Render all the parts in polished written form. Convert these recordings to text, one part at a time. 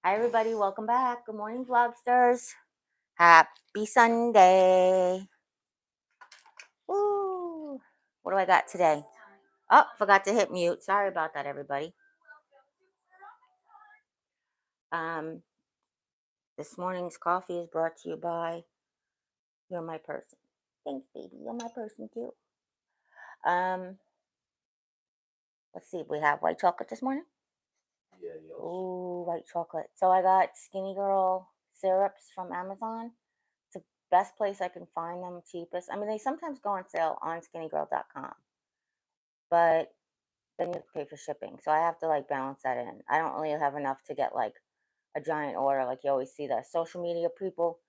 Hi, everybody. Welcome back. Good morning, vlogsters. Happy Sunday. Woo. What do I got today? Oh, forgot to hit mute. Sorry about that, everybody. Um, this morning's coffee is brought to you by You're My Person. Thanks, baby. You're my person, too. Um, let's see. We have white chocolate this morning. Yeah, yes. Ooh, white chocolate. So I got Skinny Girl syrups from Amazon. It's the best place I can find them, cheapest. I mean, they sometimes go on sale on skinnygirl.com, but then you have to pay for shipping. So I have to like balance that in. I don't really have enough to get like a giant order. Like you always see the social media people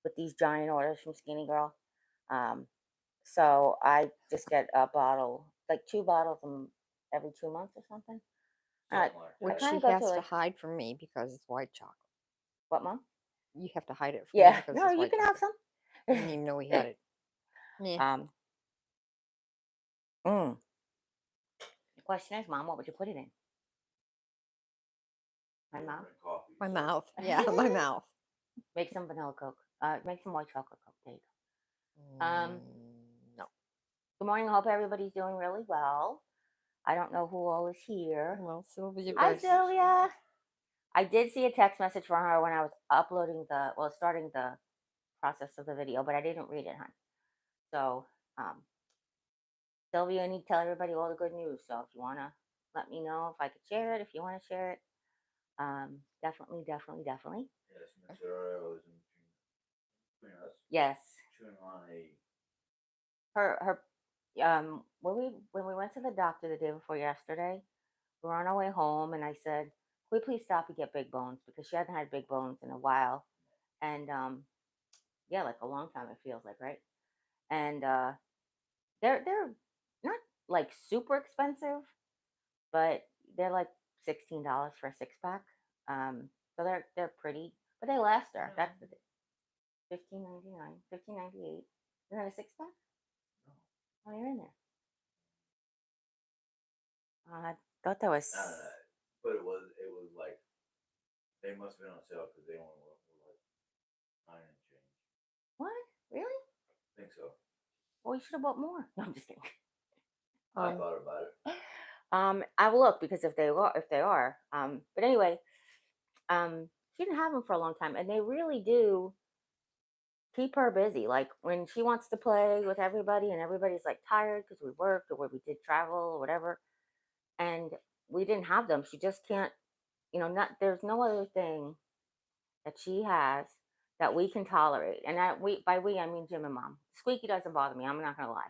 with these giant orders from Skinny Girl. Um, so I just get a bottle, like 2 bottles every 2 months or something. Something like I Which that. kind she of go through has to like, hide from me because it's white chocolate. what, mom? You have to hide it from me Yeah, because no, it's you white can have chocolate. some. I didn't even know we had it. Yeah. um, mm. The question is, mom, what would you put it in? My You don't mouth? drink coffee, My so mouth. Yeah, my mouth. Make some vanilla Coke. Make some white chocolate Coke. There you go. No. Good morning. I hope everybody's doing really well. I don't know who all is here. Well, Sylvia Hi, goes. Sylvia's listening. Sylvia. I did see a text message from her when I was starting the process of the video, but I didn't read it, hon. So, um, Sylvia, I need to tell everybody all the good news. So, if you want to let me know if I could share it, if you want to share it, definitely, definitely, definitely. Yes, Mr. Oreo is in between us. Yes. Chewing on a. Her, when we went to the doctor the day before yesterday, we were on our way home, and I said, "Can we please stop and get big bones?" Because she hadn't had big bones in a while, and yeah, like a long time it feels like, right? And they're not like super expensive, but they're like $16 for a 6 pack. So they're pretty, but they last her. That's the 15.99, 15.98. Isn't that a 6 pack? No. Oh, you're in there. I thought that was. But it was like they must have been on sale because they only were like 9 and change. What? Really? I think so. Well, you should have bought more. No, I'm just kidding. I thought about it. I will look because if they are, but anyway, she didn't have them for a long time, and they really do keep her busy. Like when she wants to play with everybody, and everybody's like tired because we worked or where we did travel or whatever, and we didn't have them. She just can't, not there's no other thing that she has that we can tolerate, and that we by we I mean Jim and Mom. Squeaky doesn't bother me. I'm not gonna lie.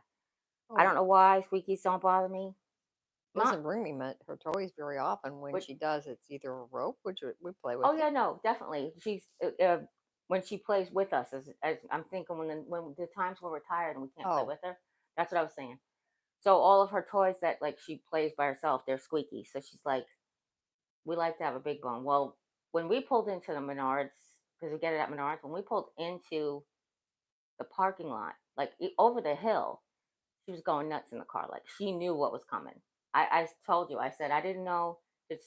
I Oh, don't know why squeakies don't bother me. Mom, doesn't bring me her toys very often. When which she does, it's either a rope, which we play oh with it. yeah, no, definitely. She's when she plays with us, as I'm thinking when the times when we're tired and we can't play Oh, with her. That's what I was saying. So all of her toys that like she plays by herself, they're squeaky. So she's like, we like to have a big bone. Well, when we pulled into the Menards, because we get it at Menards, when we pulled into the parking lot, like over the hill, she was going nuts in the car. Like she knew what was coming. I told you, I said, I didn't know.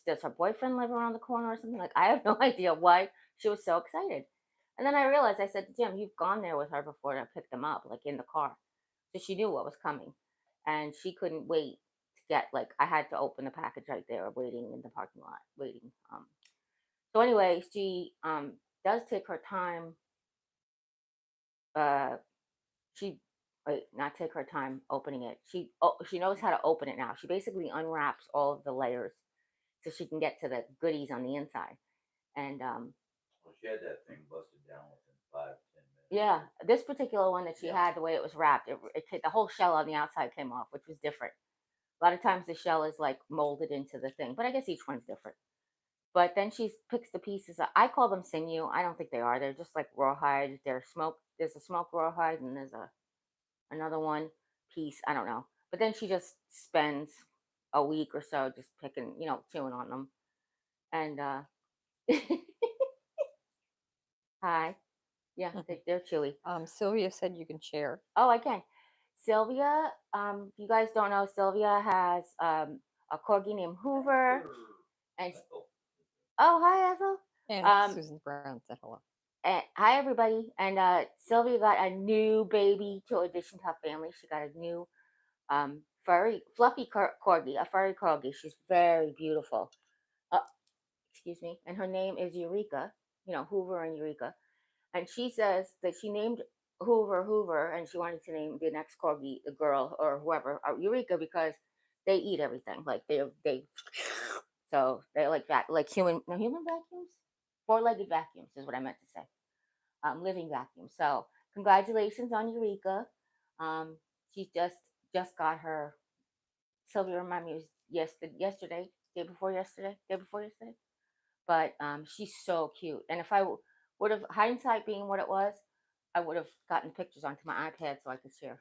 Does her boyfriend live around the corner or something? Like I have no idea why she was so excited. And then I realized, I said to Jim, you've gone there with her before to pick them up, like in the car. So she knew what was coming. And she couldn't wait to get, like, I had to open the package right there, waiting in the parking lot, waiting. So anyway, she does take her time. Uh, she not take her time opening it. She knows how to open it now. She basically unwraps all of the layers so she can get to the goodies on the inside. And Well, she had that thing busted down within 5-10 minutes. yeah, this particular one that she Yeah. had, the way it was wrapped, the whole shell on the outside came off, which was different. A lot of times the shell is like molded into the thing, but I guess each one's different. But then she picks the pieces up. I call them sinew. I don't think they are. They're just like rawhide. They're smoked. There's a smoked rawhide, and there's another one piece. I don't know. But then she just spends a week or so just picking, chewing on them. And hi, yeah, they're chewy. Sylvia said you can share. Oh, I can. Sylvia, if you guys don't know, Sylvia has a corgi named Hoover. And Ethel. oh, hi, Ethel. And Susan Brown said hello. Hi everybody, and Sylvia got a new baby to addition to her family. She got a new furry, fluffy corgi, a furry corgi. She's very beautiful. Uh, excuse me, and her name is Eureka. You know, Hoover and Eureka. And she says that she named Hoover, and she wanted to name the next corgi, the girl or whoever, Eureka, because they eat everything. Like they, so they're like that, like human vacuums, four-legged vacuums is what I meant to say. Living vacuum. So congratulations on Eureka. She just got her. Sylvia reminded me it was yesterday, day before yesterday. But she's so cute. And if I would have, hindsight being what it was, I would have gotten pictures onto my iPad so I could share.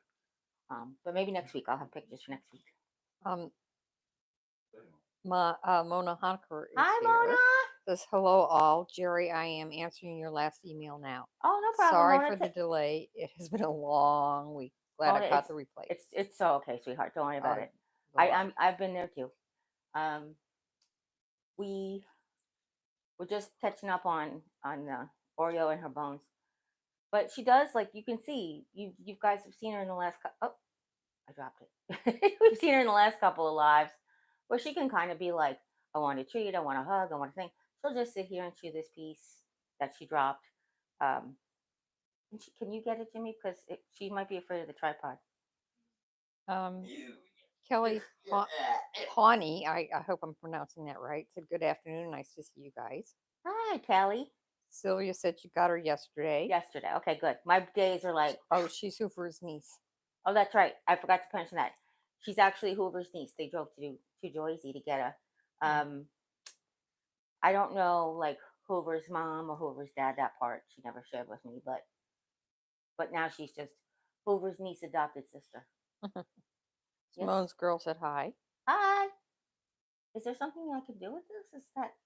But maybe next week I'll have pictures for next week. Um, Mona Honaker is Hi, here. Mona. Says hello all. Jerry, I am answering your last email now. Oh, no problem. Sorry Mona, for the delay. It has been a long week. Glad Mona, I caught the replay. It's so okay, sweetheart. Don't worry about it. Go on. I've been there too. We were just catching up on Oreo and her bones, but she does, like, you can see, you guys have seen her in the last oh, I dropped it. We've seen her in the last couple of lives where she can kind of be like, I want a treat, I want a hug, I want a thing. She'll just sit here and chew this piece that she dropped. And can you get it, Jimmy? Because she might be afraid of the tripod. Kelly Pawnee, I hope I'm pronouncing that right, said good afternoon. Nice to see you guys. Hi, Kelly. Sylvia said you got her yesterday. Yesterday. Okay, good. My days are like, oh, she's Hoover's niece. Oh, that's right. I forgot to mention that. She's actually Hoover's niece. They drove to Joyzy to get her. I don't know, like, Hoover's mom or Hoover's dad. That part she never shared with me, but now she's just Hoover's niece, adopted sister. Simone's girl said hi. Hi. Is there something I could do with this? Is that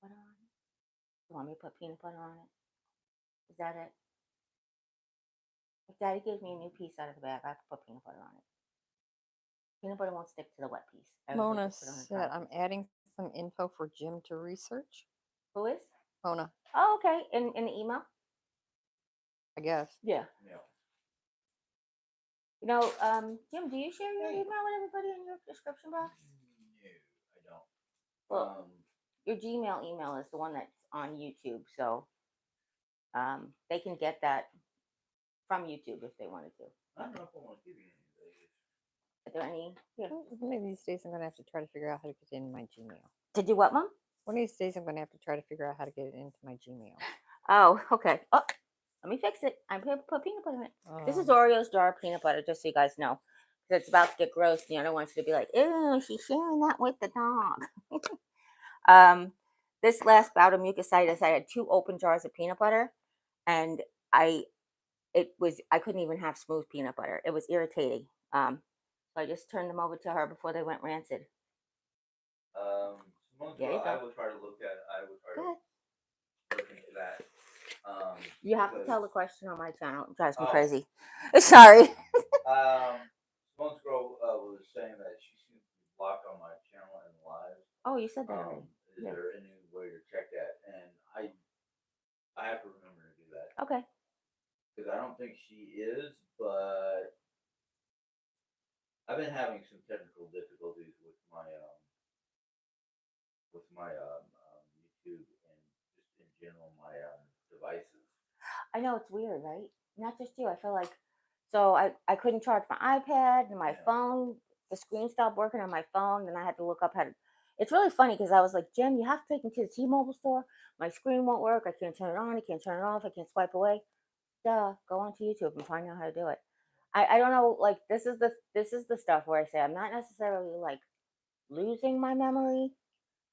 butter on it? You want me to put peanut butter on it? Is that it? If Daddy gives me a new piece out of the bag, I could put peanut butter on it. Peanut butter won't stick to the wet piece. Mona said, I'm adding some info for Jim to research. Who is? Mona. Oh, okay. In the email? I guess. Yeah. You know, Jim, do you share your email with everybody in your description box? No, I don't. Well, your Gmail email is the one that's on YouTube, so they can get that from YouTube if they wanted to. I don't know if I want to give you any of those. Are there any? Yeah. One of these days I'm going to have to try to figure out how to get it in my Gmail. To do what, Mom? One of these days I'm going to have to try to figure out how to get it into my Gmail. Oh, okay. Oh, let me fix it. I'm going to put peanut butter in it. This is Oreo's jar of peanut butter, just so you guys know. Because it's about to get gross, and I don't want you to be like, ew, she's sharing that with the dog. This last bout of mucositis, I had 2 open jars of peanut butter, and I couldn't even have smooth peanut butter. It was irritating. So I just turned them over to her before they went rancid. I will try to look at it. I will try to look into that. You have to tell the question on my channel. It drives me crazy. Sorry. Simone's girl was saying that she seems to be blocked on my channel and live. Oh, you said that already. Is there any way to check that? And I have to remember to do that. Okay. Because I don't think she is, but I've been having some technical difficulties with my YouTube and just in general my devices. I know, it's weird, right? Not just you. I feel like, so I couldn't charge my iPad and my phone. The screen stopped working on my phone, and I had to look up how to. It's really funny because I was like, Jim, you have to take me to the T-Mobile store. My screen won't work. I can't turn it on. I can't turn it off. I can't swipe away. Duh, go onto YouTube and find out how to do it. I don't know. Like, this is the stuff where I say I'm not necessarily like losing my memory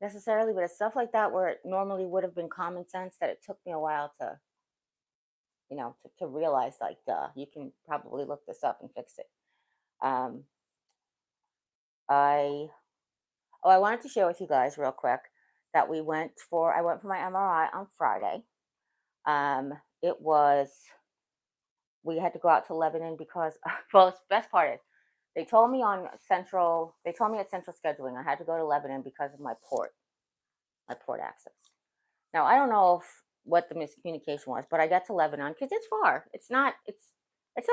necessarily, but it's stuff like that where it normally would have been common sense that it took me a while to, to realize, like, duh, you can probably look this up and fix it. I wanted to share with you guys real quick that I went for my MRI on Friday. We had to go out to Lebanon because, well, the best part is they told me at Central Scheduling I had to go to Lebanon because of my port access. Now I don't know if what the miscommunication was, but I got to Lebanon because it's far. It's not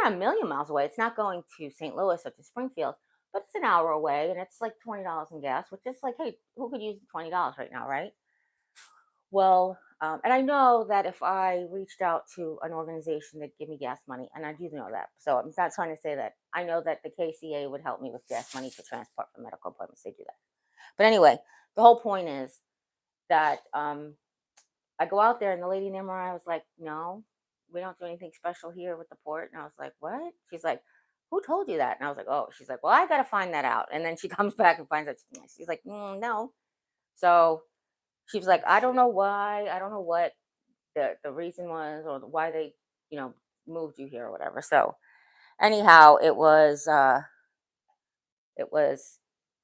a million miles away. It's not going to St. Louis or to Springfield, but it's an hour away, and it's like $20 in gas, which is like, hey, who could use $20 right now, right? Well, and I know that if I reached out to an organization that give me gas money, and I do know that, so I'm not trying to say that I know that the KCA would help me with gas money to transport for medical appointments. They do that. But anyway, the whole point is that I go out there, and the lady in MRI was like, "No, we don't do anything special here with the port." And I was like, "What?" She's like, "Who told you that?" And I was like, "Oh." She's like, "Well, I got to find that out." And then she comes back and finds out. She's like, "No." So she was like, "I don't know why. I don't know what the reason was or why they, you know, moved you here or whatever." So anyhow, it was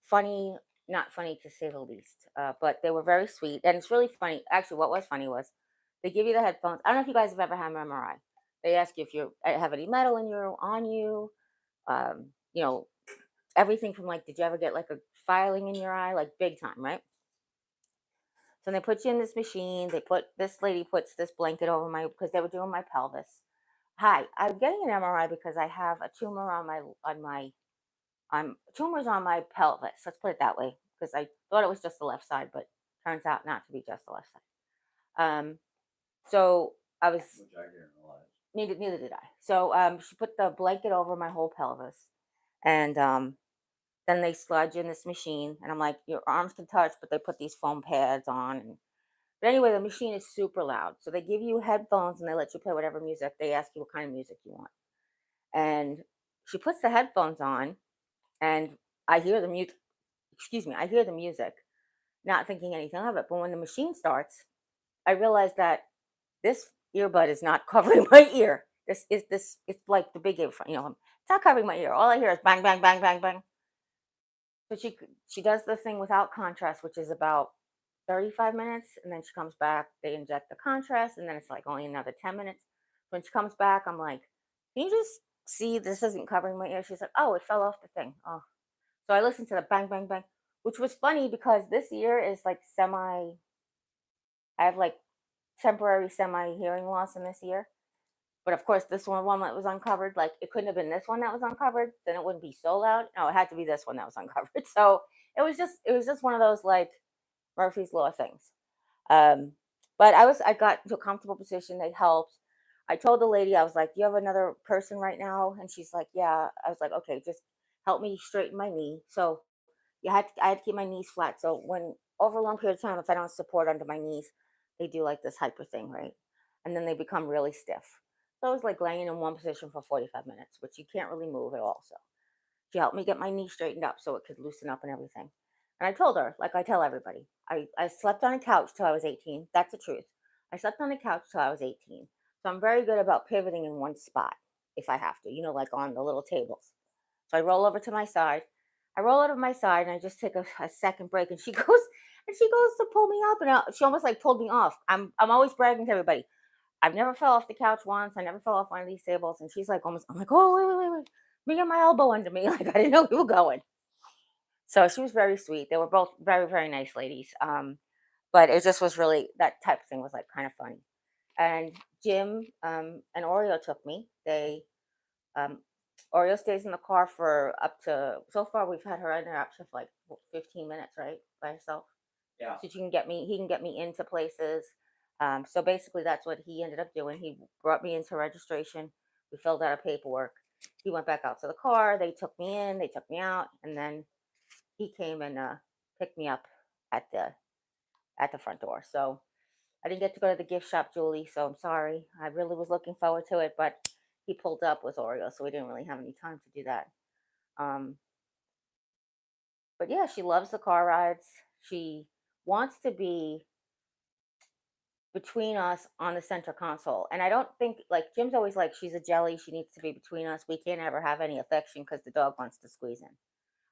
funny, not funny to say the least, but they were very sweet. And it's really funny. Actually, what was funny was they give you the headphones. I don't know if you guys have ever had an MRI. They ask you if you have any metal in your on you. You know, everything from like, did you ever get like a filing in your eye, like big time, right? So they put you in this machine. They put this lady puts this blanket over my because they were doing my pelvis. Hi, I'm getting an MRI because I have a tumor on my tumors on my pelvis. Let's put it that way, because I thought it was just the left side, but turns out not to be just the left side. So I was Which I didn't realize. neither did I. So she put the blanket over my whole pelvis, and then they slide you in this machine, and I'm like, your arms can touch, but they put these foam pads on. But anyway, the machine is super loud, so they give you headphones and they let you play whatever music. They ask you what kind of music you want, and she puts the headphones on, and I hear the music. Excuse me, I hear the music, not thinking anything of it. But when the machine starts, I realize that this earbud is not covering my ear. This. It's like the big ear, it's not covering my ear. All I hear is bang, bang, bang, bang, bang. So she does the thing without contrast, which is about 35 minutes, and then she comes back. They inject the contrast, and then it's like only another 10 minutes. When she comes back, I'm like, "Can you just see this isn't covering my ear?" She's like, "Oh, it fell off the thing." Oh, so I listened to the bang, bang, bang, which was funny because this ear is like semi. I have like temporary semi hearing loss in this ear. But of course, this one that was uncovered, like it couldn't have been this one that was uncovered, then it wouldn't be so loud. No, it had to be this one that was uncovered. So it was just one of those like Murphy's Law things. Um, but I got to a comfortable position. They helped. I told the lady, I was like, "Do you have another person right now?" And she's like, "Yeah." I was like, "Okay, just help me straighten my knee." So I had to keep my knees flat. So when over a long period of time, if I don't support under my knees, they do like this hyper thing, right? And then they become really stiff. So I was like laying in one position for 45 minutes, which you can't really move at all. So she helped me get my knee straightened up so it could loosen up and everything. And I told her, like I tell everybody, I slept on a couch till I was 18. That's the truth. I slept on a couch till I was 18. So I'm very good about pivoting in one spot if I have to, like on the little tables. So I roll over to my side. I roll over to my side and I just take a second break. And she goes to pull me up, and she almost like pulled me off. I'm always bragging to everybody. I've never fell off the couch once. I never fell off one of these tables. And she's like almost. I'm like, oh wait. Me and my elbow under me, like I didn't know we were going. So she was very sweet. They were both very very nice ladies. But it just was really that type of thing was like kind of funny. And Jim and Oreo took me. Um, Oreo stays in the car for up to so far we've had her in there up to like 15 minutes, right, by herself. Yeah. So he can get me into places. So basically, that's what he ended up doing. He brought me into registration. We filled out a paperwork. He went back out to the car. They took me in. They took me out, and then he came and picked me up at the front door. So I didn't get to go to the gift shop, Julie. So I'm sorry. I really was looking forward to it, but he pulled up with Oreo, so we didn't really have any time to do that. Um, but yeah, she loves the car rides. She wants to be between us on the center console. And I don't think, like, Jim's always like, she's a jelly. She needs to be between us. We can't ever have any affection because the dog wants to squeeze in.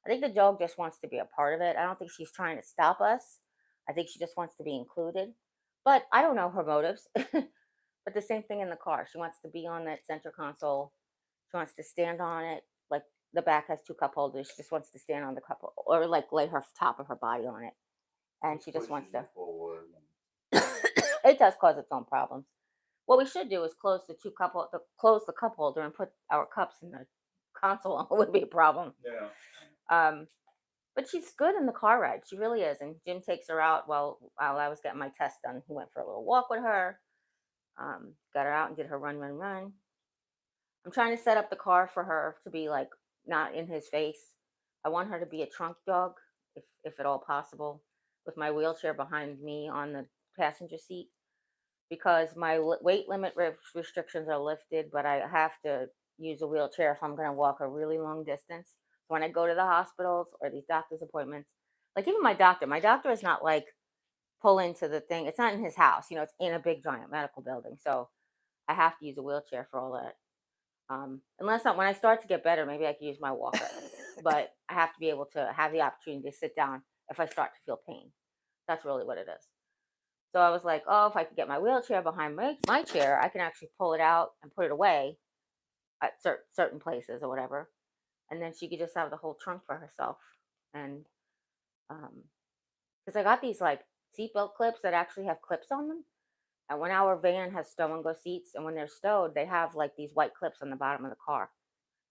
I think the dog just wants to be a part of it. I don't think she's trying to stop us. I think she just wants to be included. But I don't know her motives. But the same thing in the car. She wants to be on that center console. She wants to stand on it. Like the back has two cup holders. She just wants to stand on the cup or like lay her top of her body on it. And she just wants to. Forward. it does cause its own problems. What we should do is close the cup holder and put our cups in the console. It would be a problem. Yeah. Um, but she's good in the car ride. She really is. And Jim takes her out while I was getting my test done. He went for a little walk with her. Got her out and did her run, run, run. I'm trying to set up the car for her to be like not in his face. I want her to be a trunk dog, if at all possible, with my wheelchair behind me on the passenger seat because my weight limit restrictions are lifted, but I have to use a wheelchair if I'm going to walk a really long distance. So when I go to the hospitals or these doctor's appointments, like even my doctor is not like pull into the thing. It's not in his house, it's in a big giant medical building. So I have to use a wheelchair for all that. When I start to get better, maybe I can use my walker, but I have to be able to have the opportunity to sit down if I start to feel pain. That's really what it is. So I was like, oh, if I could get my wheelchair behind my chair, I can actually pull it out and put it away at certain places or whatever. And then she could just have the whole trunk for herself. And because I got these like seatbelt clips that actually have clips on them. And when our van has stow and go seats, and when they're stowed, they have like these white clips on the bottom of the car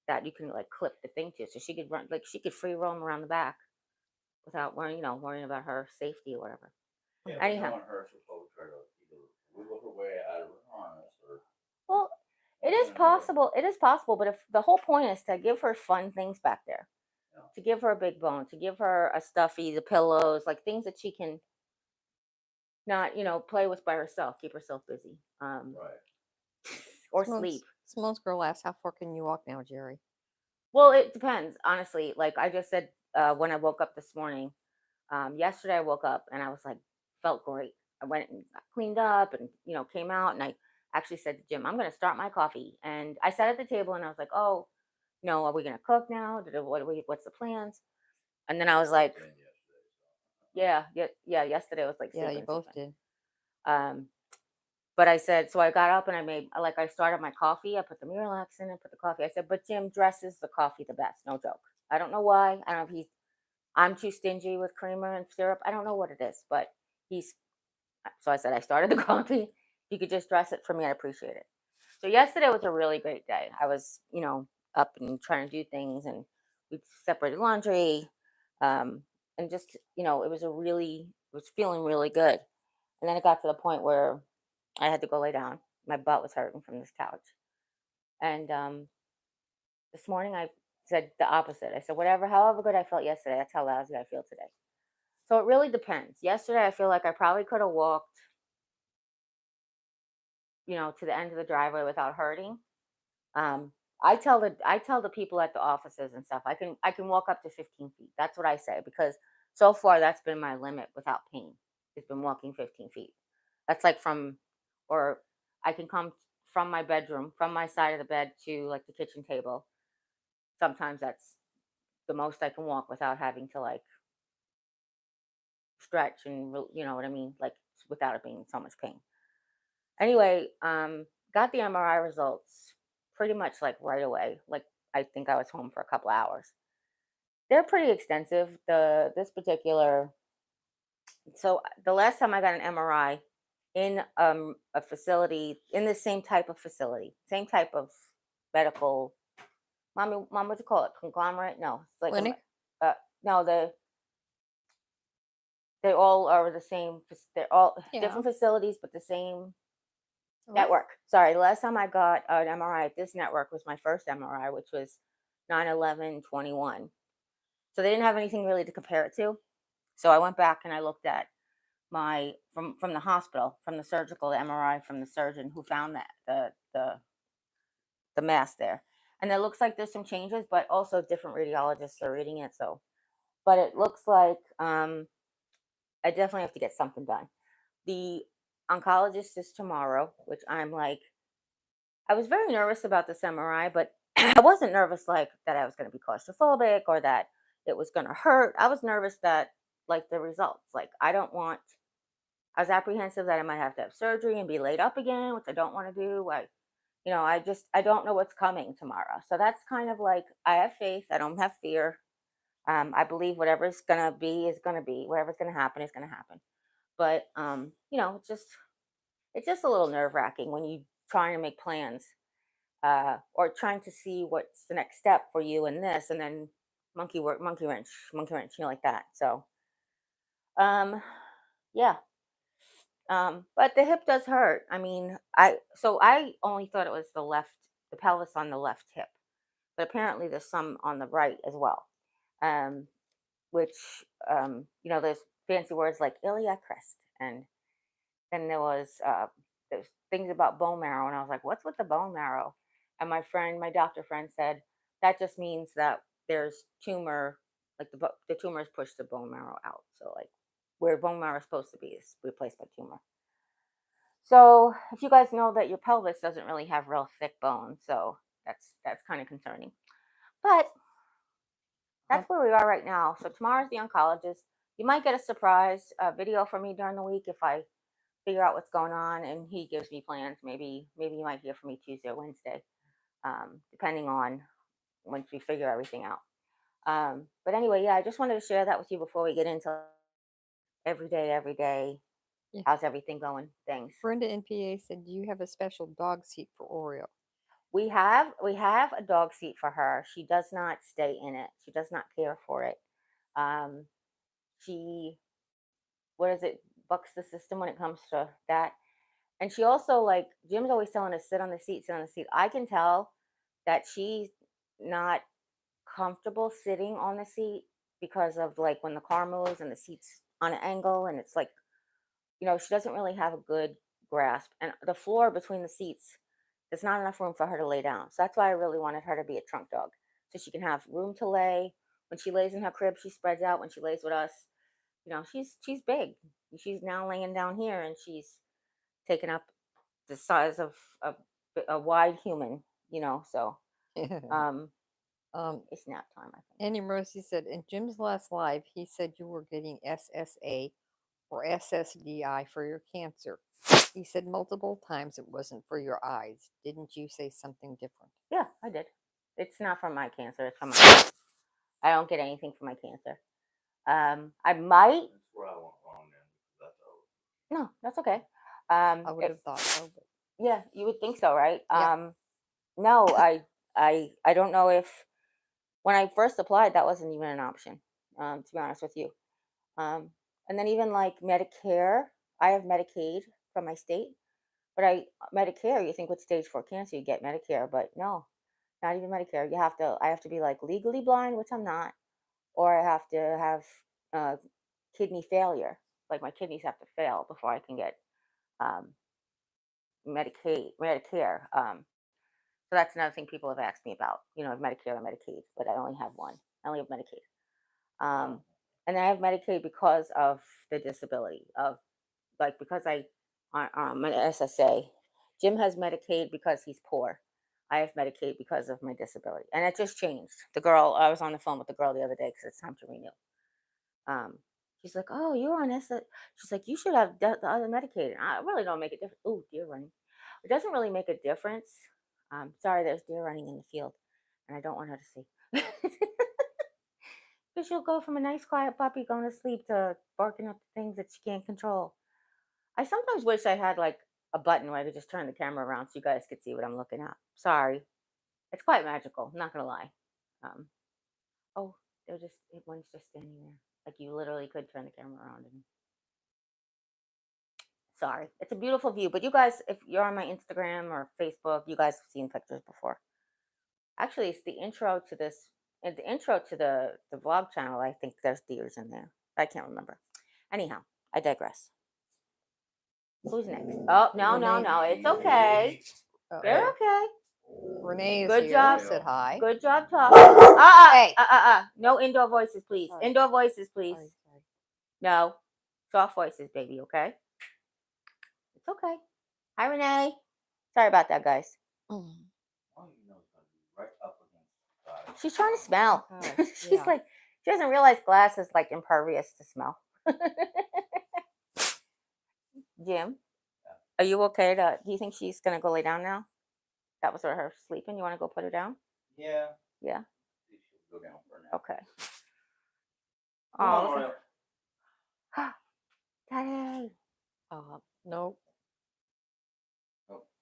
that you can like clip the thing to. So she could run, like she could free roam around the back without worrying about her safety or whatever. Yeah, Anyhow. knowing her, she'll probably try to either wiggle her way out of her harness or. Well, it is possible. It is possible, but if the whole point is to give her fun things back there, Yeah. to give her a big bone, to give her a stuffy, the pillows, like things that she can not, play with by herself, keep herself busy, Right. or Simone's, sleep. Simone's girl asks, "How far can you walk now, Jerry?" Well, it depends, honestly. Like I just said, when I woke up this morning, yesterday I woke up and I was like, felt great. I went and got cleaned up and, came out and I actually said to Jim, I'm going to start my coffee. And I sat at the table and I was like, oh, no, are we going to cook now? What's the plans? And then I was like, yeah, yesterday was like Yeah, you sleeping. both did. Um, but I said, so I got up and I started my coffee. I put the Miralax in and put the coffee. I said, but Jim dresses the coffee the best. No joke. I don't know why. I don't know if I'm too stingy with creamer and syrup. I don't know what it is, but he's, so I said, I started the coffee. If you could just dress it for me, I'd appreciate it. So yesterday was a really great day. I was, up and trying to do things and we separated laundry. And just, was feeling really good. And then it got to the point where I had to go lay down. My butt was hurting from this couch. And this morning I said the opposite. I said, however good I felt yesterday, that's how lousy I feel today. So it really depends. Yesterday, I feel like I probably could have walked, to the end of the driveway without hurting. I tell the people at the offices and stuff, I can walk up to 15 feet. That's what I say because so far that's been my limit without pain. It's been walking 15 feet. That's like or I can come from my bedroom, from my side of the bed to like the kitchen table. Sometimes that's the most I can walk without having to like stretch and you know what I mean, like without it being so much pain. Anyway, got the MRI results pretty much like right away. Like I think I was home for a couple hours. They're pretty extensive. This particular so the last time I got an MRI in a facility in the same type of facility, same type of medical. Mom, what do you call it? Conglomerate? No, it's like Clinic? no, they all are the same. They're all Yeah. different facilities, but the same Right. network. Sorry, the last time I got an MRI at this network was my first MRI, which was 9/11/21. So they didn't have anything really to compare it to. So I went back and I looked at my from the hospital, from the surgical, the MRI from the surgeon who found that the mass there. And it looks like there's some changes, but also different radiologists are reading it. So, but it looks like I definitely have to get something done. The oncologist is tomorrow, which I'm like, I was very nervous about this MRI, but I wasn't nervous like that I was going to be claustrophobic or that it was going to hurt. I was nervous that like the results, like I was apprehensive that I might have to have surgery and be laid up again, which I don't want to do. I don't know what's coming tomorrow. So that's kind of like, I have faith. I don't have fear. I believe whatever's going to be is going to be, whatever's going to happen is going to happen. But, it's just, it's just a little nerve wracking when you trying to make plans, or trying to see what's the next step for you in this, and then monkey work, monkey wrench, like that. So, um, yeah. But the hip does hurt. I mean, I only thought it was the pelvis on the left hip, but apparently there's some on the right as well. Um, which there's fancy words like iliac crest, and then there's things about bone marrow, and I was like, what's with the bone marrow? And my doctor friend said that just means that there's tumor, like the tumors push the bone marrow out. So like where bone marrow is supposed to be is replaced by tumor. So if you guys know that your pelvis doesn't really have real thick bone, so that's kind of concerning. But that's where we are right now. So tomorrow's the oncologist. You might get a surprise video from me during the week if I figure out what's going on, and he gives me plans. Maybe you might hear from me Tuesday or Wednesday, depending on once we figure everything out. But anyway, yeah, I just wanted to share that with you before we get into every day. Yeah. How's everything going? Thanks. Brenda NPA said, "Do you have a special dog seat for Oreo?" We have a dog seat for her. She does not stay in it. She does not care for it. She what is it, bucks the system when it comes to that. And she also, like, Jim's always telling us, sit on the seat, sit on the seat. I can tell that she's not comfortable sitting on the seat because of like when the car moves and the seat's on an angle, and it's like, she doesn't really have a good grasp. And the floor between the seats, there's not enough room for her to lay down. So that's why I really wanted her to be a trunk dog. So she can have room to lay. When she lays in her crib, she spreads out. When she lays with us, she's big. She's now laying down here, and she's taking up the size of a wide human, so um it's nap time, I think. Annie Rosie said, "In Jim's last live, he said you were getting SSA or SSDI for your cancer. He said multiple times it wasn't for your eyes. Didn't you say something different?" Yeah, I did. It's not from my cancer, it's from my I don't get anything from my cancer. I might. That's where I went wrong then. That's all. No, that's okay. I would have thought so, but Yeah, you would think so, right? Yeah. No, I don't know if when I first applied that wasn't even an option, to be honest with you. And then even like Medicare, I have Medicaid from my state, but Medicare, you think with stage 4 cancer you get Medicare, but no, not even Medicare. I have to be like legally blind, which I'm not, or I have to have uh, kidney failure. Like my kidneys have to fail before I can get um, Medicare. So that's another thing people have asked me about, Medicare or Medicaid, but I only have one. I only have Medicaid. Um, and I have Medicaid because of the disability of because I'm an SSA. Jim has Medicaid because he's poor. I have Medicaid because of my disability, and it just changed. I was on the phone with the girl the other day because it's time to renew. She's like, "Oh, you're on SS." She's like, "You should have the other Medicaid." And I really don't make a difference. Oh, deer running. It doesn't really make a difference. Sorry, there's deer running in the field, and I don't want her to see. Because she'll go from a nice, quiet puppy going to sleep to barking up the things that she can't control. I sometimes wish I had like a button where I could just turn the camera around so you guys could see what I'm looking at. Sorry, it's quite magical. I'm not gonna lie. Um, oh, one's just standing there. Like you literally could turn the camera around and. Sorry, it's a beautiful view. But you guys, if you're on my Instagram or Facebook, you guys have seen pictures before. Actually, it's the intro to this. And the intro to the vlog channel, I think there's deers in there. I can't remember. Anyhow, I digress. Who's next? Oh, no. It's okay. They're okay. Renee is Good here. job. Said hi. Good job talking. Hey. No indoor voices, please. Sorry. Indoor voices, please. Sorry. No. Soft voices, baby, okay? It's okay. Hi, Renee. Sorry about that, guys. Mm. Oh, you know it's gonna be right up against the side. She's trying to smell. Oh, She's yeah. like, she doesn't realize glass is like impervious to smell. Jim, are you okay do you think she's gonna go lay down now? That was her sleeping. You want to go put her down? Yeah. Yeah. She'll go down for now. Okay. Come on, Oh, Oreo. Daddy. No.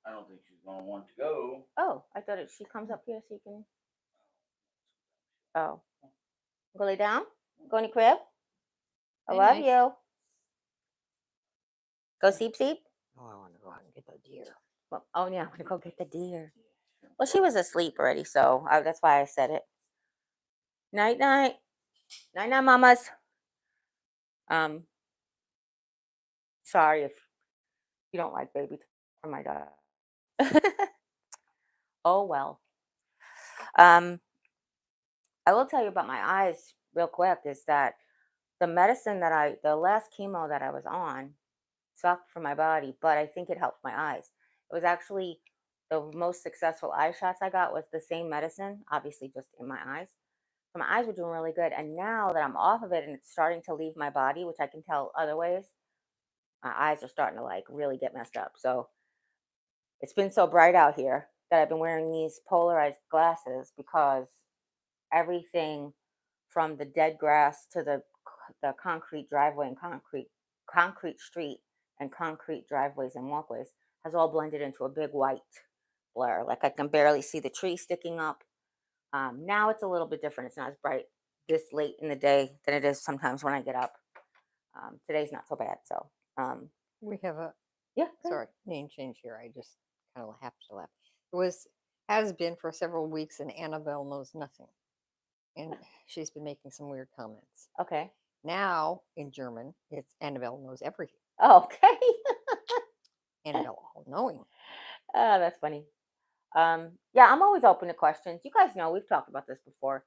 I don't think she's gonna want to go. Oh, I thought she comes up here so you can. Oh, go lay down. Go in the crib. I Night, love night. you. Go seep seep. Oh, I want to go out and get the deer. Well, oh yeah, I'm gonna go get the deer. Well, she was asleep already, so that's why I said it. Night night. Night night, mamas. Um, sorry if you don't like baby from my dog. Oh well. Um, I will tell you about my eyes real quick. Is that the medicine the last chemo that I was on sucked for my body, but I think it helped my eyes. It was actually the most successful eye shots I got was the same medicine, obviously just in my eyes. So my eyes were doing really good. And now that I'm off of it and it's starting to leave my body, which I can tell other ways, my eyes are starting to like really get messed up. So it's been so bright out here that I've been wearing these polarized glasses because everything from the dead grass to the concrete driveway and concrete street and concrete driveways and walkways has all blended into a big white blur. Like I can barely see the tree sticking up. Now it's a little bit different. It's not as bright this late in the day than it is sometimes when I get up. Today's not so bad. So We have a yeah. Go ahead. sorry name change here. I just kind of have to laugh. It has been for several weeks, and Annabelle knows nothing, and she's been making some weird comments. Okay. Now in German, it's Annabelle knows everything. Okay. Annabelle all knowing. Oh, that's funny. Yeah, I'm always open to questions. You guys know we've talked about this before.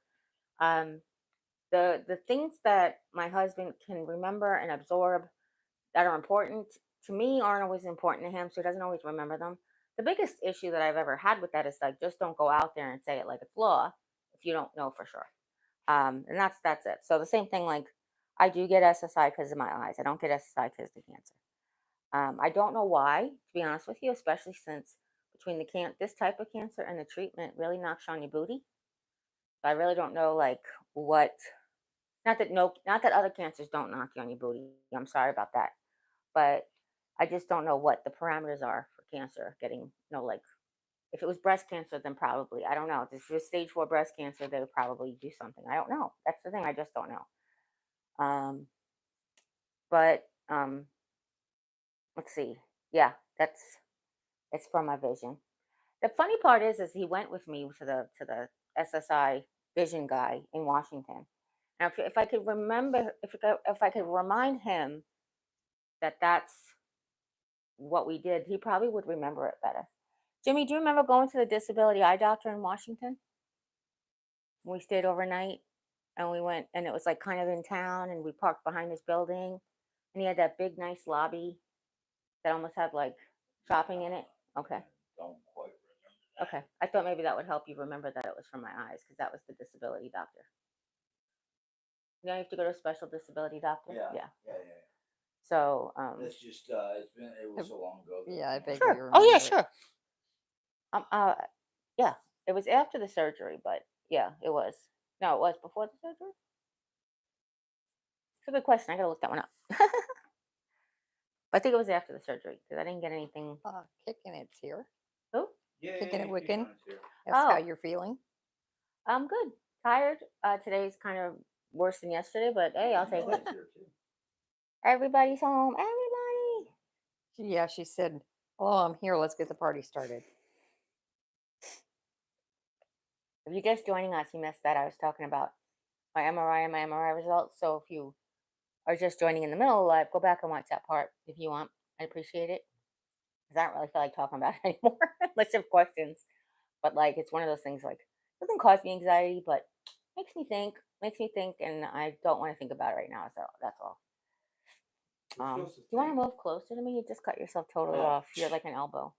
Um, the things that my husband can remember and absorb that are important to me aren't always important to him, so he doesn't always remember them. The biggest issue that I've ever had with that is like just don't go out there and say it like it's law if you don't know for sure. And that's it. So the same thing, like I do get SSI because of my eyes. I don't get SSI because of the cancer. I don't know why, to be honest with you, especially since between this type of cancer and the treatment really knocks on your booty. I really don't know like what. Not that not that other cancers don't knock you on your booty. I'm sorry about that, but I just don't know what the parameters are for cancer getting. Like if it was breast cancer, then probably I don't know. If it was stage 4 breast cancer, they would probably do something. I don't know. That's the thing. I just don't know. But let's see. Yeah, it's for my vision. The funny part is he went with me to the SSI vision guy in Washington. Now, if I could remember, if I could remind him that that's what we did, he probably would remember it better. Jimmy, do you remember going to the disability eye doctor in Washington? We stayed overnight and we went, and it was like kind of in town, and we parked behind his building, and he had that big, nice lobby that almost had like shopping in it. Okay. Don't quite remember that. Okay. I thought maybe that would help you remember that it was from my eyes because that was the disability doctor. You have to go to a special disability doctor. Yeah. So, It's just it was so long ago. Yeah, I beg sure. you Oh yeah, remember it. sure. Yeah, it was after the surgery, but yeah, it was. No, it was before the surgery. It's a good question. I gotta look that one up. But I think it was after the surgery because I didn't get anything. Kicking it's here. Oh, Yeah. Kicking it, Wiccan. Keep here. That's how Oh. you're feeling. I'm good. Tired. Today's kind of worse than yesterday, but hey, I'll take it. Noel's here, too. Everybody's home. Everybody. Yeah, she said, "Oh, I'm here. Let's get the party started." If you're just joining us, you missed that. I was talking about my MRI and my MRI results. So if you are just joining in the middle of the live, go back and watch that part if you want. I appreciate it because I don't really feel like talking about it anymore unless you have questions. But like, it's one of those things like it doesn't cause me anxiety, but makes me think, and I don't want to think about it right now. So that's all. Do you want to move closer to me? You just cut yourself totally off. You're like an elbow.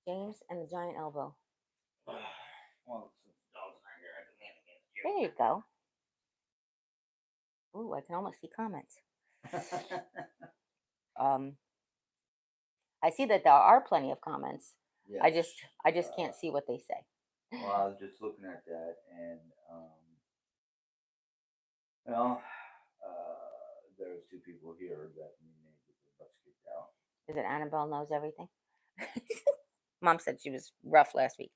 James and the giant elbow. Well, since the dog's not here, I can lean against you. There you go. Ooh, I can almost see comments. I see that there are plenty of comments. Yes. I just can't see what they say. Well, I was just looking at that, and well, there's 2 people here that may get their butts kicked out. Is it Annabelle knows everything? Mom said she was rough last week.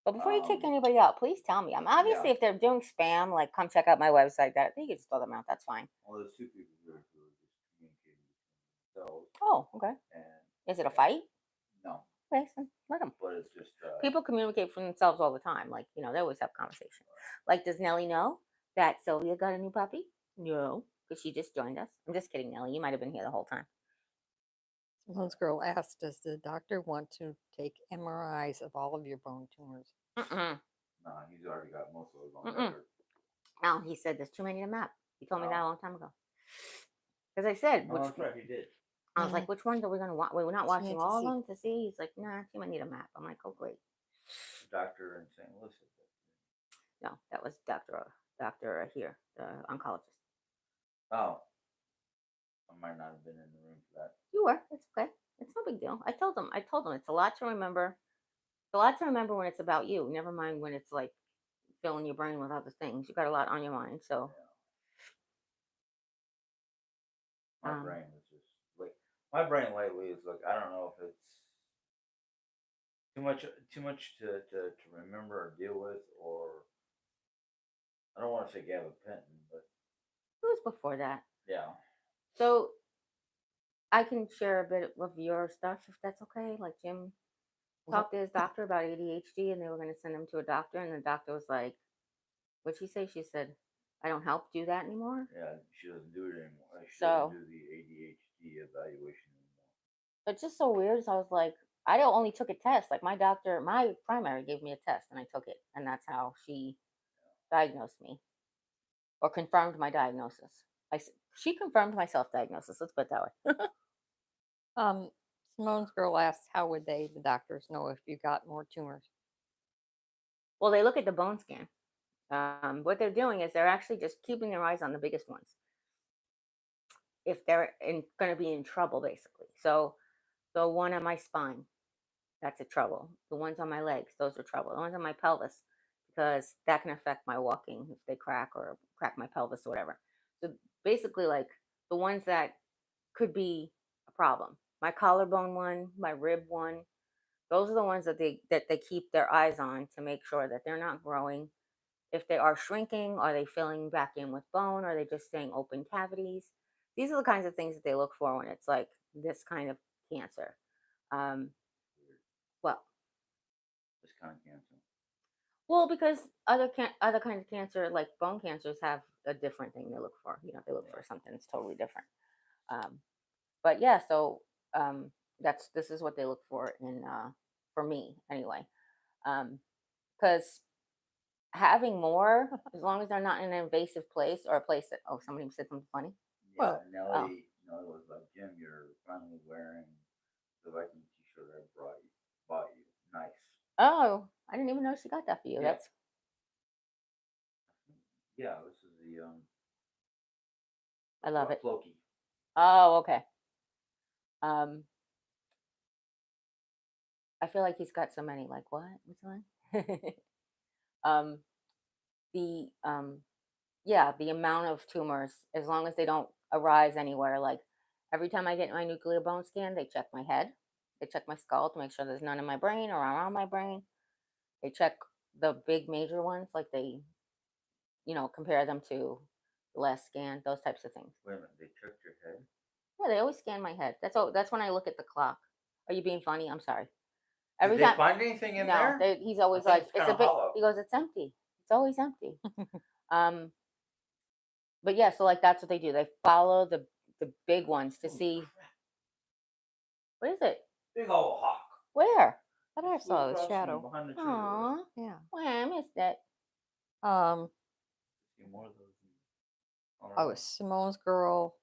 But before you kick Um, anybody out, please tell me. I'm obviously yeah. if they're doing spam, like come check out my website. That you can just throw them out. That's fine. Well, there's two people here who are just communicating between themselves, Oh, okay. and Is it a yeah, fight? no, Okay, so let them. but it's just People communicate for themselves all the time. Like they always have conversation. Like, does Nellie know that Sylvia got a new puppy? No, because she just joined us. I'm just kidding, Nellie. You might have been here the whole time. Simone's girl asked, does the doctor want to take MRIs of all of your bone tumors? Mm-mm. no. He's already got most of those on Mm-mm. record. No, he said there's too many to map. He told me that a Oh, long time ago. Because I said, no, that's right. He did. I was like, which ones are we going to watch? We're not Too watching many to all of see. them to see. He's like, nah, too many to map. I'm like, oh, great. The doctor in St. Louis. No, that was Doctor here, the oncologist. Oh, I might not have been in the room for that. You were. It's okay. It's no big deal. I told him. It's a lot to remember. It's a lot to remember when it's about you. Never mind when it's like filling your brain with other things. You got a lot on your mind. So, My brain was just like my brain lately is like I don't know if it's too much to remember or deal with, or I don't want to say gabapentin, but it was before that. yeah. So I can share a bit of your stuff if that's okay. Like Jim talked to his doctor about ADHD, and they were going to send him to a doctor, and the doctor was like, "What'd she say?" She said, "I don't help do that anymore." Yeah, she doesn't do it anymore. She So doesn't do the ADHD evaluation anymore. it's just so weird. So I was like, I don't only took a test. Like my doctor, my primary gave me a test, and I took it, and that's how she diagnosed me or confirmed my diagnosis. She confirmed my self diagnosis. Let's put it that way. Simone's girl asked, how would the doctors know if you got more tumors? Well, they look at the bone scan. What they're doing is they're actually just keeping their eyes on the biggest ones if they're going to be in trouble, basically. So the one on my spine, that's a trouble. The ones on my legs, those are trouble. The ones on my pelvis, because that can affect my walking if they crack or crack my pelvis or whatever. So basically, like the ones that could be a problem. My collarbone one, my rib one, those are the ones that they keep their eyes on to make sure that they're not growing. If they are shrinking, are they filling back in with bone? Are they just staying open cavities? These are the kinds of things that they look for when it's like this kind of cancer. Um, Weird. well, This kind of cancer. well, because other kinds of cancer, like bone cancers, have a different thing they look for. They look for something that's totally different. Um, but yeah, so this is what they look for in for me anyway. Because having more, as long as they're not in an invasive place or a place that somebody said something funny. Yeah, Well, Nelly was like, Jim, you're finally wearing the Viking T-shirt I bought you. Nice. Oh, I didn't even know she got that for you. Yeah. That's Yeah, this is the I love it. Floki. Oh, okay. Um, I feel like he's got so many. Like what? Which one? um, the yeah, the amount of tumors, as long as they don't arise anywhere. Like every time I get my nuclear bone scan, they check my head, they check my skull to make sure there's none in my brain or around my brain. They check the big major ones, like they, compare them to the last scan, those types of things. Wait a minute, they checked your head? Yeah, they always scan my head. That's when I look at the clock. Are you being funny? I'm sorry. Did Every they time, find anything in no, there? he's I always think like, it's it's a kind of bit. hollow. He goes, it's empty. It's always empty. um, but yeah, so like that's what they do. They follow the big ones to Holy see crap. what is it. Big old hawk. Where? I thought I Flew saw the across from shadow. behind the tree. Aw, Yeah. well, I missed it. See more of those. Simone's girl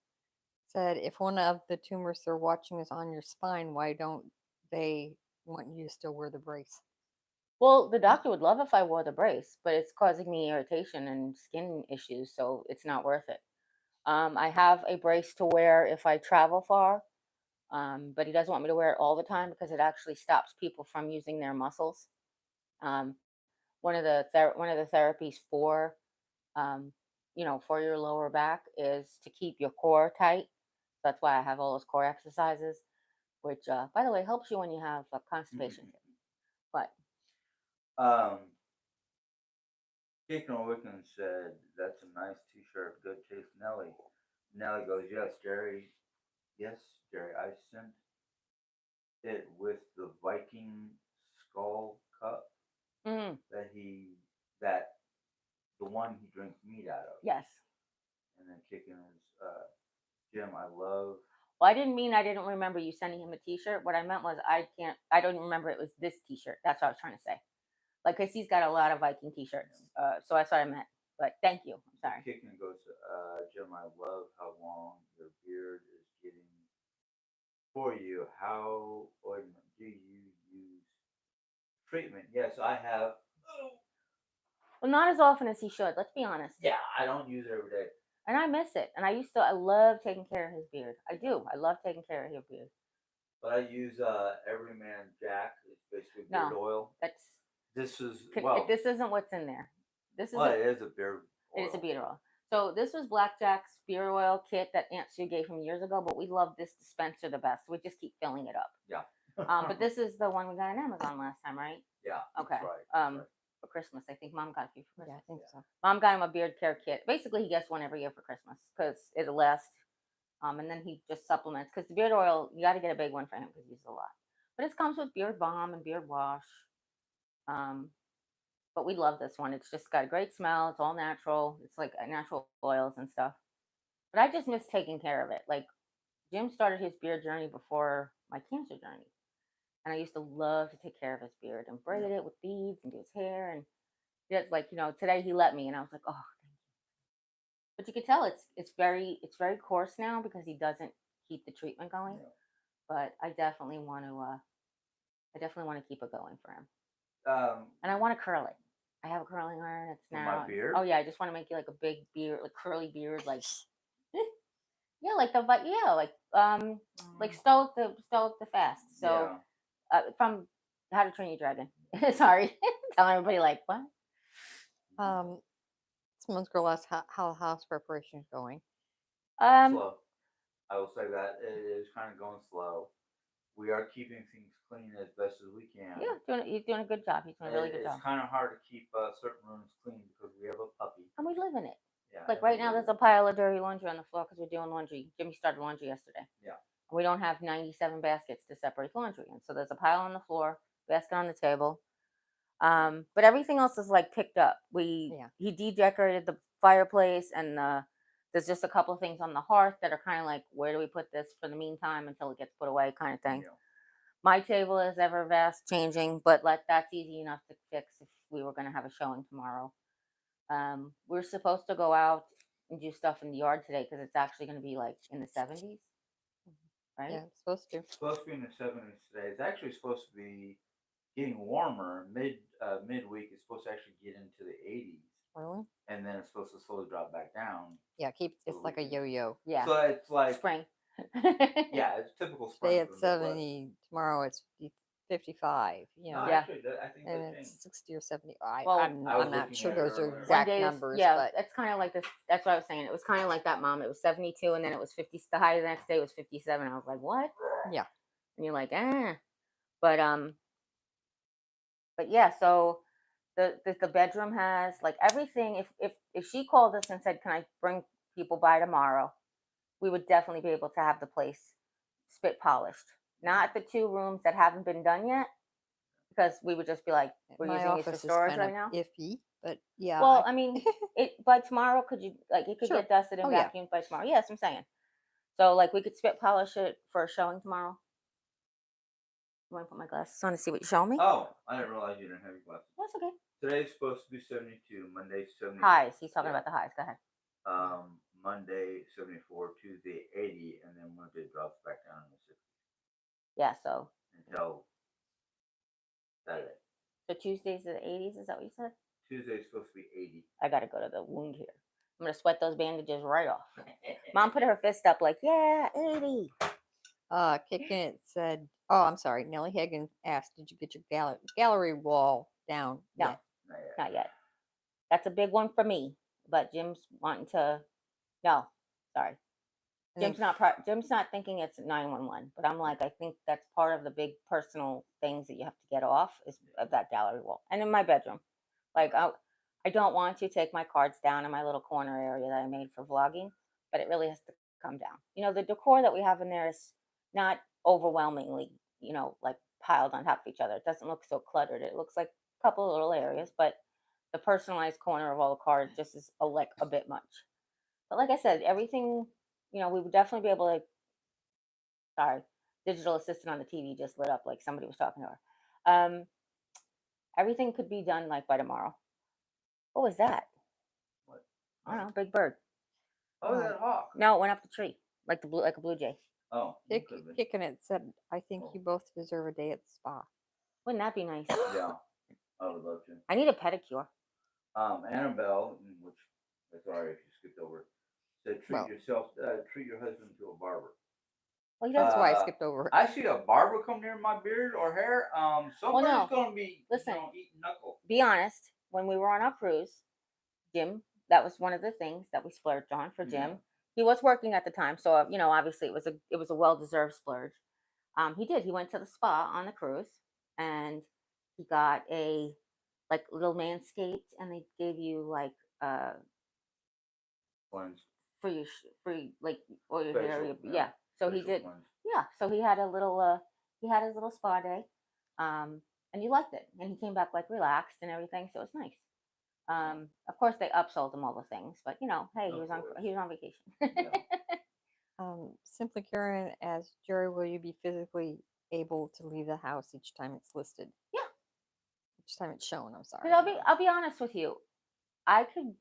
said, if one of the tumors they're watching is on your spine, why don't they want you to still wear the brace? Well, the doctor would love if I wore the brace, but it's causing me irritation and skin issues, so it's not worth it. I have a brace to wear if I travel far, but he doesn't want me to wear it all the time because it actually stops people from using their muscles. Um, one of the therapies for for your lower back is to keep your core tight. That's why I have all those core exercises. which, by the way, helps you when you have constipation. But Jake Norwicken said, "That's a nice T-shirt. Good taste, Nelly." Nelly goes, "Yes, Jerry. Yes, Jerry. I sent it with the Viking skull cup mm, that the one he drinks meat out of." yes. And then kicking is, Jim, I love. Well, I didn't mean I didn't remember you sending him a T-shirt. What I meant was I don't remember it was this T-shirt. That's what I was trying to say. Like, cause he's got a lot of Viking T-shirts. So that's what I meant. But thank you. I'm sorry. Kicking goes, Jim, I love how long your beard is getting for you. How ointment do you use treatment? Yes, I have. Well, not as often as he should. Let's be honest. Yeah, I don't use it every day. And I miss it. And I love taking care of his beard. I do. I love taking care of your beard. But I use Everyman Jack. It's basically beard No, oil. that's This is this isn't what's in there. This is it is a beard oil. it is a beard oil. So this was Blackjack's beard oil kit that Aunt Sue gave him years ago, but we love this dispenser the best. We just keep filling it up. Yeah. But this is the one we got on Amazon last time, right? Yeah. Okay. That's right. For Christmas, I think Mom got a few for Yeah, Christmas. I think so. Mom got him a beard care kit. Basically, he gets one every year for Christmas because it'll last. And then he just supplements because the beard oil, you got to get a big one for him because he uses a lot. But it comes with beard balm and beard wash. But we love this one. It's just got a great smell. It's all natural. It's like natural oils and stuff. But I just miss taking care of it. Like Jim started his beard journey before my cancer journey. And I used to love to take care of his beard and braid it with beads and do his hair. And it's like, today he let me and I was like, oh, thank you. But you could tell it's very coarse now because he doesn't keep the treatment going. Yeah. But I definitely want to keep it going for him. And I want to curl it. I have a curling iron. It's now. My beard? Oh yeah, I just want to make you like a big beard, like curly beard, like yeah, like Stoic the Fast. So from How to Train Your Dragon. Sorry, telling everybody like what? Someone's girl asked how the house preparation is going. Slow. I will say that it is kind of going slow. We are keeping things clean as best as we can. Yeah, he's doing a good job. He's doing a really good job. It's kind of hard to keep certain rooms clean because we have a puppy. And we live in it. Yeah. Like right now, there's a pile of dirty laundry on the floor because we're doing laundry. Jimmy started laundry yesterday. Yeah. We don't have 97 baskets to separate laundry in. So there's a pile on the floor, basket on the table. But everything else is like picked up. He de-decorated the fireplace and there's just a couple of things on the hearth that are kind of like, where do we put this for the meantime until it gets put away kind of thing. Yeah. My table is ever vast changing, but that's easy enough to fix if we were going to have a showing tomorrow. We're supposed to go out and do stuff in the yard today because it's actually going to be like in the 70s, right? Yeah, it's supposed to. It's supposed to be in the 70s today. It's actually supposed to be getting warmer. Midweek it's supposed to actually get into the 80s. Really? And then it's supposed to slowly drop back down. Yeah, it's like a yo-yo. Yeah. So it's like spring. Yeah, it's typical spring. Today it's 70. Tomorrow it's 55. You know. No, actually, I think and it's 60 or 70. Well, I'm not sure those are earlier. exact numbers. Yeah, but it's kind of like this. That's what I was saying. It was kind of like that, Mom. It was 72, and then it was 50. The high the next day was 57. I was like, what? Yeah. And you're like, but yeah. So the bedroom has like everything. If she called us and said, "Can I bring people by tomorrow?" we would definitely be able to have the place spit polished. Not the 2 rooms that haven't been done yet, because we would just be like, we're my using it office for is storage kind right of now. iffy, but yeah. Well, I mean, by tomorrow, could you it could Sure. get dusted and vacuumed by tomorrow? Yes, I'm saying. So like we could spit polish it for a showing tomorrow. You want to put my glasses on to see what you're showing me? Oh, I didn't realize you didn't have your glasses. That's okay. Today's supposed to be 72. Monday 70. Highs. He's talking about the highs. Go ahead. Monday 74, Tuesday 80, and then Wednesday drops back down to 60. Yeah, so until Saturday. So Tuesdays are the 80s, is that what you said? Tuesday's supposed to be 80. I gotta go to the wound here. I'm gonna sweat those bandages right off. Mom put her fist up like, yeah, 80. Kicking it said, oh, I'm sorry. Nellie Hagan asked, did you get your gallery wall down? No, not yet. That's a big one for me. But Jim's wanting to, no, sorry. And then, Jim's not thinking it's 911, but I'm like, I think that's part of the big personal things that you have to get off is of that gallery wall. And in my bedroom, like I don't want to take my cards down in my little corner area that I made for vlogging, but it really has to come down. You know, the decor that we have in there is not overwhelmingly, like piled on top of each other. It doesn't look so cluttered. It looks like a couple of little areas, but the personalized corner of all the cards just is like a bit much. But like I said, everything, we would definitely be able to. Sorry, digital assistant on the TV just lit up like somebody was talking to her. Um, Everything could be done like by tomorrow. What was that? What? I don't know, big bird. Oh, that hawk. No, it went up the tree like a blue jay. Oh, it could be. Kicking it said, I think you both deserve a day at the spa. Wouldn't that be nice? Yeah, I would love to. I need a pedicure. Annabelle, which sorry if you skipped over, said Well. treat your husband to a barber. Well, he That's doesn't. why I skipped over it. I see a barber come near my beard or hair. Somebody's no. gonna be Listen. Eating knuckle. Be honest. When we were on our cruise, Jim, that was one of the things that we splurged on for Jim. Yeah. He was working at the time, so obviously it was a well deserved splurge. He did. He went to the spa on the cruise, and he got a like little manscaped, and they gave you like Cleanse. free like oil your hair. Facial, Yeah. So he Facial did. cleanse. Yeah. So he had a little he had his little spa day, and he liked it, and he came back like relaxed and everything. So it was nice. Of course, they upsold him all the things, but hey, Of course. he was on vacation. Yeah. Simply Karen, as Jerry, will you be physically able to leave the house each time it's listed? Yeah. Each time it's shown, I'm sorry. But I'll be honest with you. I could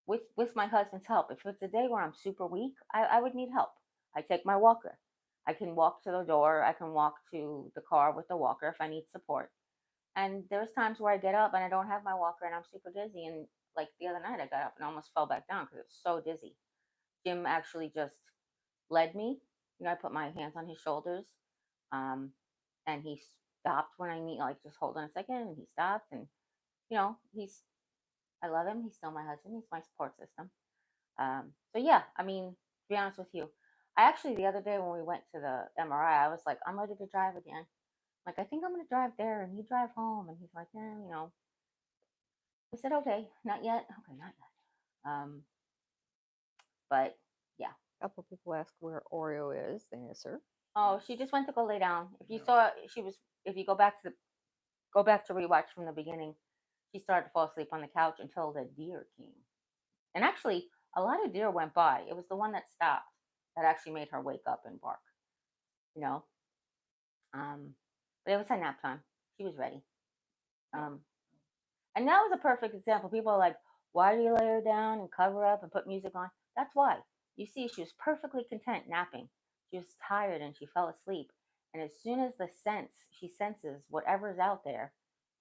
with my husband's help. If it's a day where I'm super weak, I would need help. I take my walker. I can walk to the door. I can walk to the car with the walker if I need support. And there's times where I get up and I don't have my walker and I'm super dizzy. And like the other night, I got up and almost fell back down because it was so dizzy. Jim actually just led me. I put my hands on his shoulders, and he stopped when I need like just hold on a second, and he stopped. And he's I love him. He's still my husband. He's my support system. So yeah, I mean, to be honest with you, I actually the other day when we went to the MRI, I was like, I'm ready to drive again. Like I think I'm gonna drive there, and you drive home. And he's like, I said, okay, not yet. Okay, not yet. But yeah. A couple people ask where Oreo is. They miss her. Oh, she just went to go lay down. If you saw, if you go back to rewatch from the beginning, she started to fall asleep on the couch until the deer came. And actually, a lot of deer went by. It was the one that stopped that actually made her wake up and bark. But it was her nap time. She was ready. And that was a perfect example. People are like, why do you lay her down and cover up and put music on? That's why. You see, she was perfectly content napping. She was tired and she fell asleep. And as soon as she senses whatever's out there,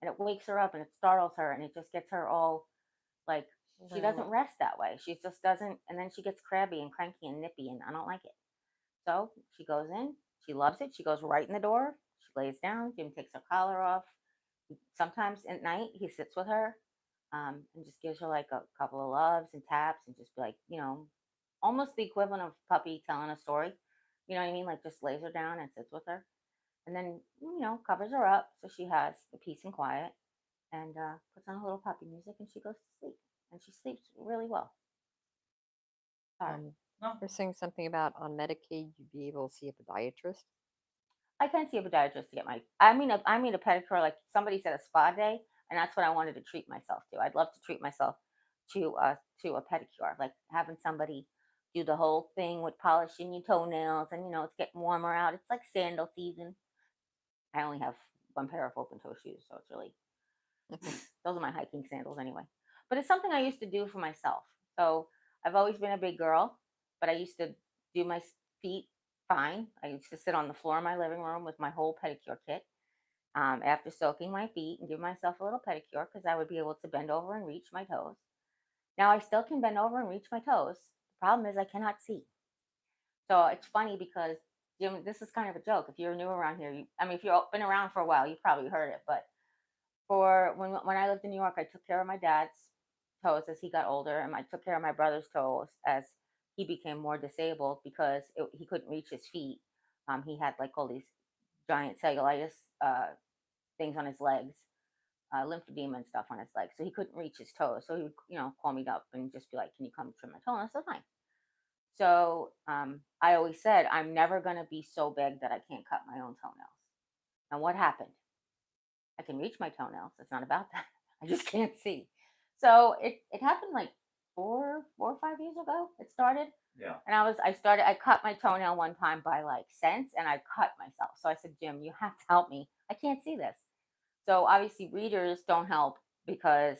and it wakes her up and it startles her and it just gets her all like, she doesn't rest that way. She just doesn't. And then she gets crabby and cranky and nippy, and I don't like it. So she goes in. She loves it. She goes right in the door. She lays down. Jim takes her collar off. Sometimes at night, he sits with her and just gives her like a couple of loves and taps and just be like, almost the equivalent of puppy telling a story. You know what I mean? Like just lays her down and sits with her. And then, covers her up so she has the peace and quiet and puts on a little puppy music and she goes to sleep. And she sleeps really well. Sorry. You're saying something about on Medicaid you'd be able to see a podiatrist. I can see a podiatrist to get I mean a pedicure, like somebody said, a spa day, and that's what I wanted to treat myself to. I'd love to treat myself to a pedicure, like having somebody do the whole thing with polishing your toenails, and it's getting warmer out. It's like sandal season. I only have one pair of open toe shoes, so it's really those are my hiking sandals anyway. But it's something I used to do for myself. So I've always been a big girl, but I used to do my feet fine. I used to sit on the floor of my living room with my whole pedicure kit after soaking my feet and give myself a little pedicure because I would be able to bend over and reach my toes. Now I still can bend over and reach my toes. The problem is I cannot see. So it's funny because Jim, this is kind of a joke. If you're new around here, if you've been around for a while, you probably heard it. But for when I lived in New York, I took care of my dad's toes as he got older, and I took care of my brother's toes as he became more disabled because he couldn't reach his feet. He had like all these giant cellulitis things on his legs, lymphedema and stuff on his legs. So he couldn't reach his toes. So he would, call me up and just be like, "Can you come trim my toenails?" So fine. So I always said, I'm never going to be so big that I can't cut my own toenails. And what happened? I can reach my toenails. It's not about that. I just can't see. So it happened like 4 or 5 years ago. It started. Yeah. And I cut my toenail one time by like sense and I cut myself. So I said, Jim, you have to help me. I can't see this. So obviously readers don't help because,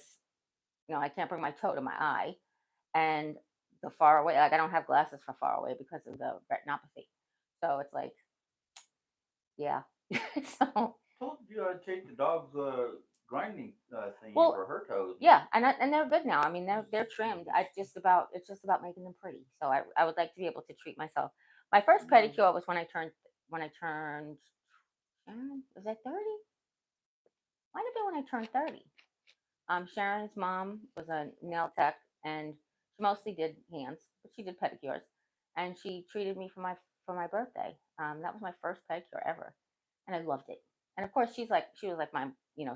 I can't bring my toe to my eye. And the far away, like I don't have glasses for far away because of the retinopathy. So it's like, yeah. So Told you I'd take the dog's grinding thingy well, for her toes. yeah, and they're good now. I mean, they're trimmed. It's just about making them pretty. So I would like to be able to treat myself. My first pedicure was when I turned was that 30? Might have been when I turned 30. Sharon's mom was a nail tech, and she mostly did hands, but she did pedicures, and she treated me for my birthday. That was my first pedicure ever, and I loved it. And of course, she was like my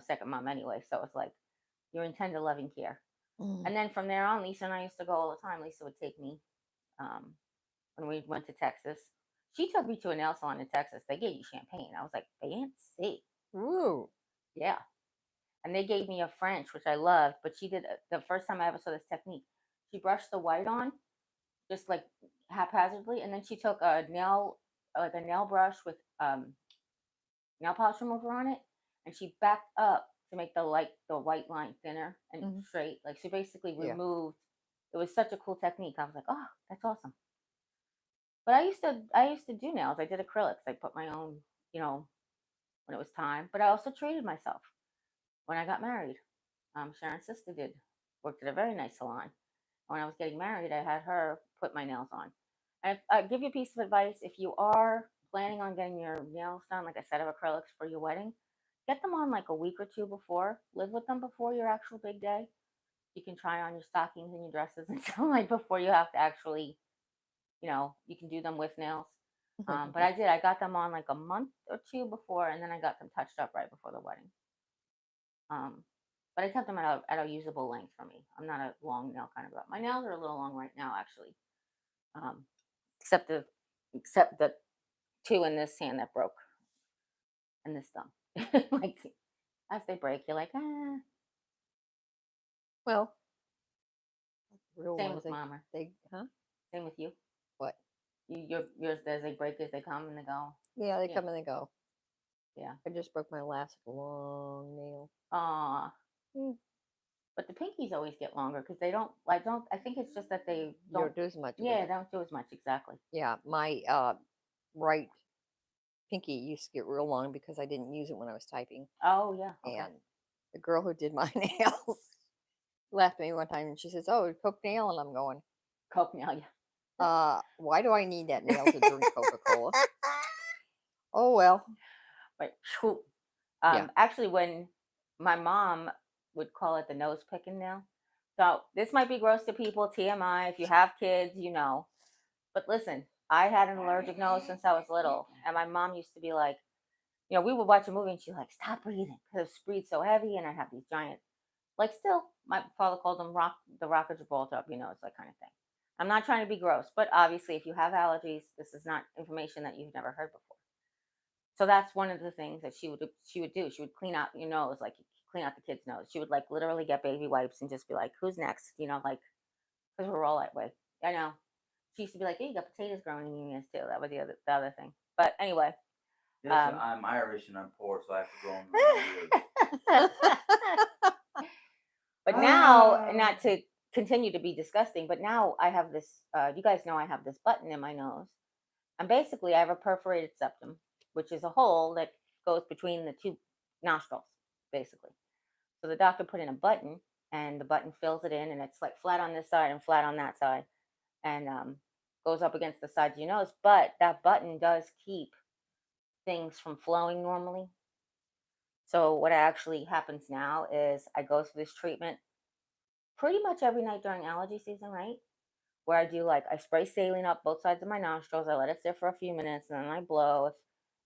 second mom anyway, so it's like you're in tender loving care. Mm. And then from there on, Lisa and I used to go all the time. Lisa would take me um, when we went to Texas. She took me to a nail salon in Texas. They gave you champagne. I was like, fancy. Ooh. Yeah. And they gave me a French, which I loved. But she did the first time I ever saw this technique. She brushed the white on, just like haphazardly, and then she took like a nail brush with nail polish remover on it, and she backed up to make the white line thinner and straight. Like she basically Yeah. removed. It was such a cool technique. I was like, oh, that's awesome. But I used to do nails. I did acrylics. I put my own, when it was time. But I also treated myself when I got married. Sharon's sister worked at a very nice salon. When I was getting married, I had her put my nails on. And I give you a piece of advice: if you are planning on getting your nails done, like a set of acrylics for your wedding, get them on like a week or two before. Live with them before your actual big day. You can try on your stockings and your dresses and so like before you have to actually, you can do them with nails. But I did. I got them on like a month or two before, and then I got them touched up right before the wedding. Um, but I kept them at a usable length for me. I'm not a long nail kind of girl. My nails are a little long right now, actually. Um, except the two in this hand that broke and this thumb. Like as they break, you're like, ah. Well, real Same ones, with Mama. huh? Same with you. What? Yours, as they break, as they come and they go. Yeah, they come and they go. Yeah. I just broke my last long nail. Aw. But the pinkies always get longer because they don't. I think it's just that they Don't do as much. Yeah, don't do as much exactly. Yeah, my right pinky used to get real long because I didn't use it when I was typing. Oh yeah. Okay. And the girl who did my nails laughed at me one time and she says, "Oh, Coke nail," and I'm going, Coke nail, yeah. Why do I need that nail to drink Coca-Cola? Oh well. But Yeah. actually, when my mom would call it the nose picking nail. So this might be gross to people. TMI. If you have kids, you know. But listen, I had an allergic nose since I was little, and my mom used to be like, we would watch a movie and she's like, "Stop breathing," because it's breathe so heavy, and I have these giant, like, still, my father called them the rock of Gibraltar, it's that kind of thing. I'm not trying to be gross, but obviously, if you have allergies, this is not information that you've never heard before. So that's one of the things that she would do. She would clean out your nose, like clean out the kid's nose. She would like literally get baby wipes and just be like, "Who's next?" Like because we're all that way. I know. She used to be like, "Hey, you got potatoes growing in your ears too." That was the other thing. But anyway. Yes, I'm Irish and I'm poor, so I have to grow in my ears. But now, not to continue to be disgusting, but now I have this. You guys know I have this button in my nose, and basically I have a perforated septum, which is a hole that goes between the two nostrils, basically. So the doctor put in a button, and the button fills it in, and it's like flat on this side and flat on that side, and goes up against the sides of your nose. But that button does keep things from flowing normally. So what actually happens now is I go through this treatment pretty much every night during allergy season, right? where I do like I spray saline up both sides of my nostrils. I let it sit for a few minutes, and then I blow.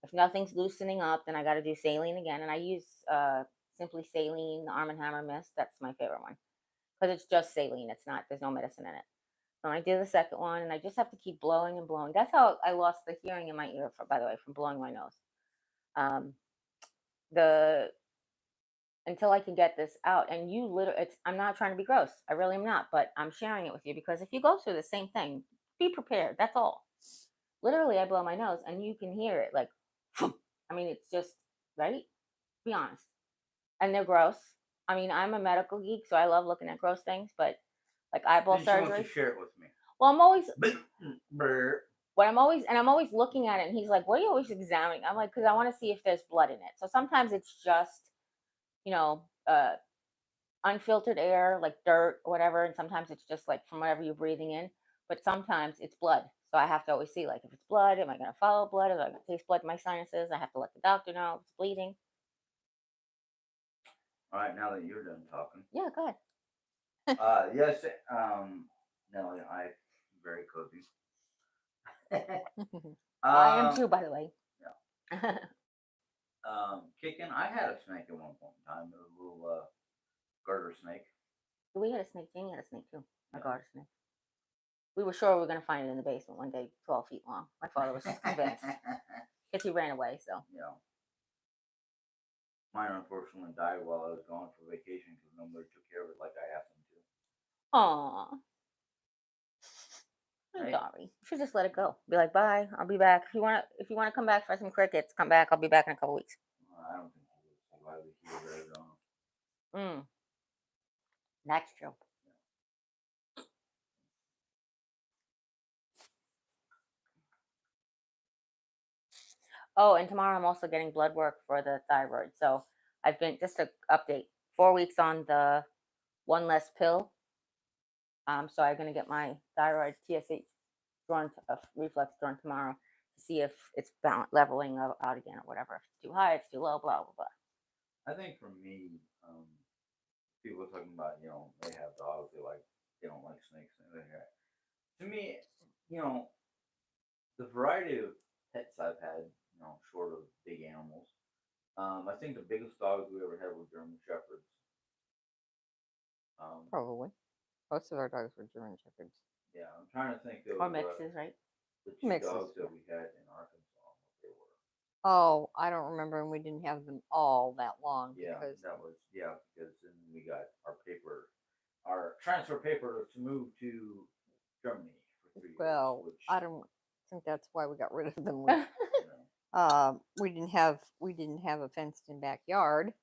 If nothing's loosening up, then I got to do saline again. And I use simply saline, the Arm and Hammer mist. That's my favorite one because it's just saline. It's not. There's no medicine in it. And I do the second one, and I just have to keep blowing and blowing. That's how I lost the hearing in my ear, by the way, from blowing my nose. The until I can get this out. And you literally, I'm not trying to be gross. I really am not, but I'm sharing it with you because if you go through the same thing, be prepared. That's all. Literally, I blow my nose and you can hear it like, I mean, it's just, right? Be honest. And they're gross. I mean, I'm a medical geek, so I love looking at gross things, but like eyeball Then she wants surgery. to share it with me. Well, I'm always, Brr. I'm always looking at it and he's like, what are you always examining? I'm like, because I want to see if there's blood in it. So sometimes it's just, you know, unfiltered air, like dirt or whatever, and sometimes it's just like from whatever you're breathing in. But sometimes it's blood, so I have to always see like if it's blood, am I going to follow blood? Am I going to taste blood in my sinuses? I have to let the doctor know if it's bleeding. All right, now that you're done talking. Yeah, go ahead. Yes, Nelly, I'm very cozy. I am too, by the way. Yeah. Kicking, I had a snake at one point in time, a little garter snake. We had a snake. Jamie had a snake too. A garter snake. We were sure we were going to find it in the basement one day, 12 feet long. My father was convinced because he ran away. So Yeah. Mine unfortunately died while I was gone for vacation because nobody took care of it like I asked them to. aw. I'm Right? sorry. You should just let it go. Be like, bye. I'll be back. If you want to come back for some crickets, come back. I'll be back in a couple weeks. I don't think he would. Why would he have it on? That's true. Oh, and tomorrow I'm also getting blood work for the thyroid. So I've been just to update 4 weeks on the one less pill. So I'm gonna get my thyroid TSH drawn, reflex drawn tomorrow to see if it's leveling out again or whatever. If it's too high, it's too low, blah blah blah. I think for me, people are talking about, they have dogs, they don't like snakes, things like that. To me, the variety of pets I've had, short of big animals, I think the biggest dogs we ever had were German Shepherds. Probably. Most of our dogs were German Shepherds. Yeah, I'm trying to think of Or mixes, right? the two Mixes, dogs that yeah. we had in Arkansas, what they were. Oh, I don't remember, and we didn't have them all that long Yeah, because because then we got our transfer paper to move to Germany for 3 years. well, Which, I don't think that's why we got rid of them. We didn't have a fenced in backyard,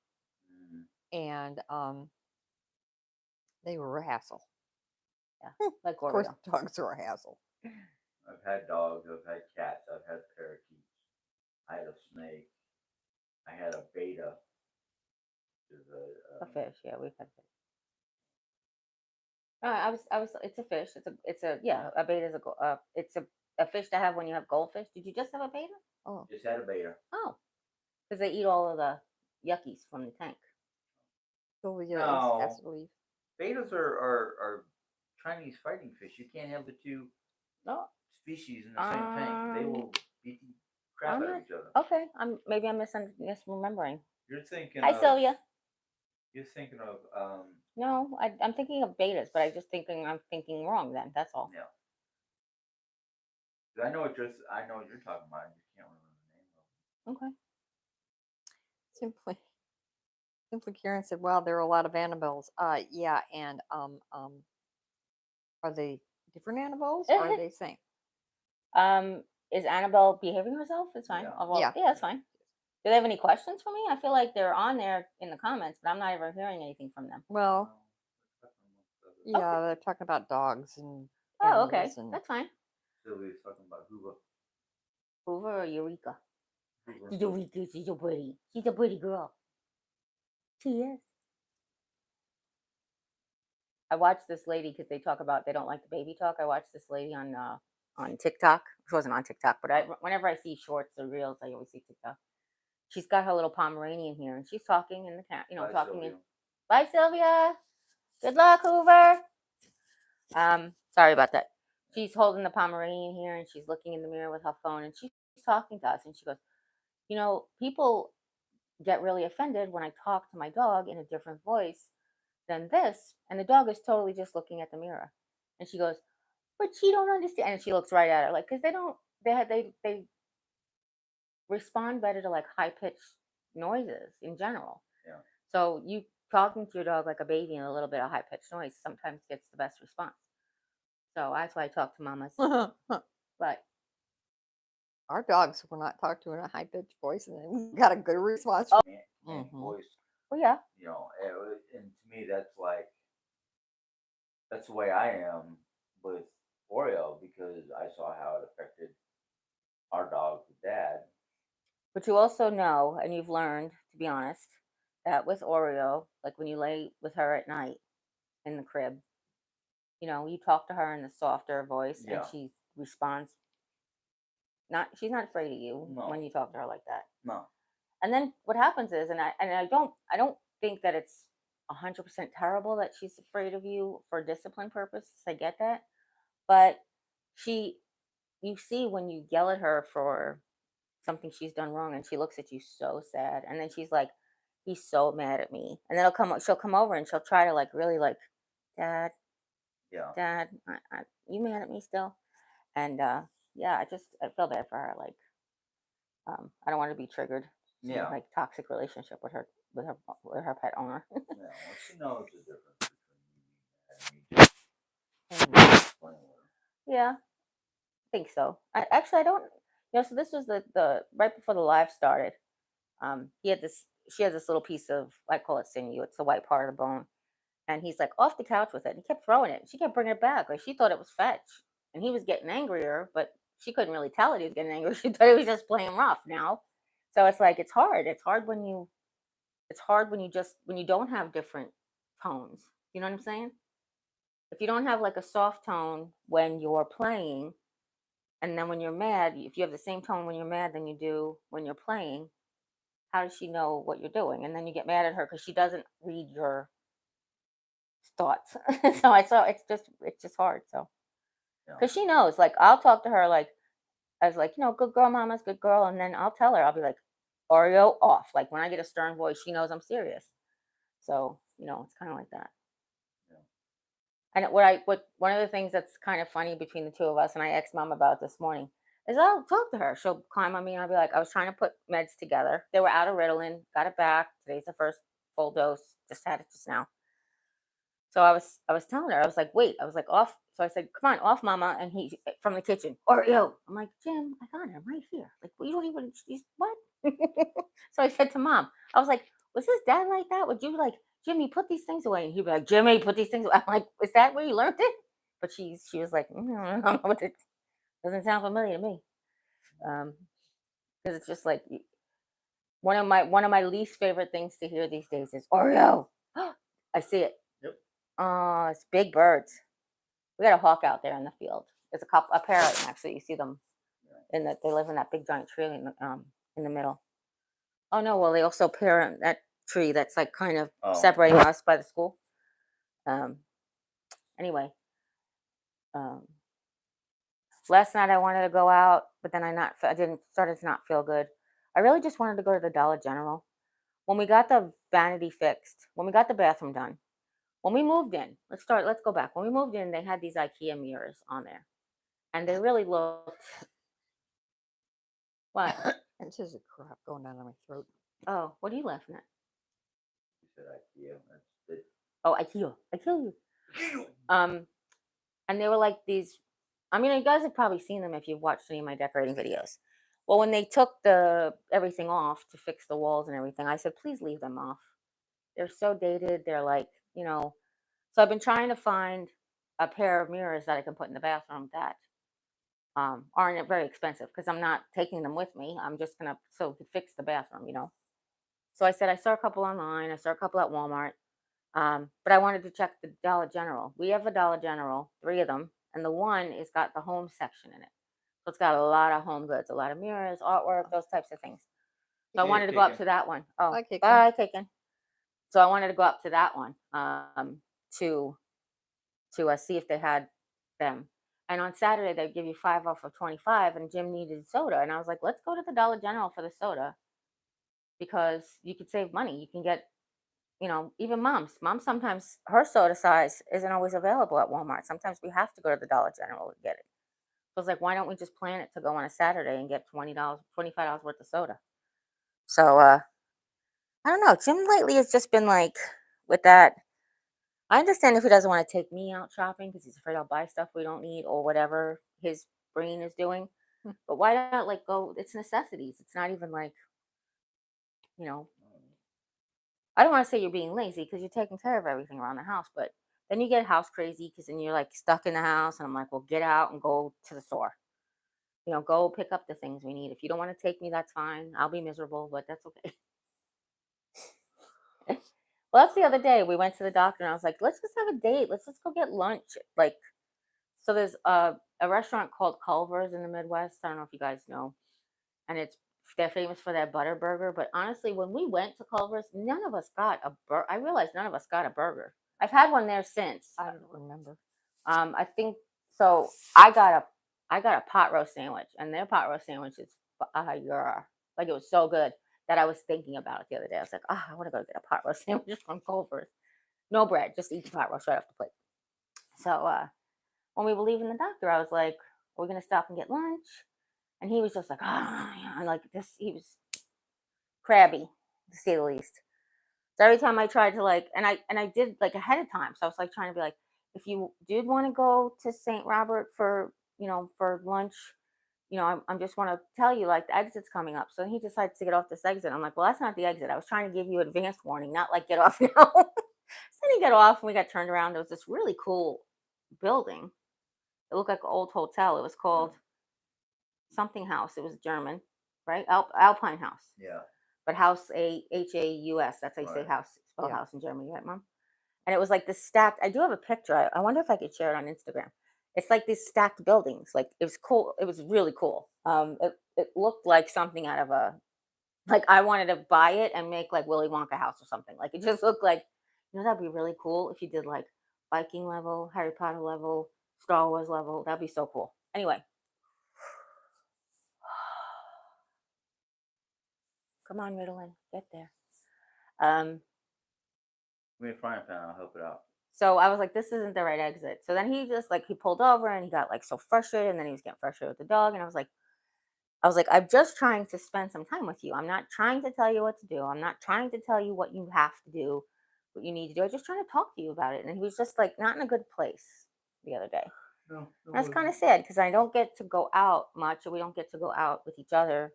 and they were a hassle. Yeah, like Of course, Oreo. dogs are a hassle. I've had dogs, I've had cats, I've had parakeets, I had a snake, I had a beta. Which is A fish, yeah, we've had fish. I was. It's a fish. A beta is it's a fish to have when you have goldfish. Did you just have a beta? Oh, just had a beta. Oh, because they eat all of the yuckies from the tank. so yeah, No. has to leave. Betas are Chinese fighting fish. You can't have the two species in the same tank. They will beat the crap out of each other. Okay, I'm misremembering. You're thinking. Hi, Sylvia. You're thinking of. No, I'm thinking of betas, but I'm thinking wrong. Then that's all. Yeah. I know what you're talking about. I just can't remember the name of them. Okay. Simply Karen said, "Wow, there are a lot of Annabelles." Yeah, and are they different Annabelles or are they same? Is Annabelle behaving herself? It's fine. Yeah. Yeah, it's fine. Do they have any questions for me? I feel like they're on there in the comments, but I'm not ever hearing anything from them. Well, yeah, they're talking about dogs and. Oh, okay, and that's fine. Sylvia's talking about Hoover. Hoover or Eureka? Hoover. Eureka, she's a pretty. She's a pretty girl. She is. I watched this lady because they talk about they don't like the baby talk. I watched this lady on TikTok. She wasn't on TikTok, but whenever I see shorts or reels, I always see TikTok. She's got her little Pomeranian here, and she's talking in the Bye, talking Sylvia. in. Bye, Sylvia. Good luck, Hoover. Sorry about that. She's holding the Pomeranian here, and she's looking in the mirror with her phone, and she's talking to us, and she goes, people get really offended when I talk to my dog in a different voice than this, and the dog is totally just looking at the mirror. And she goes, but she don't understand. And she looks right at her, like, because they respond better to like high pitched noises in general. Yeah. So you talking to your dog like a baby in a little bit of high pitched noise sometimes gets the best response. So that's why I talk to mamas. But our dogs were not talked to in a high pitched voice, and then we got a good response. And voice. Well, yeah. And to me, that's the way I am with Oreo, because I saw how it affected our dog with Dad. But you also know, and you've learned, to be honest, that with Oreo, like when you lay with her at night in the crib, you talk to her in the softer voice, and she responds. She's not afraid of you when you talk to her like that. No. And then what happens is, and I don't think that it's 100% terrible that she's afraid of you for discipline purposes. I get that, but you see when you yell at her for something she's done wrong, and she looks at you so sad, and then she's like, he's so mad at me, and then she'll come over and she'll try to like really like, Dad, you mad at me still? And I feel bad for her. Like, I don't want to be triggered. Like toxic relationship with her pet owner. Well, she knows the difference between me and Yeah, I think so. I don't. So this was the right before the live started. She had this little piece of, I call it sinew. It's the white part of the bone, and he's like off the couch with it. And he kept throwing it. She kept bringing it back, like she thought it was fetch, and he was getting angrier, but she couldn't really tell that he was getting angry. She thought he was just playing rough now. So it's like it's hard. It's hard when you don't have different tones. You know what I'm saying? If you don't have like a soft tone when you're playing, and then when you're mad, if you have the same tone when you're mad than you do when you're playing, how does she know what you're doing? And then you get mad at her because she doesn't read your thoughts. So it's just hard. So because she knows, like I'll talk to her like I was like, good girl, mama's good girl, and then I'll tell her, I'll be like, Oreo off. Like when I get a stern voice, she knows I'm serious. So it's kind of like that. And one of the things that's kind of funny between the two of us, and I asked Mom about it this morning, is I'll talk to her. She'll climb on me, and I'll be like, I was trying to put meds together. They were out of Ritalin, got it back. Today's the first full dose. Just had it just now. So I was telling her, I was like, wait, I was like off. So I said, come on, off, Mama. And he from the kitchen, Oreo. I'm like, Jim, I got him right here. Like, well, you don't even, what? So I said to Mom, I was like, was his dad like that? Would you like, Jimmy, put these things away? And he'd be like, Jimmy, put these things away. I'm like, is that where you learned it? But she was like, I don't know what it doesn't sound familiar to me. Because it's just like one of my least favorite things to hear these days is Oreo. I see it. Yep. Oh, it's big birds. We got a hawk out there in the field. There's a pair of them actually. You see them they live in that big giant tree in the middle. Oh no, well they also pair in that tree that's like kind of separating us by the school. Anyway, last night I wanted to go out, but then started to not feel good. I really just wanted to go to the Dollar General. When we got the vanity fixed, when we got the bathroom done, when we moved in, let's go back. When we moved in, they had these IKEA mirrors on there, and they really looked. What? It's just a crap going down my throat. Oh, what are you laughing at? You said IKEA. That's it. Oh, IKEA. I kill you. And they were like these. I mean, you guys have probably seen them if you've watched any of my decorating videos. Well, when they took everything off to fix the walls and everything, I said, please leave them off. They're so dated. They're like, So I've been trying to find a pair of mirrors that I can put in the bathroom that aren't very expensive, because I'm not taking them with me. I'm just gonna fix the bathroom, So I said I saw a couple online. I saw a couple at Walmart, but I wanted to check the Dollar General. We have a Dollar General, 3 of them, and the one is got the home section in it. So it's got a lot of home goods, a lot of mirrors, artwork, those types of things. So I wanted to go up to that one. Oh, bye, Kaken. So I wanted to go up to that one to see if they had them. And on Saturday they'd give you 5 off of 25, and Jim needed soda, and I was like, let's go to the Dollar General for the soda because you could save money. You can get, even mom sometimes her soda size isn't always available at Walmart. Sometimes we have to go to the Dollar General to get it. So I was like, why don't we just plan it to go on a Saturday and get $20, $25 worth of soda? So I don't know. Jim lately has just been like with that. I understand if he doesn't want to take me out shopping because he's afraid I'll buy stuff we don't need or whatever his brain is doing. Hmm. But why not like go? It's necessities. It's not even like, you know, I don't want to say you're being lazy because you're taking care of everything around the house, but then you get house crazy because then you're like stuck in the house. And I'm like, well, get out and go to the store. Go pick up the things we need. If you don't want to take me, that's fine. I'll be miserable, but that's okay. Well, that's the other day. We went to the doctor and I was like, let's just have a date. Let's just go get lunch. Like, so there's a restaurant called Culver's in the Midwest. I don't know if you guys know. And they're famous for their butter burger. But honestly, when we went to Culver's, none of us got a burger. I realized none of us got a burger. I've had one there since. I don't remember. I think so. I got a pot roast sandwich, and their pot roast sandwich is fire. Like it was so good that I was thinking about it the other day. I was like, I want to go get a pot roast sandwich from Culver's. No bread, just eat the pot roast right off the plate. So when we were leaving the doctor, I was like, "Are we gonna stop and get lunch?" And he was just like, and like this, he was crabby to say the least. So every time I tried to like, and I did like ahead of time. So I was like trying to be like, if you did want to go to St. Robert for for lunch, I'm just want to tell you like the exit's coming up. So he decides to get off this exit. I'm like, well, that's not the exit. I was trying to give you advance warning, not like get off now. So then he got off and we got turned around. There was this really cool building. It looked like an old hotel. It was called something house. It was German, right? Alpine House. Yeah. But house Haus. That's how you say Right. house. Spell Yeah. house in German, right, Mom? And it was like this stacked. I do have a picture. I wonder if I could share it on Instagram. It's like these stacked buildings. Like it was cool. It was really cool. It looked like something out of a like I wanted to buy it and make like Willy Wonka house or something. Like it just looked like that'd be really cool if you did like Viking level, Harry Potter level, Star Wars level. That'd be so cool. Anyway, come on, Ritalin, get there. Give me a frying pan, I'll help it out. So I was like, this isn't the right exit. So then he just like he pulled over and he got like so frustrated, and then he was getting frustrated with the dog. And I was like, I'm just trying to spend some time with you. I'm not trying to tell you what to do. I'm not trying to tell you what you have to do, what you need to do. I'm just trying to talk to you about it. And he was just like not in a good place the other day. No, That's kind of sad because I don't get to go out much, or we don't get to go out with each other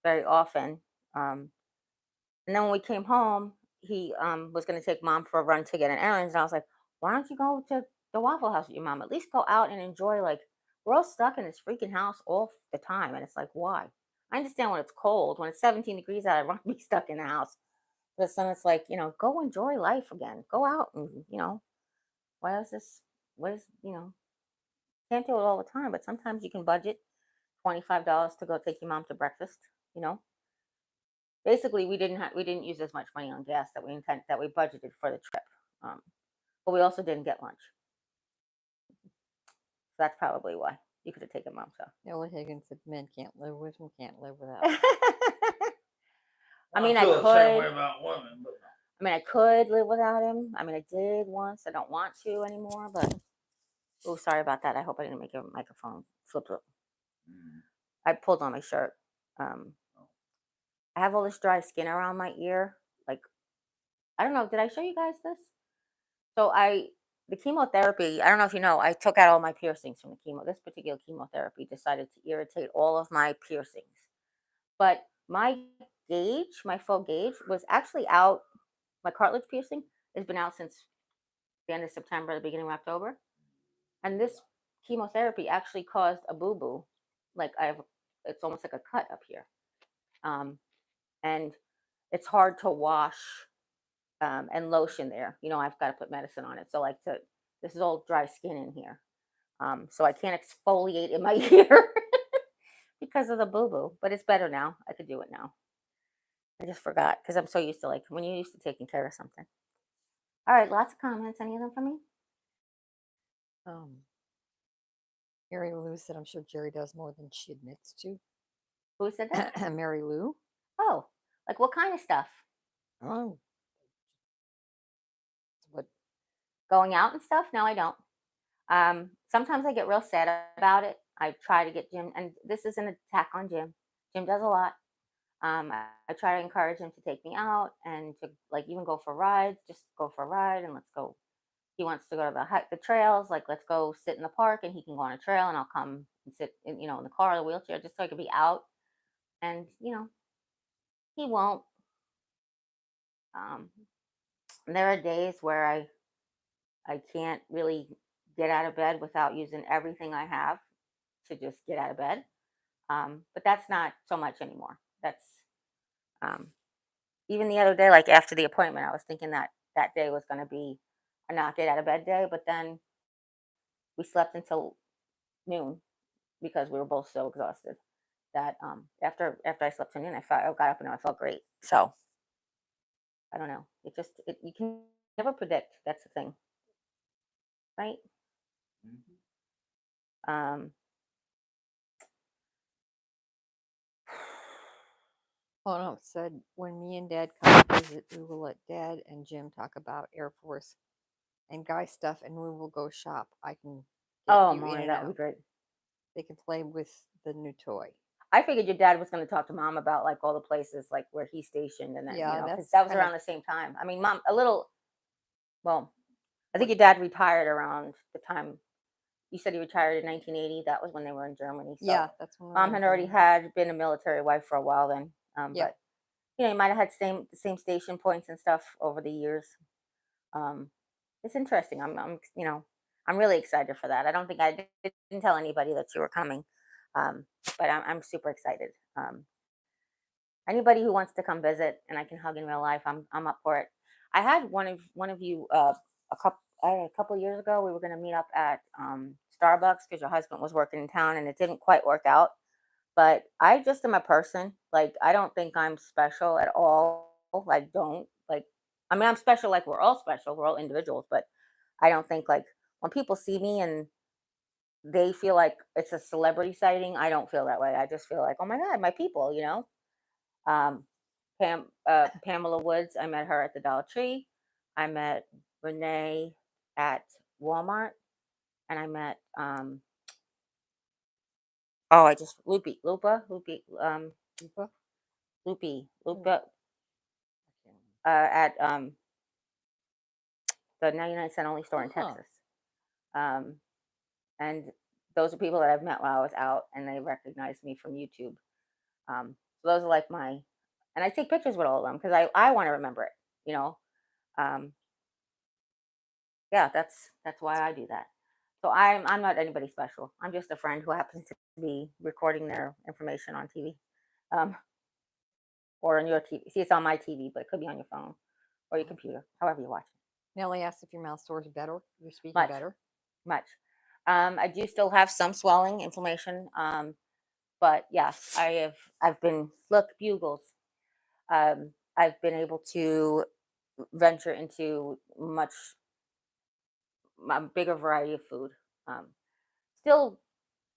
very often. And then when we came home, he was going to take mom for a run to get an errand. And I was like, why don't you go to the Waffle House with your mom? At least go out and enjoy. Like, we're all stuck in this freaking house all the time. And it's like, why? I understand when it's cold. When it's 17 degrees out, I want to be stuck in the house. But then it's like, go enjoy life again. Go out and, why is this? What is, can't do it all the time. But sometimes you can budget $25 to go take your mom to breakfast, you know? Basically we didn't use as much money on gas that we budgeted for the trip, um, but we also didn't get lunch, so that's probably why you could have taken mom. So Ellie Higgins said men can't live with them, can't live without them. I mean, I feel the same way could. about women, but I mean, I could live without him. I mean, I did once. I don't want to anymore. But oh, sorry about that. I hope I didn't make your microphone flip. I pulled on my shirt. Um, I have all this dry skin around my ear. Like, I don't know. Did I show you guys this? So the chemotherapy, I don't know if you know, I took out all my piercings from the chemo. This particular chemotherapy decided to irritate all of my piercings. But my gauge, my full gauge, was actually out. My cartilage piercing has been out since the end of September, the beginning of October. And this chemotherapy actually caused a boo-boo. Like it's almost like a cut up here. And it's hard to wash and lotion there. I've got to put medicine on it. So this is all dry skin in here. So I can't exfoliate in my ear because of the boo boo. But it's better now. I could do it now. I just forgot because I'm so used to like when you're used to taking care of something. All right, lots of comments. Any of them for me? Um, Mary Lou said, I'm sure Jerry does more than she admits to. Who said that? Mary Lou? Oh, like what kind of stuff? Oh, what? Going out and stuff? No, I don't. Sometimes I get real sad about it. I try to get Jim, and this is an attack on Jim. Jim does a lot. I try to encourage him to take me out and to like even go for rides. Just go for a ride and let's go. He wants to go to the trails. Like let's go sit in the park and he can go on a trail and I'll come and sit in in the car or the wheelchair just so I could be out. And he won't. Um, there are days where I can't really get out of bed without using everything I have to just get out of bed. But that's not so much anymore. That's um, even the other day, like after the appointment, I was thinking that that day was going to be a not get out of bed day, but then we slept until noon because we were both so exhausted that after I slept till noon, I got up and I felt great. So I don't know. You can never predict. That's the thing, right? Mhm. Um, Oh no, said when me and Dad come to visit, we will let Dad and Jim talk about Air Force and guy stuff, and we will go shop. I can get oh, you in Maury, and that would be out. great. They can play with the new toy. I figured your dad was going to talk to mom about like all the places like where he's stationed, and then Yeah, because that's that was kind of around the same time. I mean, mom, a little. Well, I think your dad retired around the time you said he retired in 1980. That was when they were in Germany. So yeah. That's when we were mom in had already Germany. had been a military wife for a while then. Yep. But you might have had the same station points and stuff over the years. Um, it's interesting. I'm really excited for that. I don't think didn't tell anybody that you were coming, but I'm super excited. Anybody who wants to come visit and I can hug in real life, I'm up for it. I had one of you a couple years ago. We were going to meet up at Starbucks because your husband was working in town, and it didn't quite work out. But I just am a person. Like I don't think I'm special at all. I don't like. I mean, I'm special. Like we're all special. We're all individuals. But I don't think like when people see me and they feel like it's a celebrity sighting. I don't feel that way. I just feel like, oh my god, my people. Um, Pamela Woods, I met her at the Dollar Tree. I met Renee at Walmart, and I met I just Lupa? Lupa at the 99-cent only store in Uh-huh. Texas. Um, and those are people that I've met while I was out, and they recognized me from YouTube. So those are like and I take pictures with all of them because I want to remember it. You know, um, yeah, that's why I do that. So I'm not anybody special. I'm just a friend who happens to be recording their information on TV, um, or on your TV. See, it's on my TV, but it could be on your phone or your computer, however you watch it. Nellie asked if your mouth sore is better. You're speaking Much, better. much. I do still have some swelling, inflammation, but yes, I've been bugles. I've been able to venture into much a bigger variety of food. Um, Still,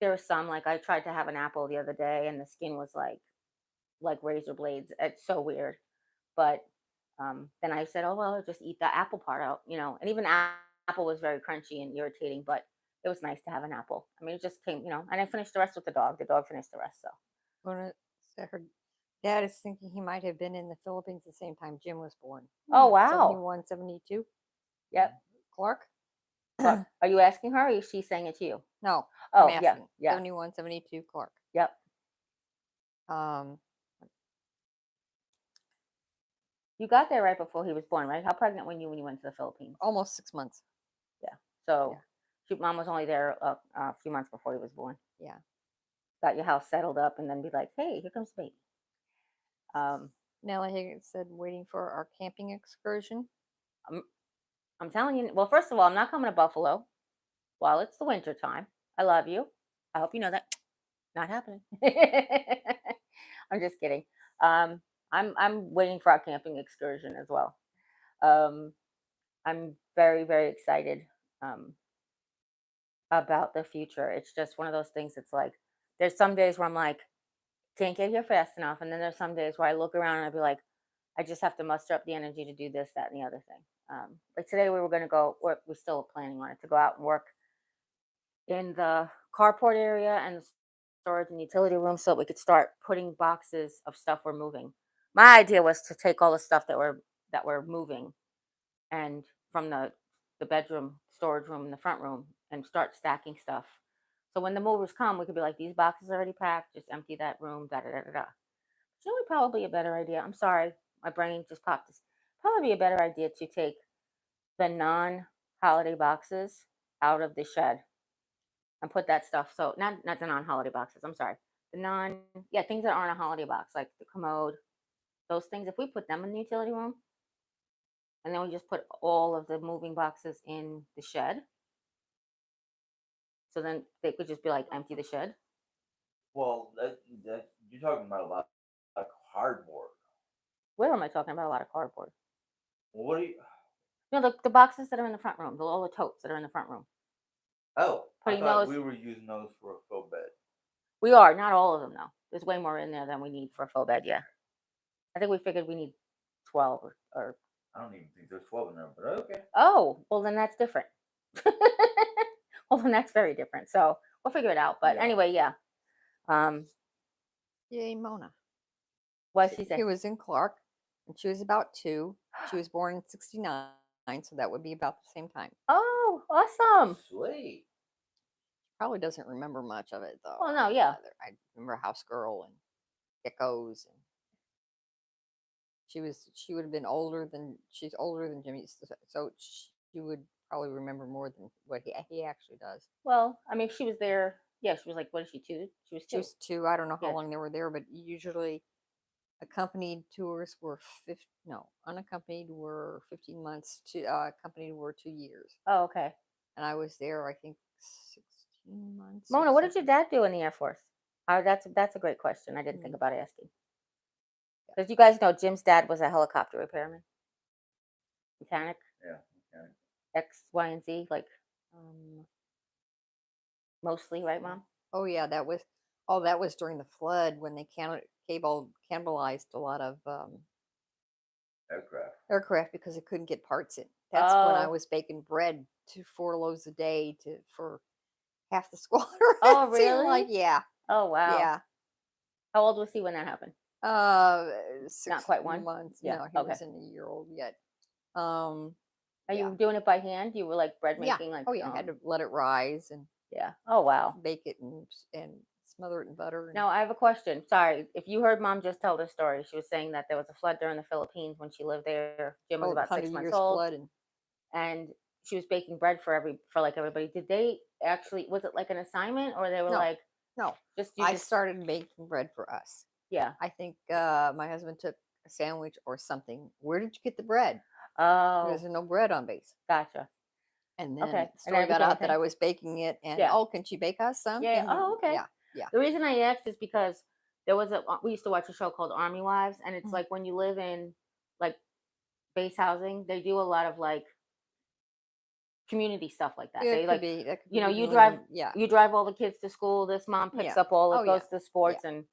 there was some like I tried to have an apple the other day, and the skin was like razor blades. It's so weird. But then I said, oh well, I'll just eat the apple part out, And even apple was very crunchy and irritating, but it was nice to have an apple. I mean, it just came, and I finished the rest with the dog. The dog finished the rest. So, Lorna said her dad is thinking he might have been in the Philippines the same time Jim was born. oh wow, 71, 72. yep. Clark? Clark, are you asking her, or is she saying it to you? No, I'm Oh yeah, asking. yeah, 71, 72, Clark. yep. Um, You got there right before he was born, right? How pregnant were you when you went to the Philippines? almost 6 months. Yeah. So, Yeah. Mom was only there a few months before he was born. Yeah. Got your house settled up, and then be like, hey, here comes the baby. Nellie Higgins said, waiting for our camping excursion. I'm, I'm telling you. Well, first of all, I'm not coming to Buffalo while it's the winter time. I love you. I hope you know that. Not happening. I'm just kidding. Um, I'm waiting for our camping excursion as well. Um, I'm very very excited. Um, about the future. It's just one of those things. It's like there's some days where I'm like, can't get here fast enough, and then there's some days where I look around and I'd be like, I just have to muster up the energy to do this, that, and the other thing. Like today, we were going to go, or we're still planning on it, to go out and work in the carport area and the storage and utility room so that we could start putting boxes of stuff we're moving. My idea was to take all the stuff that we're moving and from the bedroom storage room in the front room and start stacking stuff. So when the movers come, we could be like, these boxes are already packed. Just empty that room. Da da da da da. It's really probably a better idea. I'm sorry, my brain just popped this. Probably be a better idea to take the non-holiday boxes out of the shed and put that stuff. So not the non-holiday boxes. I'm sorry. The non yeah things that aren't a holiday box like the commode. Those things. If we put them in the utility room and then we just put all of the moving boxes in the shed, so then they could just be like empty the shed. Well, that you're talking about a lot of cardboard. Where am I talking about? A lot of cardboard. Well, what do you? The boxes that are in the front room, all the totes that are in the front room. Oh, I Putting thought those. we were using those for a faux bed. We are not all of them though. There's way more in there than we need for a full bed. Yeah, I think we figured we need 12 or I don't even think there's 12 in there, but okay. oh, well then that's different. Well then that's very different. So we'll figure it out. But Yeah. anyway, yeah. Yay, Mona. What she He said? was in Clark, and she was about 2. She was born in 69, so that would be about the same time. Oh, awesome. Sweet. Probably doesn't remember much of it though. Well, no, yeah. I remember House Girl and Geckos, and she would have been she's older than Jimmy, so she would probably remember more than what he actually does. Well, I mean, if she was there, yeah, she was like, what is she, 2? She was 2. She was 2. I don't know how Yeah. long they were there, but usually accompanied tours were unaccompanied were 15 months. To accompanied were 2 years, Oh, okay. and I was there I think 16 months. Mona, what did your dad do in the Air Force? That's a great question. I didn't think Mm. about asking. Because you guys know Jim's dad was a helicopter repairman, mechanic, Yeah. Okay. X, Y, and Z, like um, mostly, right, Mom? Oh yeah, that was during the flood when they cannibalized a lot of Aircraft. aircraft because they couldn't get parts in. That's when I Oh, was baking bread to 4 loaves a day for half the squadron. oh, It seemed like, really? yeah, Oh, wow. yeah. How old was he when that happened? Uh, Not 6 quite 1. months. Yeah. No, he Okay. wasn't a year old yet. Um, Are yeah, you doing it by hand? You were like bread yeah. making, like Oh yeah, I had to let it rise and yeah. Oh, wow. bake it and smother it in butter. And Now I have a question. Sorry, if you heard Mom just tell this story, she was saying that there was a flood during the Philippines when she lived there. Jim was oh, about 100 6 months years old, flood and and she was baking bread for like everybody. Did they actually? Was it like an assignment, or they were no, like no. just I started making bread for us. yeah? I think my husband took a sandwich or something. Where did you get the bread? Oh, There's no bread on base. gotcha. And then Okay, the and then story it got became a out that thing. I was baking it, and Yeah, oh, can she bake us some? yeah. And Oh, okay. yeah, yeah. The reason I asked is because there was we used to watch a show called Army Wives, and it's Mhm. like when you live in like base housing, they do a lot of like community stuff like that. Yeah, They it could like, be. That could be you know, the you only drive one. Yeah, you drive all the kids to school. This mom picks yeah. up all Oh it yeah, goes to yeah, sports, and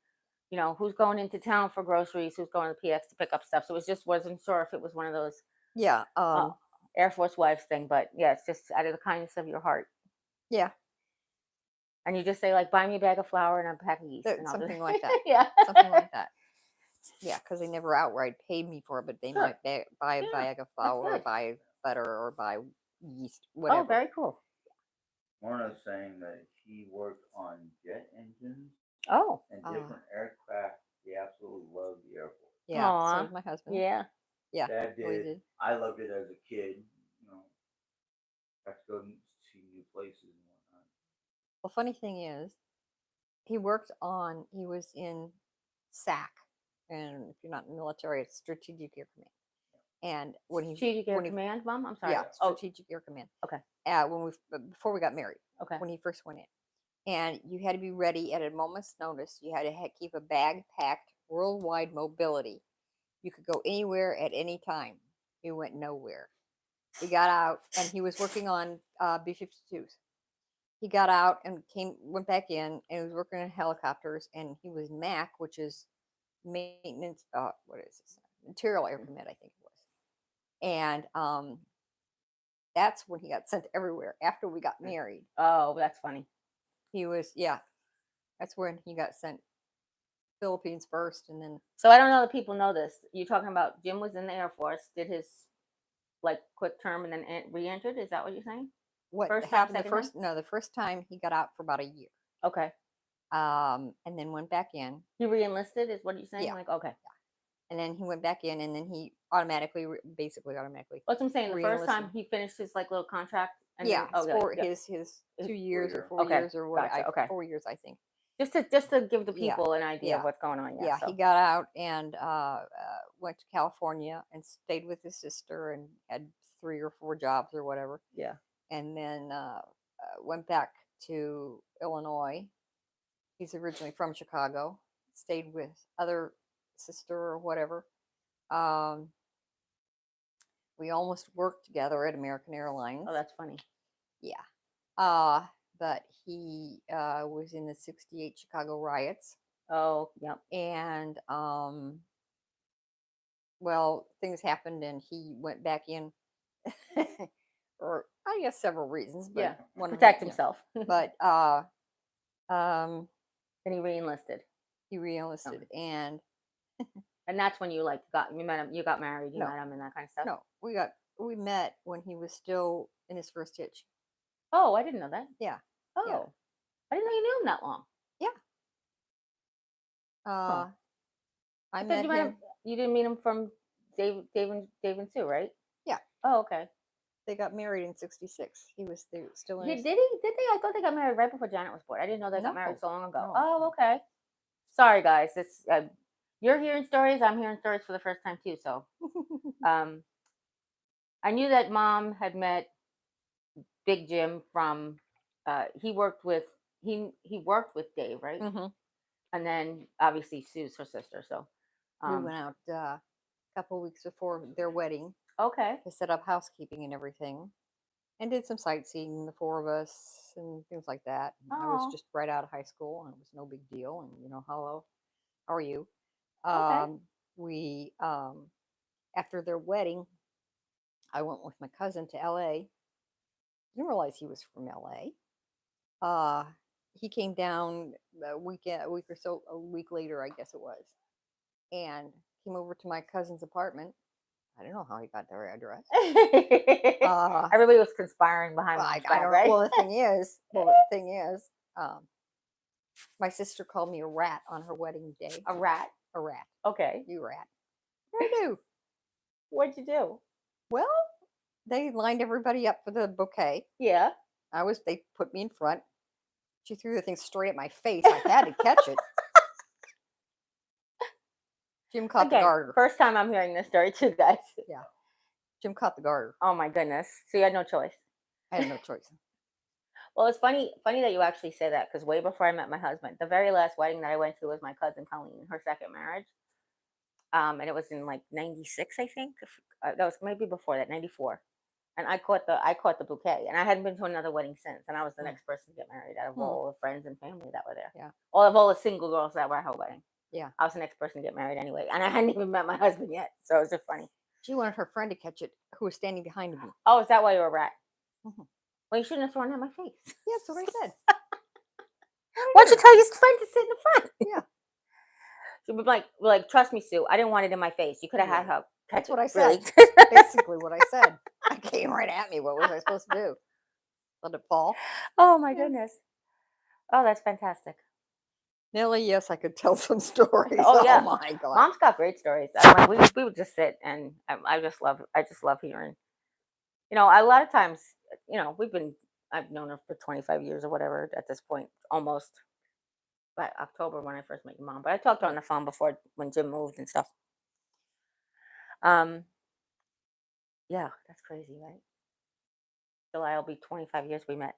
you know who's going into town for groceries, who's going to the PX to pick up stuff. So it was just wasn't sure if it was one of those yeah. uh, Air Force wives thing, but yeah, it's just out of the kindness of your heart. Yeah. And you just say like, buy me a bag of flour and a pack of yeast, and I'll Something just like that. yeah, Something like that. Yeah, because they never outright paid me for it, but they sure, might buy a yeah, bag of that's flour, or good. buy butter, or buy yeast, Oh, whatever. very cool. Myrna's saying that he worked on jet engines Oh, and different aircraft. He absolutely loved the Air Force. Yeah, so aw, did my husband. yeah. Yeah, Dad really did. did. I loved it as a kid. You know, got to go see new places and whatnot. Well, funny thing is, he was in SAC, and if you're not in the military, it's Strategic Air Command. And Strategic Air Command, Mom. I'm sorry. yeah, Oh, Strategic Air Command. okay, Before we got married, okay. when he first went in, and you had to be ready at a moment's notice. You had to keep a bag packed, worldwide mobility. You could go anywhere at any time. He went nowhere. He got out, and he was working on B-52s. he got out and went back in, and was working in helicopters, and he was MAC, which is maintenance. What is this? Material air commit, I think it was. And that's when he got sent everywhere. After we got married, Oh, that's funny. he was That's when he got sent Philippines first, and then So I don't know that people know this. You're talking about Jim was in the Air Force, did his like quick term, and then re-entered. Is that what you're saying? what First time, happened second time? the first time he got out for about a year, Okay. and then went back in. He re-enlisted, is what you're saying? Yeah. Like, okay. And then he went back in, and then he basically automatically. What's I'm saying? The first time re-enlisted. he finished his like little contract. And Yeah, then, okay, for yeah. his 2 years or year. 4 Okay, years or what? gotcha, okay. 4 years, I think. Just to give the Yeah, people an idea yeah, of what's going on. Yeah, So. he got out and went to California and stayed with his sister and had 3 or 4 jobs or whatever. Yeah. And then went back to Illinois. He's originally from Chicago. Stayed with other sister or whatever. We almost worked together at American Airlines. Oh, that's funny. Yeah. But he was in the '68 Chicago riots. Oh, yep. And well, things happened, and he went back in for I guess several reasons, but Yeah. one of Protect them, himself. But Then he re-enlisted. he re-enlisted, and that's when you like you met him, you got married, you No. met him, and that kind of stuff. no, we met when he was still in his first hitch. Oh, I didn't know that. Yeah. Oh, Yeah. I didn't know you knew him that long. I thought met you met him. You didn't meet him from Dave and Sue, right? Yeah. Oh, okay. They got married in *66. They were still in. Did they? I thought they got married right before Janet was born. I didn't know they got married No, so long ago. no. Oh, okay. Sorry, guys. It's you're hearing stories. I'm hearing stories for the first time too. So, I knew that Mom had met Big Jim from. He worked with Dave, right? Mm-hmm. And then obviously Sue's her sister. So, We went out a couple weeks before their wedding okay. to set up housekeeping and everything, and did some sightseeing, the 4 of us, and things like that. I was Oh. just right out of high school, and it was no big deal. And hello, how are you? Okay. We after their wedding, I went with my cousin to LA. Didn't realize he was from LA. He came down a week later, I guess it was, and came over to my cousin's apartment. I don't know how he got their address. Everybody was conspiring behind Well, Mom's I back, don't right? know. Well, the thing is, my sister called me a rat on her wedding day. A rat. A rat. Okay. You rat. What did I do? What'd you do? Well, they lined everybody up for the bouquet. Yeah. They put me in front. She threw the thing straight at my face. I had to catch it. Jim caught the garter. First time I'm hearing this story too, guys. Yeah. Jim caught the garter. Oh my goodness. So you had no choice. I had no choice. Well, it's funny that you actually say that, because way before I met my husband, the very last wedding that I went to was my cousin Colleen, her second marriage. And it was in like '96, I think. That was maybe before that, '94. And I caught the bouquet, and I hadn't been to another wedding since. And I was the next person to get married out of all the friends and family that were there. Yeah. All the single girls that were at her wedding. Yeah. I was the next person to get married anyway, and I hadn't even met my husband yet. So it was just funny. She wanted her friend to catch it, who was standing behind me. Oh, is that why you were a rat? Mm-hmm. Well, you shouldn't have thrown it at my face. Yeah, that's what I said. Why don't you tell your friend to sit in the front? Yeah. She would be like, trust me, Sue. I didn't want it in my face. You could have had her catch That's what I it. said. Really. Basically what I said. It came right at me. What was I supposed to do? Let it fall? Oh my goodness. Oh, that's fantastic. Nellie, yes, I could tell some stories. Oh yeah. Oh my God. Mom's got great stories. We would just sit, and I just love hearing. A lot of times, I've known her for 25 years or whatever at this point, almost. But October when I first met your mom. But I talked to her on the phone before when Jim moved and stuff. Yeah, that's crazy, right? July will be 25 years we met.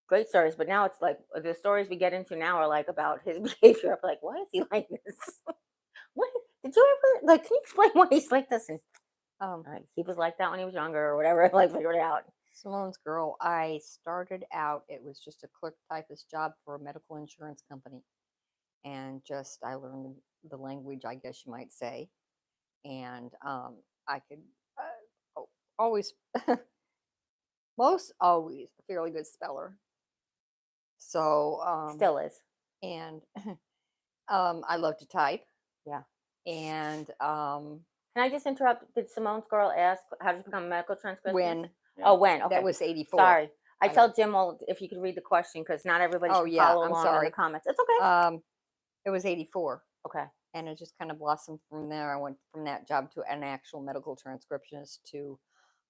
Great stories, but now it's like the stories we get into now are like about his behavior. I'm like, why is he like this? What did you ever like? Can you explain why he's like this? And he was like that when he was younger or whatever. Like, figure it out. Simone's girl, I started out, it was just a clerk typist job for a medical insurance company. And just, I learned the language, I guess you might say. And I could always, most always, a fairly good speller. So, Still is. and I love to type. Yeah. And Can I just interrupt? Did Simone's girl ask how did you become a medical transcriptionist? when Oh, when? Okay. that was 84. Sorry. I I tell Jim all if you could read the question because not everybody Oh, can yeah, follow I'm along in sorry. the comments. It's okay. It was 84. Okay. And it just kind of blossomed from there. I went from that job to an actual medical transcriptionist to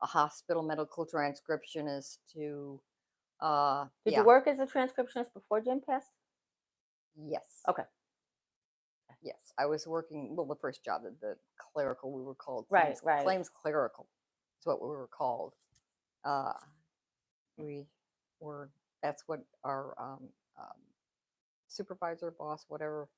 a hospital medical transcriptionist to Did yeah. you work as a transcriptionist before Jim passed? Yes. Okay. Yes, I was working. Well, the first job, the clerical, we were called Right, right. claims clerical. Is what we were called. We were. That's what our supervisor, boss, whatever,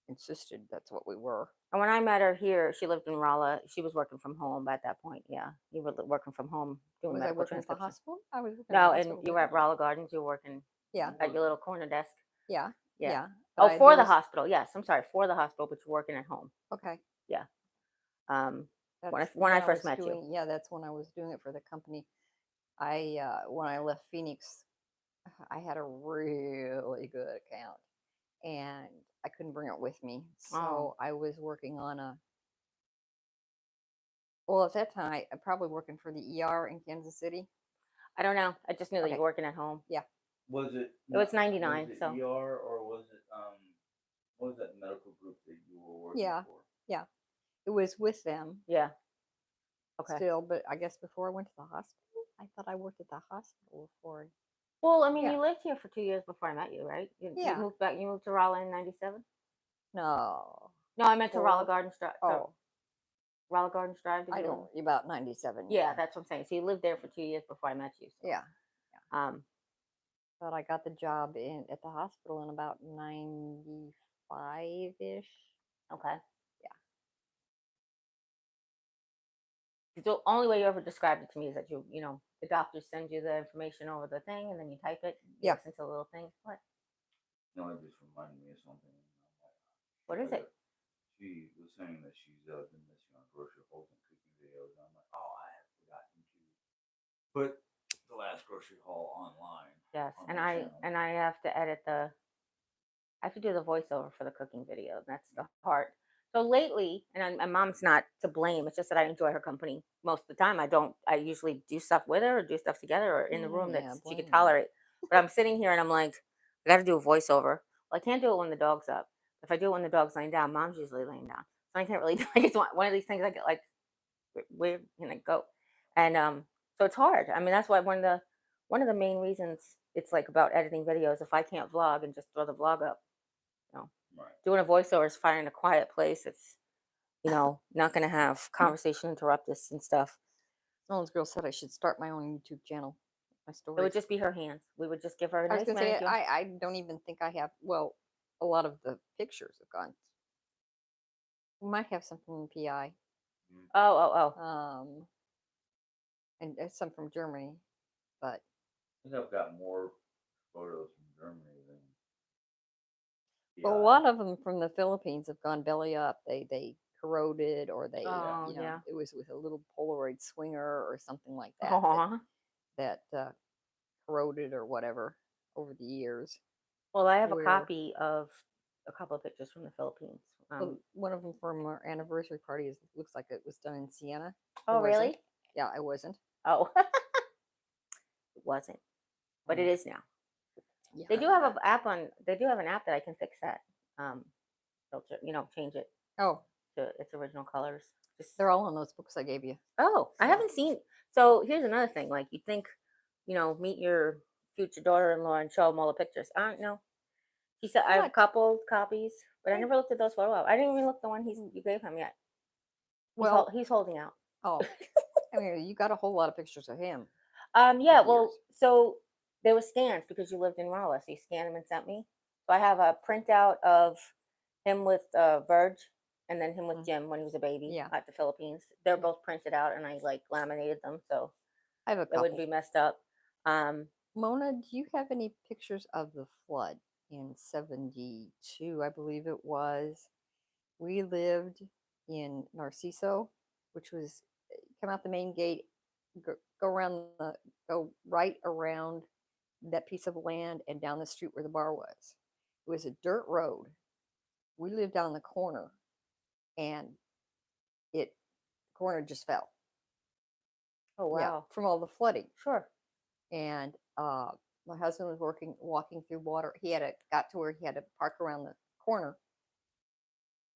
insisted. That's what we were. And when I met her here, she lived in Rolla. She was working from home at that point. Yeah, you were working from home doing Was I medical working at the transcription. hospital? I was working at No, the and hospital. you were at Rolla Gardens. You were working Yeah, at your little corner desk. yeah, Yeah. yeah. Oh, But for there the was- hospital. Yes, I'm sorry, for the hospital, but you're working at home. Okay. Yeah. That's When I was first met you. doing, yeah, that's when I was doing it for the company. When I left Phoenix, I had a really good account, and I couldn't bring it with me, so I was working on a. Well, at that time, I probably working for the ER in Kansas City. I don't know. I just knew that you Okay. were working at home. Was it? It was 99, Was it so. ER or was it what was that medical group that you were working Yeah. for? Yeah, it was with them Yeah. Okay. still, but I guess before I went to the hospital, I thought I worked at the hospital before. Well, I mean, Yeah. you lived here for 2 years before I met you, right? You Yeah. moved back. You moved to Rolla in '97. No. No, I meant to Rolla Four? Gardens Drive. Oh, Rolla Gardens Drive. Did I you don't. live? About 97. Yeah, that's what I'm saying. So you lived there for 2 years before I met you. So. Yeah. Um. But I got the job at the hospital in about 95-ish. Okay. Yeah. The only way you ever described it to me is that you know, the doctors send you the information over the thing and then you type it. You Yeah. listen to the little things. What? No, it just reminded me of something. What is it? She was saying that she's been missing on grocery hauls and cooking videos. And I'm like, oh, I have forgotten to put the last grocery haul online. Yes, on and my I channel. have to edit the. I have to do the voiceover for the cooking video. That's the part. So lately, and my mom's not to blame. It's just that I enjoy her company most of the time. I don't. I usually do stuff with her, or do stuff together, or in the room that she could tolerate. But I'm sitting here and I'm like, I got to do a voiceover. Well, I can't do it when the dog's up. If I do it when the dog's laying down, mom's usually laying down, so I can't really do. Like, it's one of these things I get like weird and I go, and so it's hard. I mean, that's why one of the main reasons it's like about editing videos. If I can't vlog and just throw the vlog up, you know, Right. doing a voiceover is finding a quiet place. It's, you know, not going to have conversation interrupt us and stuff. Someone's girl said I should start my own YouTube channel. My story. It would just be her hands. We would just give her a I was nice gonna say manicure. I don't even think I have. Well, a lot of the pictures have gone. We might have some from PI. Oh. And some from Germany, but I think I've got more photos from Germany than. a lot of them from the Philippines have gone belly up. They corroded, or they Oh, yeah. it was with a little Polaroid swinger or something like that Aw. that corroded or whatever over the years. Well, I have a Where- copy of a couple of pictures from the Philippines. Well, one of them from our anniversary party looks like it was done in Siena. Oh, It wasn't. really? Yeah, I wasn't. Oh, it wasn't, but it is now. Yeah, They do have an app on. They do have an app that I can fix that filter. You know, change it Oh, to its original colors. Just they're all in those books I gave you. oh, I haven't seen. So here's another thing. Like you think, you know, meet your future daughter-in-law and show them all the pictures. I don't know. He said I have a What? couple copies, but I Hey. never looked at those photos. I didn't even look at the one you gave him yet. Well, He's holding out. oh, I mean, you got a whole lot of pictures of him. Yeah, Of well, yours. so there were scans because you lived in Rolla, so you scanned them and sent me. So I have a printout of him with Verge, and then him with Mm. Jim when he was a baby Yeah. at the Philippines. They're Yeah. both printed out, and I like laminated them. So I have a It would couple. be messed up. Mona, do you have any pictures of the flood in 72? I believe it was. We lived in Narciso, which was come out the main gate, go around go right around that piece of land and down the street where the bar was. It was a dirt road. We lived down the corner, and it corner just fell. Oh Yeah, wow. from all the flooding. Sure. And my husband was walking through water. He had got to where he had to park around the corner,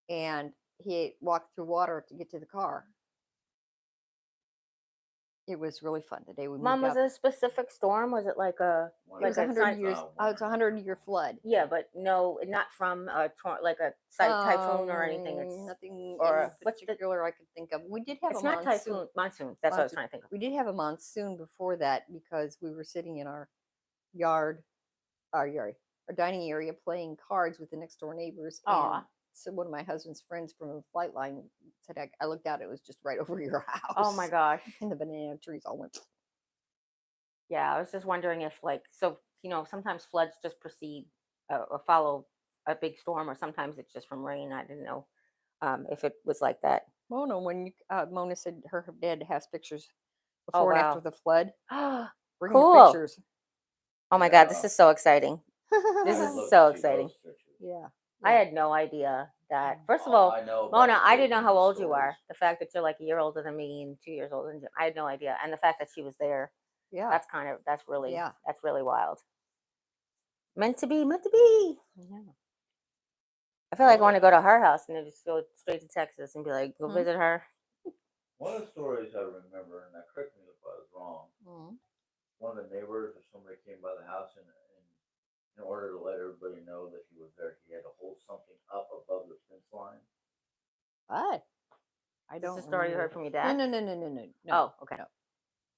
and he walked through water to get to the car. It was really fun the day we Mom, moved was out. it a specific storm? Was it like a It was like a 100 years. It's a 100-year flood. Yeah, but no, not from a like a typhoon or anything. It's nothing or in what's the? particular I could think of. We did have It's a not monsoon. typhoon. Monsoon. That's what I was trying to think of. We did have a monsoon before that because we were sitting in our yard, our dining area, playing cards with the next door neighbors. Aw. And so one of my husband's friends from a flight line said, I looked out, it was just right over your house. Oh my gosh. And the banana trees all went. Yeah, I was just wondering if sometimes floods just precede or follow a big storm, or sometimes it's just from rain. I didn't know if it was like that. Mona, when Mona said her dad has pictures Oh before and after wow. the flood. Bring the Cool. pictures. Oh my God, this is so exciting. This I is would love so to see exciting. those pictures. Yeah. I had no idea that. First of Oh, all, I know about Mona, the I didn't know kids how and the old you are. stories. The fact that you're like a year older than me and 2 years older than Jim, I had no idea. And the fact that she was there, Yeah. that's really Yeah. wild. Meant to be, meant to be. Yeah. I feel like I want to go to her house and then just go straight to Texas and be like, go visit her. One of the stories I remember, and I correct me if I was wrong, one of the neighbors or somebody came by the house and in order to let everybody know that he was there, he had to hold something up above the fence line. What? I Is don't. this a story you heard from your dad? No. Oh, okay. No.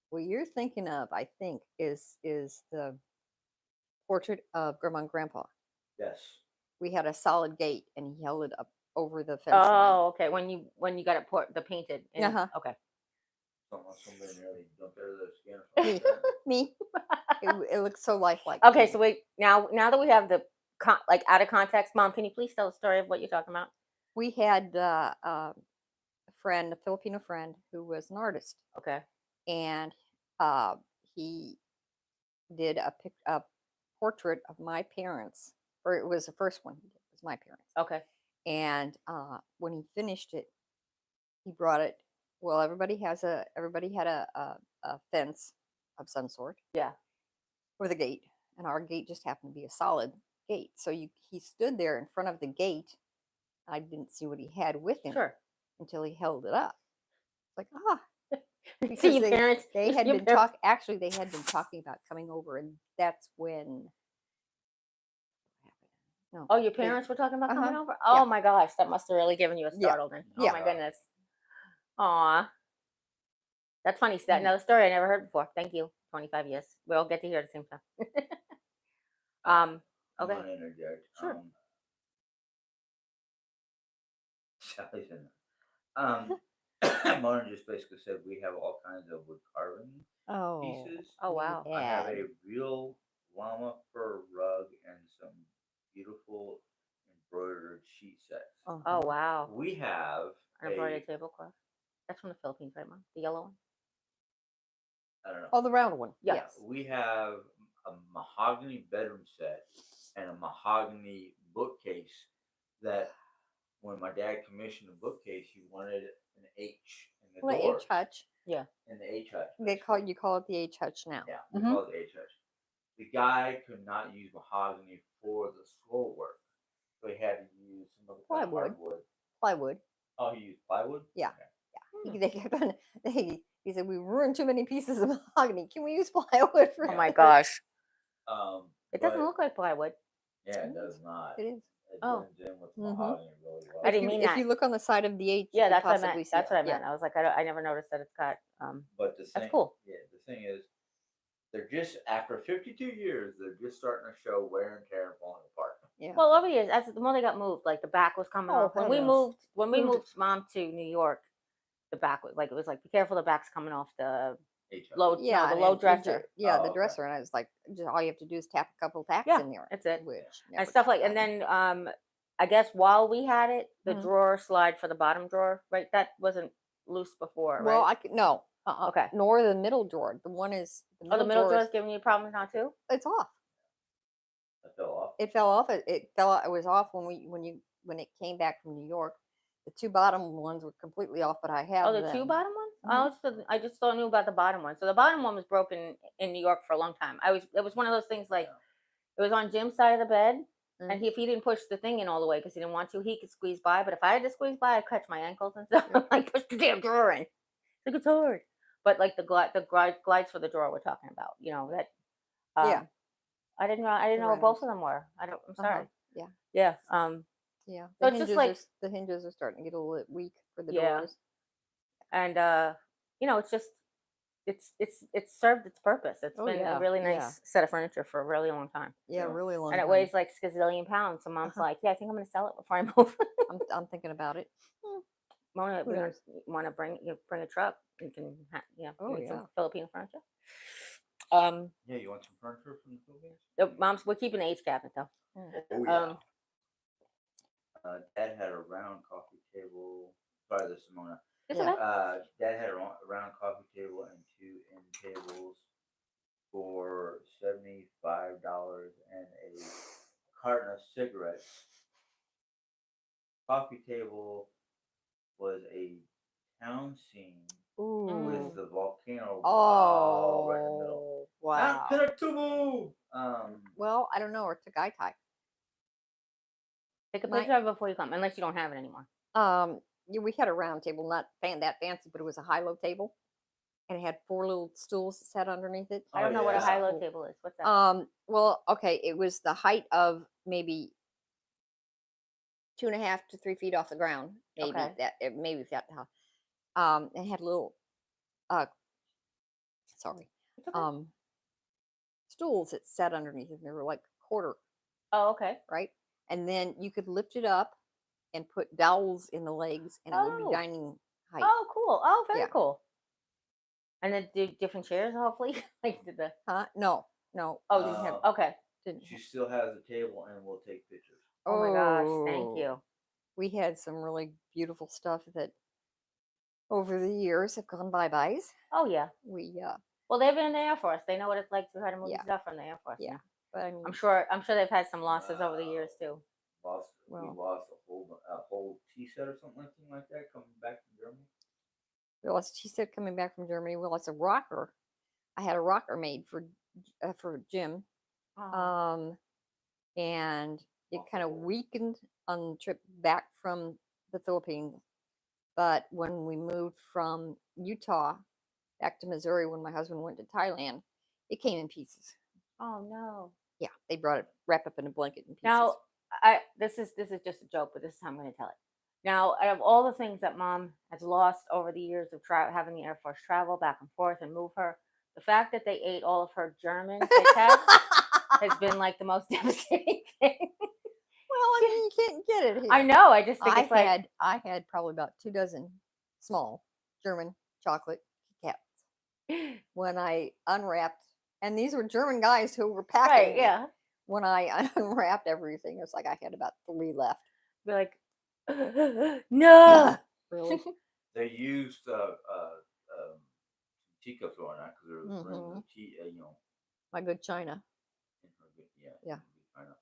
What you're thinking of, I think, is the portrait of Grandma and Grandpa. Yes. We had a solid gate, and he held it up over the fence line. Oh, okay. When you got it the painted. Okay. Somebody nearly jumped out of their skin or something like that. Me. It looks so lifelike. Okay, so wait. Now that we have the like out of context, Mom, can you please tell the story of what you're talking about? We had a Filipino friend, who was an artist. Okay. And he did a portrait of my parents, or it was the first one he did. It was my parents. Okay. And when he finished it, he brought it. Well, everybody had a fence of some sort. Yeah. With a gate, and our gate just happened to be a solid gate. So he stood there in front of the gate. I didn't see what he had with him until he held it up. It's like See your parents. They had been talking. Actually, they had been talking about coming over, and that's when. No. Oh, your parents were talking about coming over? Oh my gosh, that must have really given you a startle then. Oh my goodness. Aw. That's funny. That's another story I never heard before. Thank you. 25 years. We'll get to hear it at the same time. Okay. I'm gonna interject. Sure. Mona just basically said we have all kinds of wood carving pieces. Oh wow. I have a real llama fur rug and some beautiful embroidered sheet sets. Oh wow. We have an embroidered tablecloth. That's from the Philippines, right, Mom? The yellow one. I don't know. Oh, the round one. Yeah. Yes. We have a mahogany bedroom set and a mahogany bookcase that when my dad commissioned the bookcase, he wanted an H in the door. H hutch. Yeah. In the H hutch. You call it the H hutch now. Yeah, we call it the H hutch. The guy could not use mahogany for the scroll work, so he had to use some other kind of hardwood. Plywood. Oh, he used plywood? Yeah. Okay. They kept on. He said, we ruined too many pieces of mahogany. Can we use plywood for? Oh my gosh. It doesn't but- look like plywood. Yeah, it does not. It is. It blends in with mahogany really well. I didn't mean that. If you look on the side of the H, Yeah, you that's can what I possibly meant. see That's it. what I meant. I was like, I never noticed that it's got. But the thing, That's cool. Yeah, the thing is, they're just after 52 years, they're just starting to show wear and tear and falling apart. Yeah. Well, over the years, as the more they got moved, like the back was coming off. When we moved Mom to New York, the back was like, it was like, be careful, the back's coming off the low, Yeah, no, the and low it would dresser. yeah, Oh, the okay. dresser, and I was like, just all you have to do is tap a couple tacks Yeah, in there, that's it. which And never stuff got like, and done. then I guess while we had it, the Mhm. drawer slide for the bottom drawer, right? That wasn't loose before, Well, right? I could no, Okay. nor the middle drawer. The one is the Oh, the middle middle drawer drawer is is giving you problems now too? it's off. That fell off. It fell off. It fell. It was off when it came back from New York. The two bottom ones were completely off, but I have Oh, the two them. bottom ones? Mhm. I just don't knew about the bottom one. So the bottom one was broken in New York for a long time. It was one of those things like Yeah. it was on Jim's side of the bed, and Mm. if he didn't push the thing in all the way because he didn't want to, he could squeeze by. But if I had to squeeze by, I'd catch my ankles and stuff. Yeah. Like push the damn drawer in. Like it's hard. But like the glides for the drawer we're talking about, you know that. Yeah. I didn't The know what both rounds. of them were. I'm Uh-huh. sorry. Yeah. Yeah. Yeah. So it's just like The hinges are starting to get a little weak for the yeah, doors. and it's just it's served its purpose. It's Oh been a yeah. really Yeah. nice set of furniture for a really long time. Yeah. Yeah. Really long And it time. weighs like skazillion pounds. So mom's Uh-huh. like, yeah, I think I'm gonna sell it before I move. I'm thinking about it. Mona, Who knows? want to bring a truck? You can, Oh get yeah. some Filipino furniture. Yeah, you want some furniture from the Philippines? Mom's, we're keeping the H cabinet though. Oh yeah. Dad had a round coffee table. Sorry, this is Simona. It's Yeah. okay. Dad had a round coffee table and two end tables for $75 and a carton of cigarettes. Coffee table was a town scene Ooh. with the volcano right in the middle. Oh wow. Mount Pinatubo! Well, I don't know, or Tagaytay. Take a My- picture of it before you come, unless you don't have it anymore. Yeah, we had a round table, not that fancy, but it was a high-low table, and it had 4 little stools set underneath it. I don't know what a yeah. high-low table is. What's that? Well, okay, it was the height of maybe 2.5 to 3 feet off the ground, maybe Okay. maybe that high. It had little, sorry, It's okay. stools that sat underneath it. And they were like quarter, Oh, okay. right? And then you could lift it up and put dowels in the legs, and it would Oh. be dining height. Oh, cool. Oh, very Yeah. cool. And then do different chairs, hopefully. Like did the Huh? No. oh, didn't have okay. Didn't She have. still has a table and we'll take pictures. Oh my gosh, thank you. We had some really beautiful stuff that over the years have gone bye-byes. Oh yeah. We Well, they've been in the Air Force. They know what it's like to try to move Yeah. stuff from the Air Force. Yeah. But I mean, I'm sure they've had some losses over the years too. We Well. lost a whole tea set or something like that coming back from Germany. she said coming back from Germany, we lost a rocker. I had a rocker made for Jim, Oh. and it kind of weakened on the trip back from the Philippines. But when we moved from Utah back to Missouri, when my husband went to Thailand, it came in pieces. Oh no. Yeah, they brought it wrapped up in a blanket in pieces. Now, this is just a joke, but this is how I'm going to tell it. Now, out of all the things that Mom has lost over the years of having the Air Force travel back and forth and move her, the fact that they ate all of her German Kit Kats has been like the most devastating thing. Well, I mean, you can't get it here. I know. I just think it's like I had probably about 2 dozen small German chocolate Kit Kats when I unwrapped, and these were German guys who were packing. right, yeah. When I unwrapped everything, it's like I had about 3 left. Be like, no. Really? They used teacups on that because they were bringing the tea, My good China. in her good, yeah. Yeah. in good China.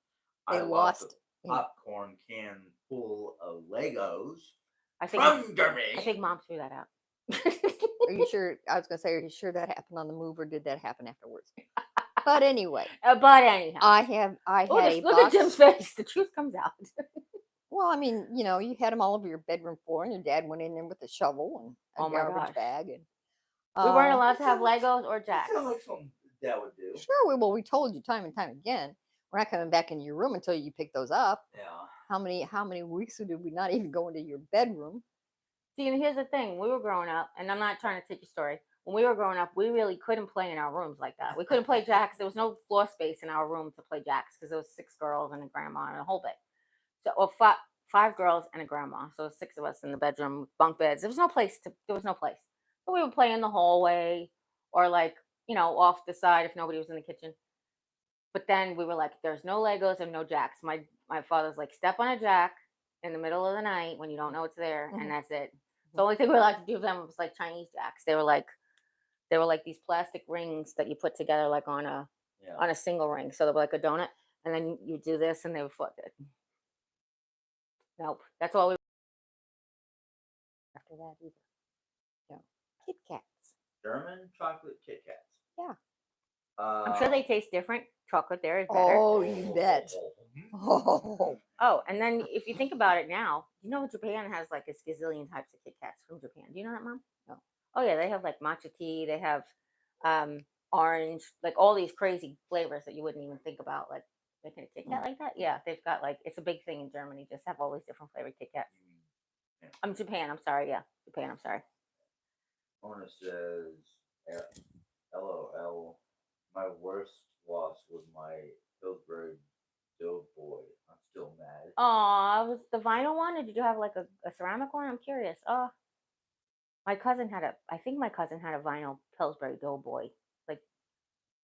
They I lost lost. a popcorn can full of Legos I think from Germany. I think Mom threw that out. Are you sure? I was going to say, are you sure that happened on the move, or did that happen afterwards? But anyway, But anyhow, I had look a at box. Jim's face. The truth comes out. Well, I mean, you had them all over your bedroom floor, and your dad went in there with a shovel and a Oh my garbage gosh. bag, and We weren't allowed to That have sounds- Legos or Jacks. Sounds like something Dad would do. Sure, we told you time and time again, we're not coming back into your room until you pick those up. Yeah. How many weeks did we not even go into your bedroom? See, and here's the thing: we were growing up, and I'm not trying to take your story. When we were growing up, we really couldn't play in our rooms like that. We couldn't play jacks. There was no floor space in our room to play jacks because there was 6 girls and a grandma and a whole bit. So, or 5 girls and a grandma. So 6 of us in the bedroom, bunk beds. There was no place. So we would play in the hallway, or like, off the side if nobody was in the kitchen. But then we were like, there's no Legos and no jacks. My father's like, step on a jack in the middle of the night when you don't know it's there, and Mhm. that's it. So the only thing we allowed to do with them was like Chinese jacks. They were like these plastic rings that you put together like on a Yeah. on a single ring. So they were like a donut, and then you do this, and they would flip it. Nope, that's all we after that either. Yeah. Kit Kats. German chocolate Kit Kats. Yeah. I'm sure they Uh, taste different. Chocolate there is better. Oh, you bet. Oh, Oh, and then if you think about it now, Japan has like a gazillion types of Kit Kats from Japan. Do you know that, Mom? no. Oh yeah, they have like matcha tea. They have um, orange, like all these crazy flavors that you wouldn't even think about, like making a Kit Kat Mm. like that. Yeah, they've got like it's a big thing in Germany. Just have all these different flavored Kit Kats. yeah. I'm Japan. I'm sorry. Yeah, Japan. I'm sorry. Mona says, LOL, my worst loss was my Pillsbury Doughboy. I'm still mad. Oh, was the vinyl one, or did you have like a ceramic one? I'm curious. Oh, I think my cousin had a vinyl Pillsbury Doughboy. Like,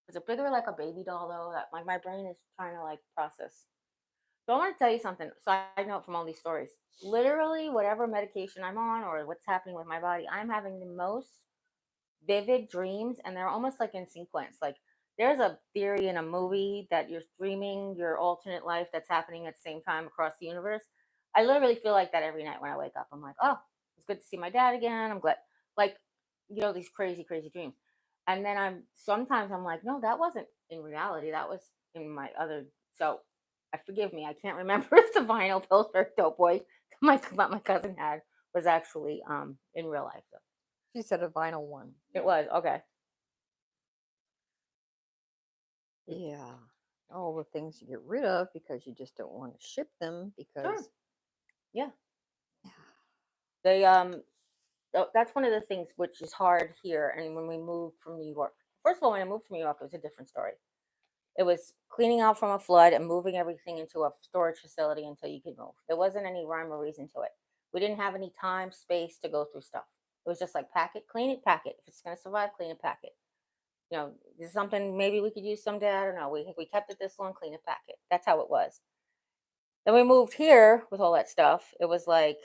was it bigger like a baby doll though? That my brain is trying to like process. So I want to tell you something. Side note from all these stories. Literally, whatever medication I'm on or what's happening with my body, I'm having the most vivid dreams, and they're almost like in sequence. Like there's a theory in a movie that you're dreaming your alternate life that's happening at the same time across the universe. I literally feel like that every night when I wake up. I'm like, oh, it's good to see my dad again. I'm glad, like, these crazy, crazy dreams. And then I'm like, no, that wasn't in reality. That was in my other. So, forgive me, I can't remember if the vinyl Pillsbury Doughboy my cousin had was actually in real life though. She said a vinyl one. It was okay. Yeah. All the things you get rid of because you just don't want to ship them Sure. because Yeah. yeah. They that's one of the things which is hard here. And when we moved from New York, first of all, when I moved from New York, it was a different story. It was cleaning out from a flood and moving everything into a storage facility until you could move. There wasn't any rhyme or reason to it. We didn't have any time, space to go through stuff. It was just like pack it, clean it, pack it. If it's going to survive, clean it, pack it. This is something maybe we could use someday. I don't know. We kept it this long, clean it, pack it. That's how it was. Then we moved here with all that stuff. It was like,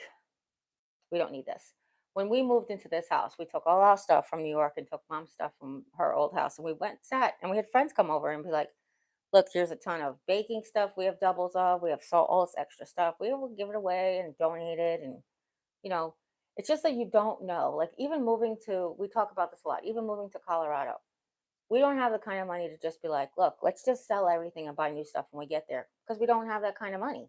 we don't need this. When we moved into this house, we took all our stuff from New York and took mom's stuff from her old house. And we went, sat, and we had friends come over and be like, look, here's a ton of baking stuff we have doubles of. We have salt, all this extra stuff. We will give it away and donate it. And, you know, it's just that you don't know. Like, even we talk about this a lot, even moving to Colorado, we don't have the kind of money to just be like, look, let's just sell everything and buy new stuff when we get there because we don't have that kind of money.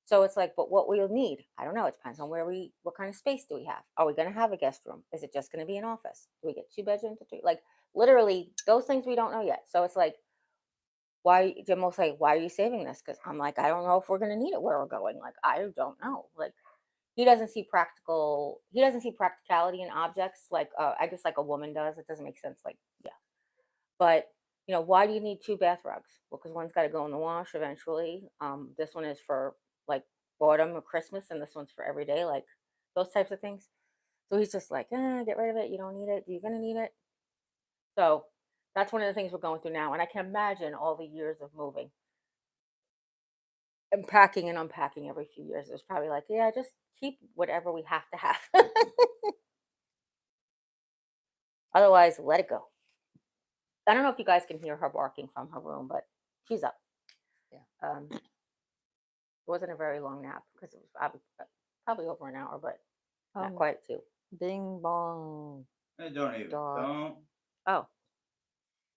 So it's like, but what we'll need, I don't know. It depends on what kind of space do we have? Are we going to have a guest room? Is it just going to be an office? Do we get two bedrooms or three? Like literally those things we don't know yet. So it's like, why, Jim will say, why are you saving this? Because I'm like, I don't know if we're going to need it where we're going. Like, I don't know. Like he doesn't see practicality in objects. Like, I guess like a woman does. It doesn't make sense. Like, yeah. But why do you need two bath rugs? Well, because one's got to go in the wash eventually. This one is for like autumn or Christmas, and this one's for every day, like those types of things. So he's just like, get rid of it. You don't need it. You're gonna need it. So that's one of the things we're going through now, and I can imagine all the years of moving and packing and unpacking every few years. It was probably like, yeah, just keep whatever we have to have. Otherwise, let it go. I don't know if you guys can hear her barking from her room, but she's up. Yeah. It wasn't a very long nap because it was probably over an hour, but not Um, quite two. Bing bong. Hey, don't even. Dog. Don't. Oh,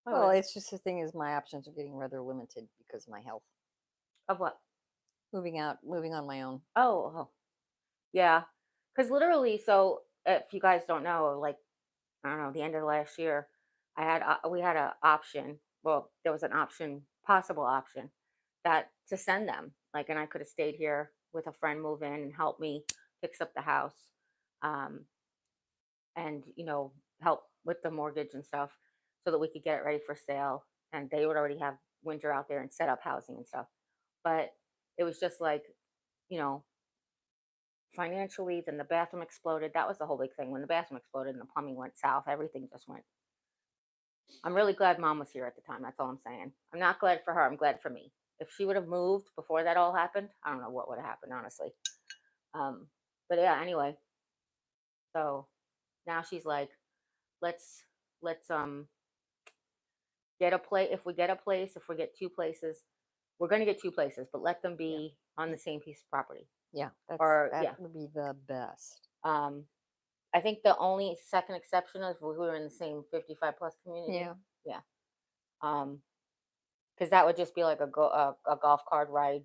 Well, it's just the thing is my options are getting rather limited because of my health. of what? Moving on my own. Oh, yeah. Because literally, so if you guys don't know, like I don't know, the end of last year, we had an option. Well, there was an option, possible option, that to send them. Like, and I could have stayed here with a friend, move in, and help me fix up the house, um, and help with the mortgage and stuff, so that we could get it ready for sale. And they would already have winter out there and set up housing and stuff. But it was just like, you know, financially, then the bathroom exploded. That was the whole big thing. When the bathroom exploded and the plumbing went south, everything just went I'm really glad mom was here at the time. That's all I'm saying. I'm not glad for her. I'm glad for me. If she would have moved before that all happened, I don't know what would have happened, honestly. Um, but yeah, anyway. So now she's like, let's let's get a place. If we get a place, if we get two places, we're going to get two places, but let them Yeah. be on the same piece of property. Yeah, Or that yeah. would be the best. I think the only second exception is if we were in the same 55 plus community. Yeah. Yeah. Because that would just be like a golf cart ride,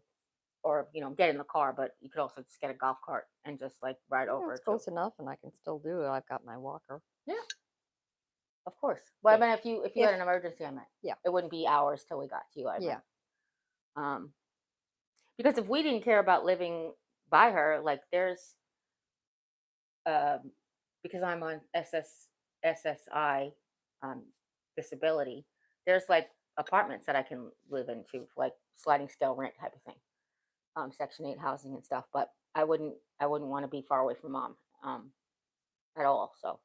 or get in the car, but you could also just get a golf cart and just like ride Yeah, over it's to. close enough, and I can still do it. I've got my walker. Yeah, of course. Well, Okay. I mean, if you had an emergency, I meant Yeah. it wouldn't be hours till we got to you. I Yeah. meant, because if we didn't care about living by her, like there's um, because I'm on SSI disability, there's like apartments that I can live into, like sliding scale rent type of thing, Section 8 housing and stuff. But I wouldn't want to be far away from mom at all. So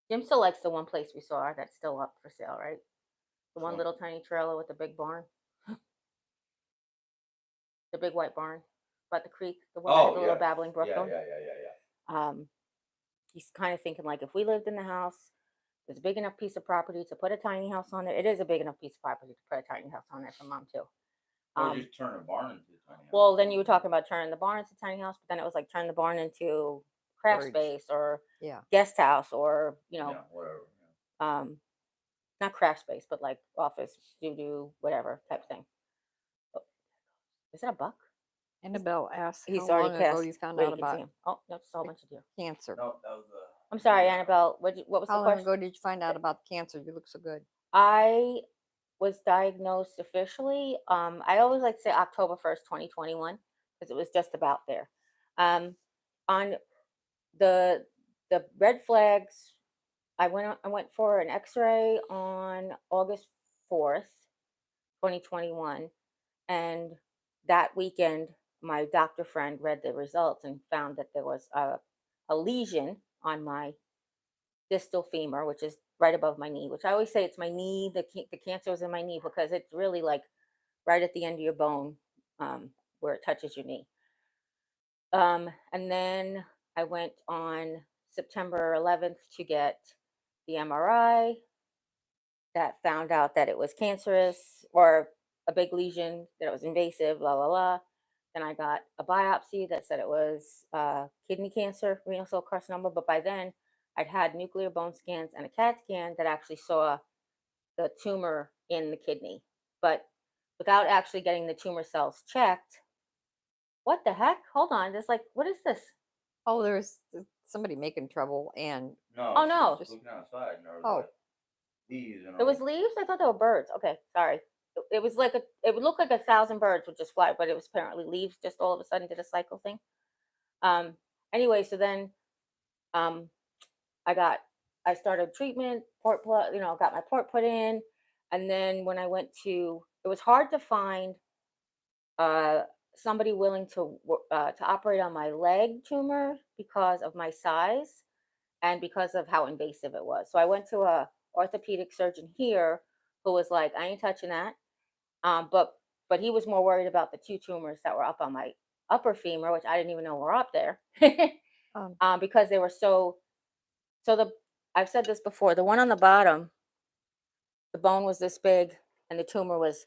Jim still likes the one place we saw that's still up for sale, right? The one Sure. little tiny trailer with the big barn, the big white barn, by the creek, the one, Oh the little yeah. babbling brook Yeah, going. yeah, yeah, yeah, yeah. Um, he's kind of thinking like if we lived in the house, there's a big enough piece of property to put a tiny house on it. It is a big enough piece of property to put a tiny house on there for mom too. Or just turn a barn into a tiny house. Well, then you were talking about turning the barn into a tiny house, but then it was like turn the barn into craft Storage. space or Yeah. guest house, or Yeah, whatever. Yeah. not craft space, but like office, do whatever type of thing. Oh, is that a buck? Annabelle asked how He's already long ago passed you found where out you can see about him. Oh, no, just a whole bunch of deer. cancer. No, that was I'm sorry, Annabelle. What was How the long question? ago did you find out about the cancer? You look so good. I was diagnosed officially. I always like to say October 1st, 2021, because it was just about there. Um, on the red flags, I went for an X-ray on August 4th, 2021, and that weekend, my doctor friend read the results and found that there was a lesion on my distal femur, which is right above my knee. Which I always say it's my knee. The cancer is in my knee because it's really like right at the end of your bone, where it touches your knee. And then I went on September 11th to get the MRI that found out that it was cancerous, or a big lesion, that it was invasive, blah, blah, blah. Then I got a biopsy that said it was kidney cancer, renal cell carcinoma. But by then, I'd had nuclear bone scans and a CAT scan that actually saw the tumor in the kidney. But without actually getting the tumor cells checked, what the heck? Hold on. There's like, what is this? Oh, there's somebody making trouble, and No. Oh, no. Just looking outside, and there was Oh. like leaves and It was leaves? I thought they were birds. Okay, sorry. It was like it would look like 1,000 birds would just fly, but it was apparently leaves just all of a sudden did a cycle thing. Um, anyway, so then um, I started treatment, got my port put in, and then when I went to, it was hard to find uh, somebody willing to operate on my leg tumor because of my size and because of how invasive it was. So I went to a orthopedic surgeon here who was like, I ain't touching that. But he was more worried about the two tumors that were up on my upper femur, which I didn't even know were up there, because they were so the I've said this before. The one on the bottom, the bone was this big, and the tumor was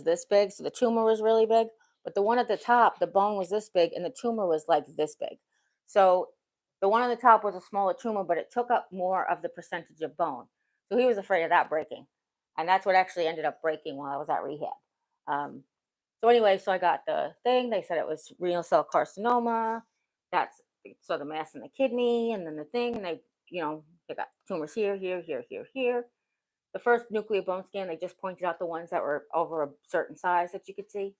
this big. So the tumor was really big. But the one at the top, the bone was this big, and the tumor was like this big. So the one on the top was a smaller tumor, but it took up more of the percentage of bone. So he was afraid of that breaking, and that's what actually ended up breaking while I was at rehab. Um, so anyway, so I got the thing. They said it was renal cell carcinoma. That's so the mass in the kidney, and then the thing, and they got tumors here, here, here, here, here. The first nuclear bone scan, they just pointed out the ones that were over a certain size that you could see.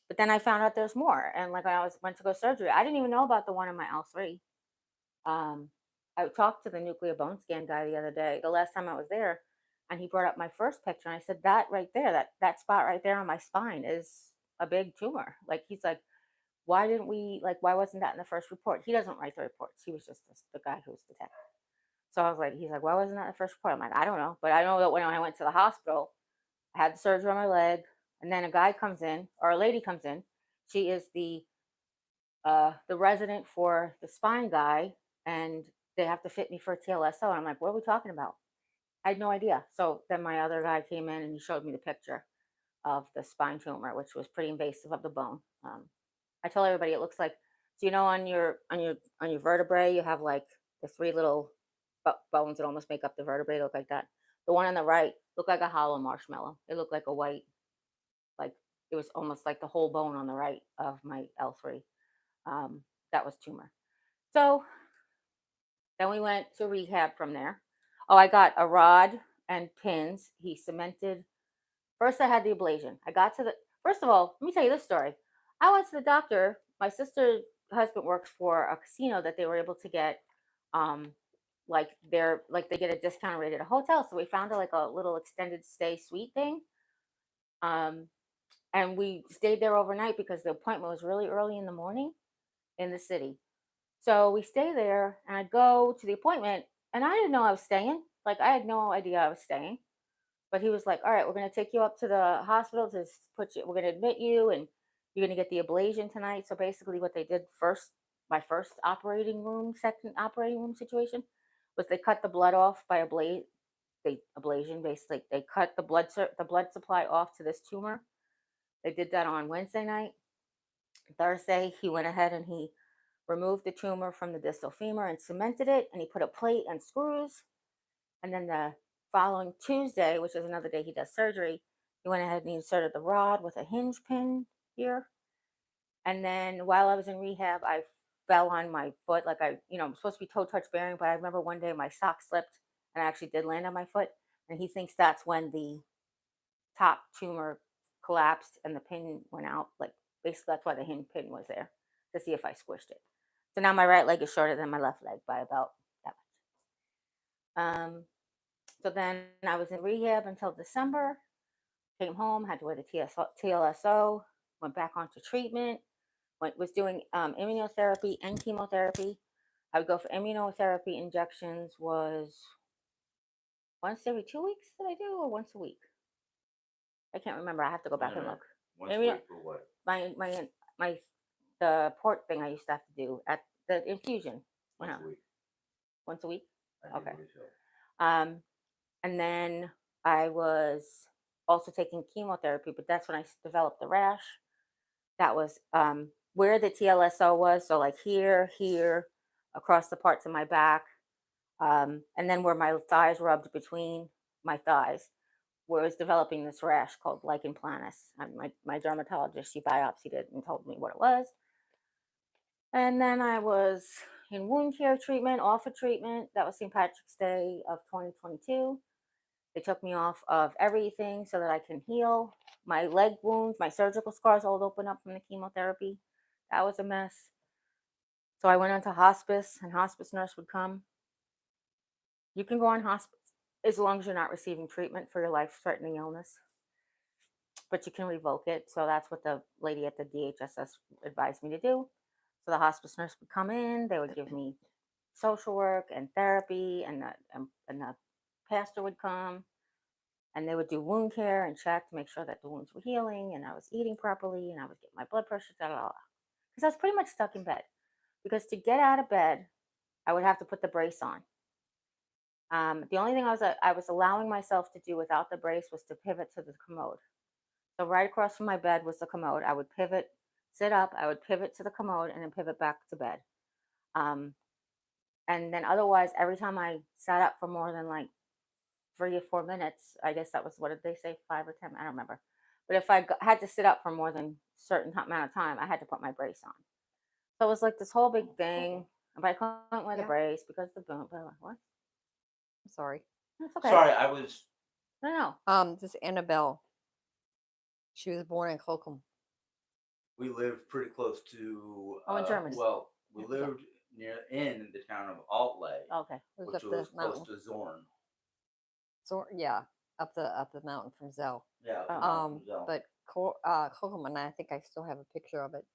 But then I found out there's more. And like when went to go surgery, I didn't even know about the one in my L3. I talked to the nuclear bone scan guy the other day, the last time I was there, and he brought up my first picture. And I said, that right there, that spot right there on my spine is a big tumor. Like, he's like, why wasn't that in the first report? He doesn't write the reports. He was just the guy who's the tech. So I was like, he's like, why wasn't that the first report? I'm like, I don't know. But I know that when I went to the hospital, I had the surgery on my leg. And then a guy comes in, or a lady comes in. She is the resident for the spine guy, and they have to fit me for a TLSO. And I'm like, what are we talking about? I had no idea. So then my other guy came in and he showed me the picture of the spine tumor, which was pretty invasive of the bone. I tell everybody it looks like, so you know, on your vertebrae you have like the three little bones that almost make up the vertebrae. They look like that. The one on the right looked like a hollow marshmallow. It looked like a white, like it was almost like the whole bone on the right of my L3. That was tumor. So then we went to rehab from there. Oh, I got a rod and pins. He cemented. First, I had the ablation. I got to the. First of all, let me tell you this story. I went to the doctor. My sister's husband works for a casino that they were able to get, um, like they get a discount rate at a hotel. So we found like a little extended stay suite thing. Um, and we stayed there overnight because the appointment was really early in the morning in the city. So we stay there, and I go to the appointment, and I didn't know I was staying. Like I had no idea I was staying. But he was like, "All right, we're gonna take you up to the hospital to put you. We're gonna admit you, and you're gonna get the ablation tonight." So basically, what they did first, my first operating room, second operating room situation, was they cut the blood off by ablation. Basically, they cut the blood supply off to this tumor. They did that on Wednesday night. Thursday, he went ahead and he removed the tumor from the distal femur and cemented it, and he put a plate and screws. And then the following Tuesday, which is another day he does surgery, he went ahead and he inserted the rod with a hinge pin here. And then while I was in rehab, I fell on my foot. Like I'm supposed to be toe touch bearing, but I remember one day my sock slipped and I actually did land on my foot. And he thinks that's when the top tumor collapsed and the pin went out. Like basically, that's why the hinge pin was there to see if I squished it. So now my right leg is shorter than my left leg by about that much. So then I was in rehab until December. Came home, had to wear the TLSO, went back onto treatment, was doing immunotherapy and chemotherapy. I would go for immunotherapy injections was once every 2 weeks that I do, or once a week. I can't remember. I have to go back and look. Once a Immuno- week for what? my the port thing I used to have to do at the infusion. Once a week. Once a week. I do Okay. believe so. And then I was also taking chemotherapy, but that's when I developed the rash. That was where the TLSO was. So, like here, across the parts of my back, and then where my thighs rubbed between my thighs, where I was developing this rash called lichen planus. And my dermatologist, she biopsied it and told me what it was. And then I was in wound care treatment, off of treatment. That was St. Patrick's Day of 2022. They took me off of everything so that I can heal. My leg wounds, my surgical scars all open up from the chemotherapy. That was a mess. So I went into hospice, and hospice nurse would come. You can go on hospice as long as you're not receiving treatment for your life-threatening illness, but you can revoke it. So that's what the lady at the DHSS advised me to do. So the hospice nurse would come in. They would give me social work and therapy, and the pastor would come. And they would do wound care and check to make sure that the wounds were healing and I was eating properly and I was getting my blood pressure, because I was pretty much stuck in bed. Because to get out of bed, I would have to put the brace on. The only thing I was allowing myself to do without the brace was to pivot to the commode. So right across from my bed was the commode. I would pivot, sit up, I would pivot to the commode and then pivot back to bed. And then otherwise, every time I sat up for more than like 3 or 4 minutes, I guess that was, what did they say, 5 or 10? I don't remember. But if I had to sit up for more than a certain amount of time, I had to put my brace on. So it was like this whole big thing. But I couldn't wear the brace because the boom. What? I'm sorry. That's okay. Sorry, I was. No. This is Annabelle. She was born in Cochem. We lived pretty close to. In Germany. Well, we lived in the town of Altley, Okay. It was which up was the close mountain. to Zorn. So yeah, up the mountain from Zell. Yeah. From Zell. But Cochem, and I think I still have a picture of it,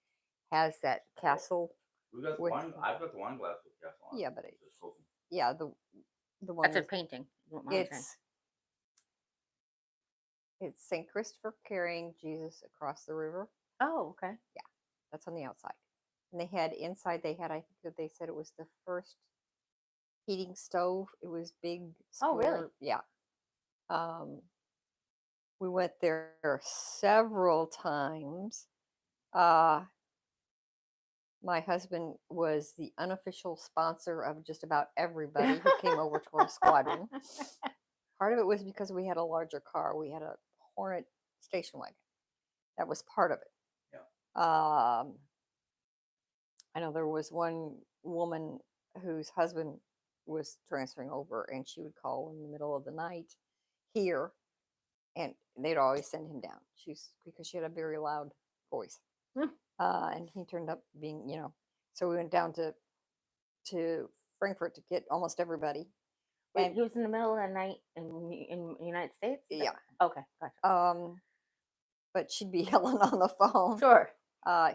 has that castle. We got the wine. I've got the wine glass with castle on. Yeah, but It's Cochem. yeah, The one That's a with painting. is what Mom's saying. it's Saint Christopher carrying Jesus across the river. Oh, okay. That's on the outside. And they had inside. They had, I think that they said it was the first heating stove. It was big. Oh, really? Square, yeah. We went there several times. My husband was the unofficial sponsor of just about everybody who came over to our squadron. Part of it was because we had a larger car. We had a Hornet station wagon. That was part of it. Yeah. I know there was one woman whose husband was transferring over, and she would call in the middle of the night here, and they'd always send him down. Because she had a very loud voice, and he turned up being, So we went down to Frankfurt to get almost everybody. Wait, And he was in the middle of the night in the United States? yeah, Okay, gotcha. but she'd be yelling on the phone. Sure.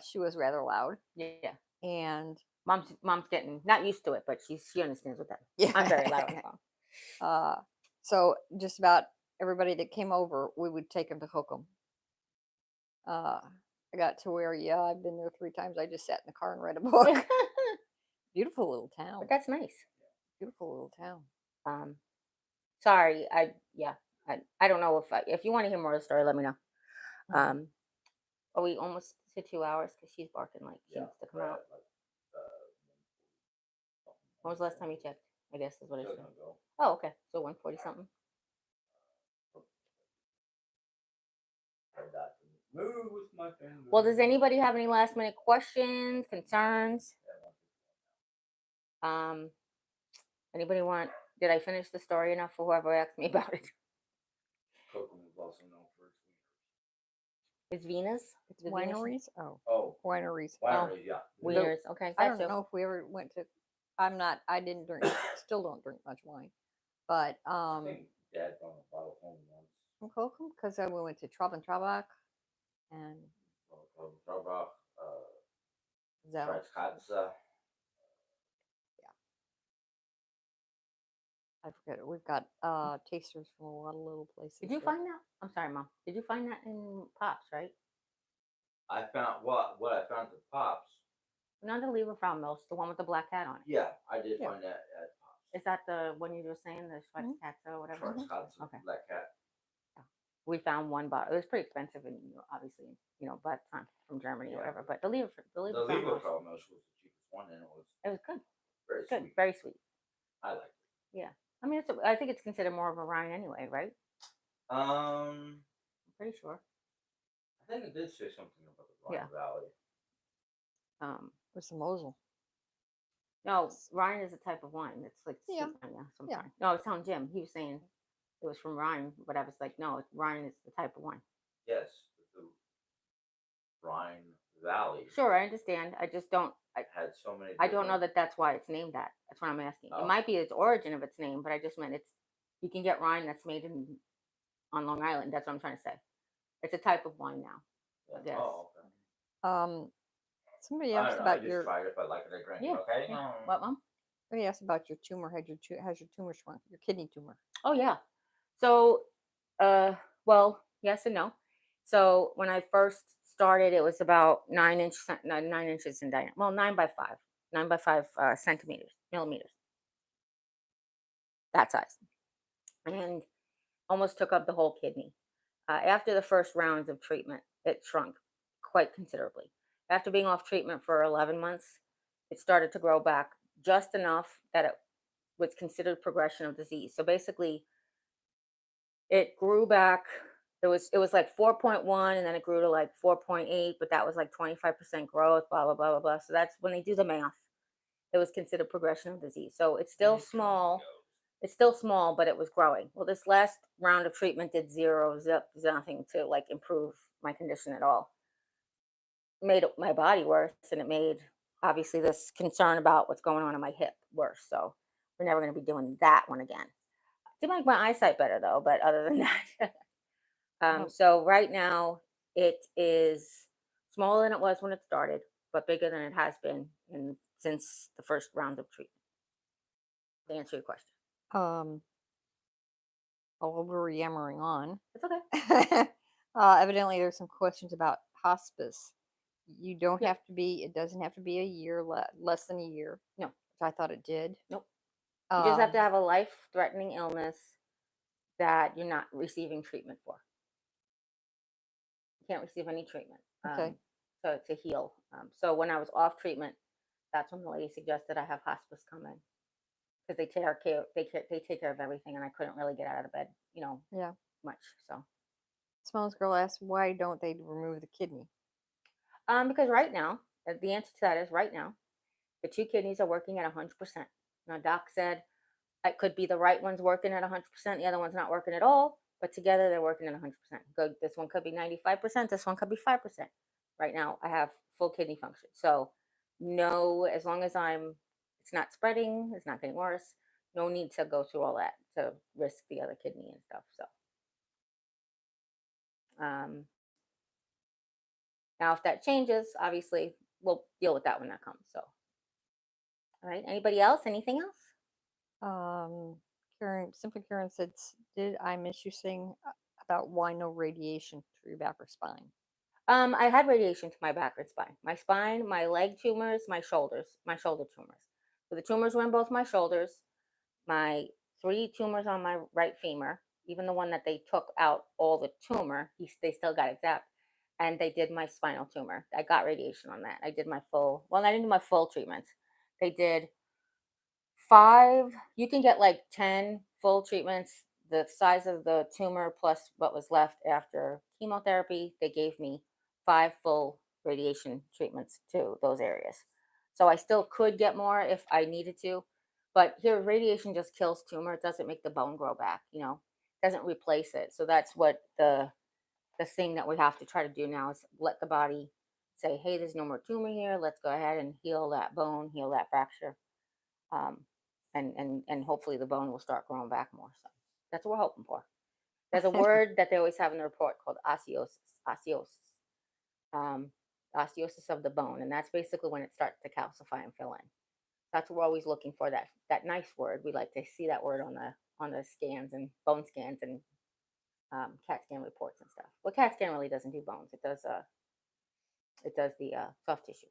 She was rather loud, Yeah. and Mom's getting not used to it, but she understands what that. yeah, I'm very loud on the phone. So just about everybody that came over, we would take them to hook them. I got to where, I've been there 3 times. I just sat in the car and read a book. Beautiful little town. But that's nice. Beautiful little town. Sorry, I don't know if you want to hear more of the story, let me know. Are we almost to 2 hours? Because she's barking like she wants to come out. When was the last time you checked? I guess is what it is. Oh, okay. So 140 something. Well, does anybody have any last minute questions, concerns? Anybody want? Did I finish the story enough for whoever asked me about it? Cocoa was also known for its It's Venus. It's wineries. Wineries. wineries, yeah. Wieners. Okay. I don't know if we ever went to. I didn't drink. Still don't drink much wine, but I think Dad brought a bottle home once. from Kokum, because we went to Traub and Traubach and Trabach, Zell. Schwarzkatze. I forget it. We've got tasters from a lot of little places. Did you find that? I'm sorry, Mom. Did you find that in Pops? Right? I found what I found at Pops. Not the Lever Frau Milch, the one with the black hat on it. Yeah, I did find that at Pops. Is that the one you were saying, the Schwarzkatze or whatever? Schwarzkatze, Okay. black cat. We found one bottle. It was pretty expensive, and obviously, but from Germany or whatever. But the Lever Frau Milch was the cheapest one, and it was good. very It's good, sweet. very sweet. I liked it. Yeah, I mean, I think it's considered more of a Rhine anyway, right? I'm pretty sure. I think it did say something about the Rhine Valley. Where's the Mosel? No, Rhine is a type of wine. It's like Yeah. Yeah. No, I was telling Jim. He was saying it was from Rhine, but I was like, no, Rhine is the type of wine. Yes, the Rhine Valley. Sure, I understand. I just don't. Had so many. I don't know that that's why it's named that. That's what I'm asking. It might be its origin of its name, but I just meant you can get Rhine that's made on Long Island. That's what I'm trying to say. It's a type of wine now. I guess. Oh, okay. Somebody asked about your. Tried it, but like it, I drank Yeah. it. Okay. Yeah. What, Mom? Somebody asked about your tumor. Has your tumor shrunk? Your kidney tumor. Oh yeah. So, well, yes and no. So when I first started, it was about 9 inches in diameter. Well, 9 by 5 millimeters. That size, and almost took up the whole kidney. After the first rounds of treatment, it shrunk quite considerably. After being off treatment for 11 months, it started to grow back just enough that it was considered progression of disease. So basically, it grew back. It was like 4.1, and then it grew to like 4.8, but that was like 25% growth, blah, blah, blah, blah, blah. So that's when they do the math. It was considered progression of disease. So it's still small. It's still small, but it was growing. Well, this last round of treatment did nothing to like improve my condition at all. Made my body worse, and it made obviously this concern about what's going on in my hip worse. So we're never going to be doing that one again. Did make my eyesight better though, but other than that, so right now it is smaller than it was when it started, but bigger than it has been since the first round of treatment. To answer your question. Um, although we're yammering on. It's okay. Evidently, there's some questions about hospice. You don't Yep. have to be. It doesn't have to be a year, less than a year, No. which I thought it did. Nope. You just have to Um, have a life-threatening illness that you're not receiving treatment for. You can't receive any treatment. okay. So to heal. So when I was off treatment, that's when the lady suggested I have hospice come in because they take care of everything, and I couldn't really get out of bed, Yeah. much. So Smone's girl asked, why don't they remove the kidney? because right now, the answer to that is right now, the two kidneys are working at 100%. Now, doc said it could be the right one's working at 100%, the other one's not working at all, but together they're working at 100%. Good. This one could be 95%. This one could be 5%. Right now, I have full kidney function. So, no, as long as it's not spreading, it's not getting worse. No need to go through all that to risk the other kidney and stuff. So, um, now if that changes, obviously we'll deal with that when that comes. So, all right. Anybody else? Anything else? Um, Simply Karen said, did I miss you saying about why no radiation to your back or spine? I had radiation to my back and spine, my leg tumors, my shoulder tumors. So the tumors were in both my shoulders, my three tumors on my right femur, even the one that they took out all the tumor, they still got it zapped. And they did my spinal tumor. I got radiation on that. I did my I didn't do my full treatments. They did 5, you can get like 10 full treatments, the size of the tumor plus what was left after chemotherapy. They gave me 5 full radiation treatments to those areas. So I still could get more if I needed to, but here radiation just kills tumor. It doesn't make the bone grow back, It doesn't replace it. So that's what the thing that we have to try to do now is let the body say, hey, there's no more tumor here. Let's go ahead and heal that bone, heal that fracture, um, and hopefully the bone will start growing back more. So that's what we're hoping for. There's a word that they always have in the report called osseosis, um, osteosis of the bone, and that's basically when it starts to calcify and fill in. That's what we're always looking for, that nice word. We like to see that word on the scans and bone scans and CAT scan reports and stuff. Well, CAT scan really doesn't do bones. It does the soft tissue.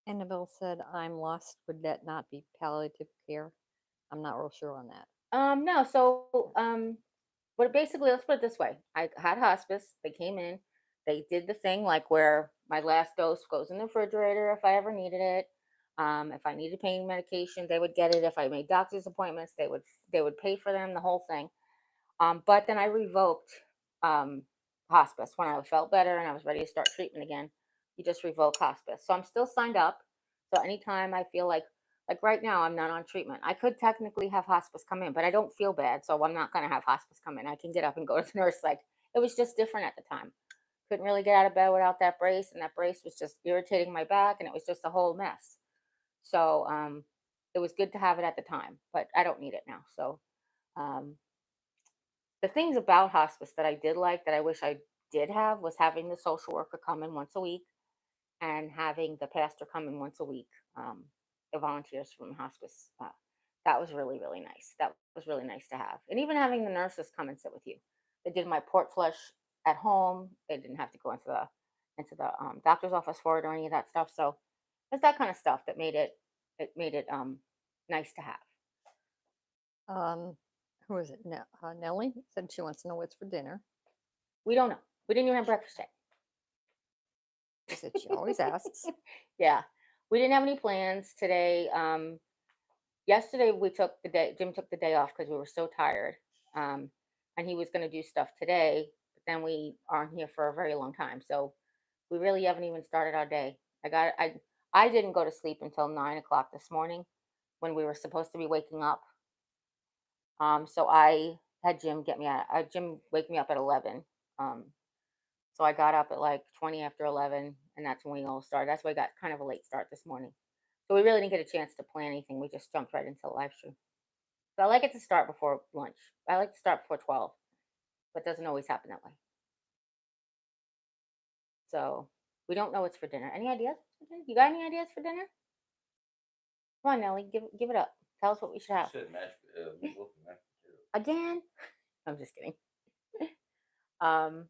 Annabelle said, I'm lost. Would that not be palliative care? I'm not real sure on that. No, so but basically, let's put it this way: I had hospice. They came in, they did the thing like where my last dose goes in the refrigerator if I ever needed it. If I needed pain medication, they would get it. If I made doctor's appointments, they would pay for them, the whole thing. But then I revoked um, hospice when I felt better and I was ready to start treatment again. You just revoke hospice. So I'm still signed up. So anytime I feel like right now, I'm not on treatment. I could technically have hospice come in, but I don't feel bad. So I'm not going to have hospice come in. I can get up and go to the nurse. Like it was just different at the time. Couldn't really get out of bed without that brace. And that brace was just irritating my back and it was just a whole mess. So it was good to have it at the time, but I don't need it now. So um, the things about hospice that I did like that I wish I did have was having the social worker come in once a week and having the pastor come in once a week. The volunteers from hospice. That was really, really nice. That was really nice to have. And even having the nurses come and sit with you. They did my port flush at home. They didn't have to go into the doctor's office for it or any of that stuff. So it's that kind of stuff that made it nice to have. Um, who is it? Nellie said she wants to know what's for dinner. We don't know. We didn't even have breakfast yet. She said she always asks. Yeah, we didn't have any plans today. Yesterday Jim took the day off because we were so tired, um, and he was going to do stuff today. But then we aren't here for a very long time, so we really haven't even started our day. I didn't go to sleep until 9 o'clock this morning when we were supposed to be waking up. So I had Jim wake me up at 11. Um, so I got up at like 20 after 11, and that's when we all started. That's why I got kind of a late start this morning. So we really didn't get a chance to plan anything. We just jumped right into the live stream. So I like it to start before lunch. I like to start before 12, but it doesn't always happen that way. So we don't know what's for dinner. Any ideas? You got any ideas for dinner? Come on, Nelly, give it up. Tell us what we should You have. said meatloaf and mashed potatoes. Again? I'm just kidding. Um,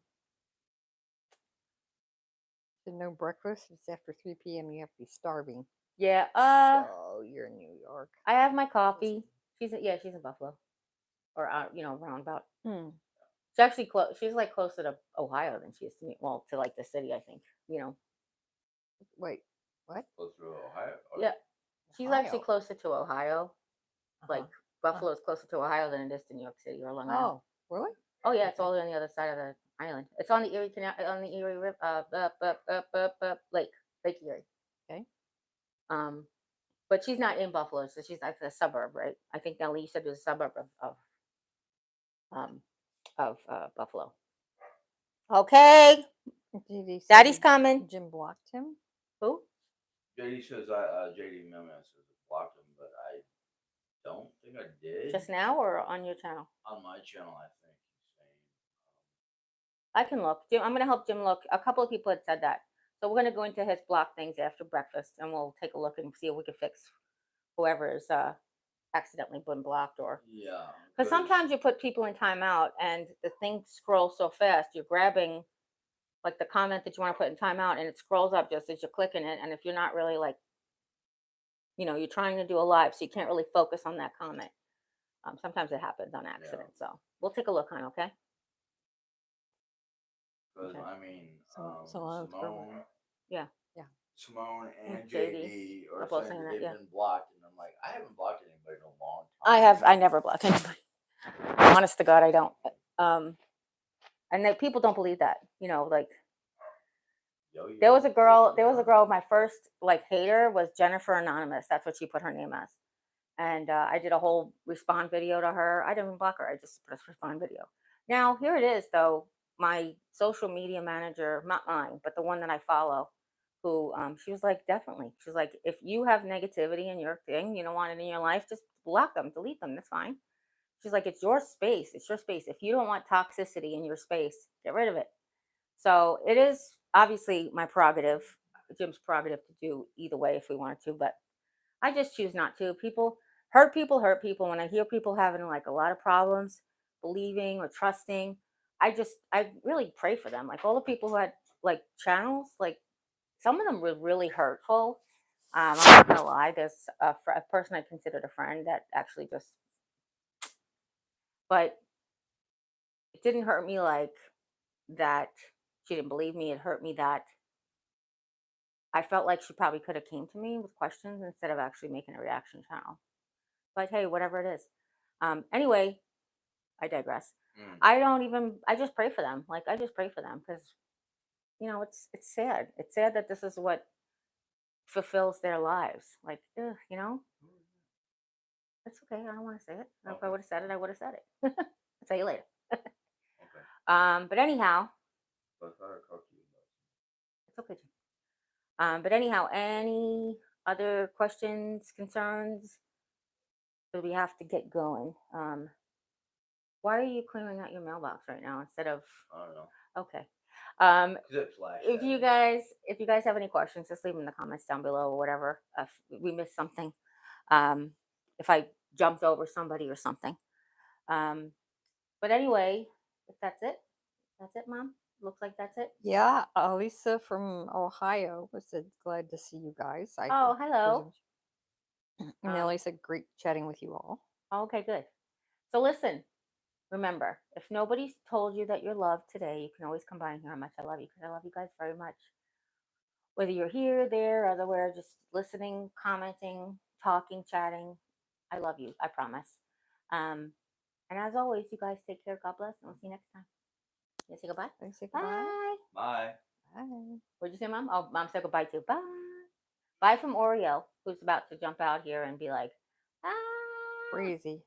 So no breakfast. It's after 3 p.m. You have to be starving. yeah. So you're in New York. I have my coffee. She's in Buffalo, or roundabout. Hmm. She's actually close. She's like closer to Ohio than she is to me. Well, to like the city, I think. Wait, what? Close to Ohio. Yeah. She's actually Ohio. closer to Ohio. Like Uh-huh. Buffalo is closer to Ohio than it is to New York City or Long Island. Oh, really? Oh yeah, it's all on the other side of the island. It's on the Erie Canal, on the Erie River, Lake Erie. Okay. But she's not in Buffalo, so she's like a suburb, right? I think Nellie, you said it was a suburb Buffalo. Okay, Did he say Daddy's that coming. Jim blocked him? Who? JD says JD Memon says I blocked him, but I don't think I did. Just now or on your channel? On my channel, I think he's saying. I can look. I'm going to help Jim look. A couple of people had said that. So we're going to go into his block things after breakfast, and we'll take a look and see if we can fix whoever's accidentally been blocked or. Yeah. Because sometimes you put people in timeout, and the thing scrolls so fast. You're grabbing like the comment that you want to put in timeout, and it scrolls up just as you're clicking it. And if you're not really like, you're trying to do a live, so you can't really focus on that comment. Sometimes it happens on accident. Yeah. So we'll take a look, hon. Okay. Because Okay. I mean, Simone. Yeah. Simone and JD JD are are both saying saying that that, they've yeah. been blocked, and I'm like, I haven't blocked anybody in a long time. I never block anybody. Honest to God, I don't. And that people don't believe that. Like there was a girl. My first like hater was Jennifer Anonymous. That's what she put her name as. And I did a whole respond video to her. I didn't block her. I just put a respond video. Now here it is though. My social media manager, not mine, but the one that I follow, who she was like, definitely. She's like, if you have negativity in your thing, you don't want it in your life, just block them, delete them. That's fine. She's like, it's your space. It's your space. If you don't want toxicity in your space, get rid of it. So it is obviously my prerogative, Jim's prerogative to do either way if we wanted to, but I just choose not to. People hurt people hurt people. When I hear people having like a lot of problems believing or trusting, I really pray for them. Like all the people who had like channels, like some of them were really hurtful. I'm not gonna lie. There's a person I considered a friend that actually just, but it didn't hurt me like that. She didn't believe me. It hurt me that I felt like she probably could have came to me with questions instead of actually making a reaction channel. But hey, whatever it is. Anyway, I digress. I just pray for them. Like I just pray for them because it's sad. It's sad that this is what fulfills their lives. Like, ugh, it's okay. I don't want to say it. If I would have said it, I would have said it. I'll tell you later. Okay. But anyhow, But I thought I talked to you about it's okay. But anyhow, any other questions, concerns? So we have to get going. Why are you clearing out your mailbox right now instead of? I don't know. Okay. 'Cause it flashed If at you me. guys have any questions, just leave them in the comments down below or whatever. If we missed something, if I jumped over somebody or something. But anyway, if that's it, Mom. Looks like that's it. Yeah, Lisa from Ohio said, glad to see you guys. Oh, hello. Nellie said, great chatting with you all. Okay, good. So listen, remember, if nobody's told you that you're loved today, you can always come by and hear how much I love you because I love you guys very much. Whether you're here, there, otherwhere, just listening, commenting, talking, chatting, I love you. I promise. And as always, you guys take care. God bless, and we'll see you next time. You say goodbye? Say goodbye. Bye. Bye. Bye. What'd you say, Mom? Oh, Mom said goodbye too. Bye. Bye from Oreo, who's about to jump out here and be like, ah. Crazy.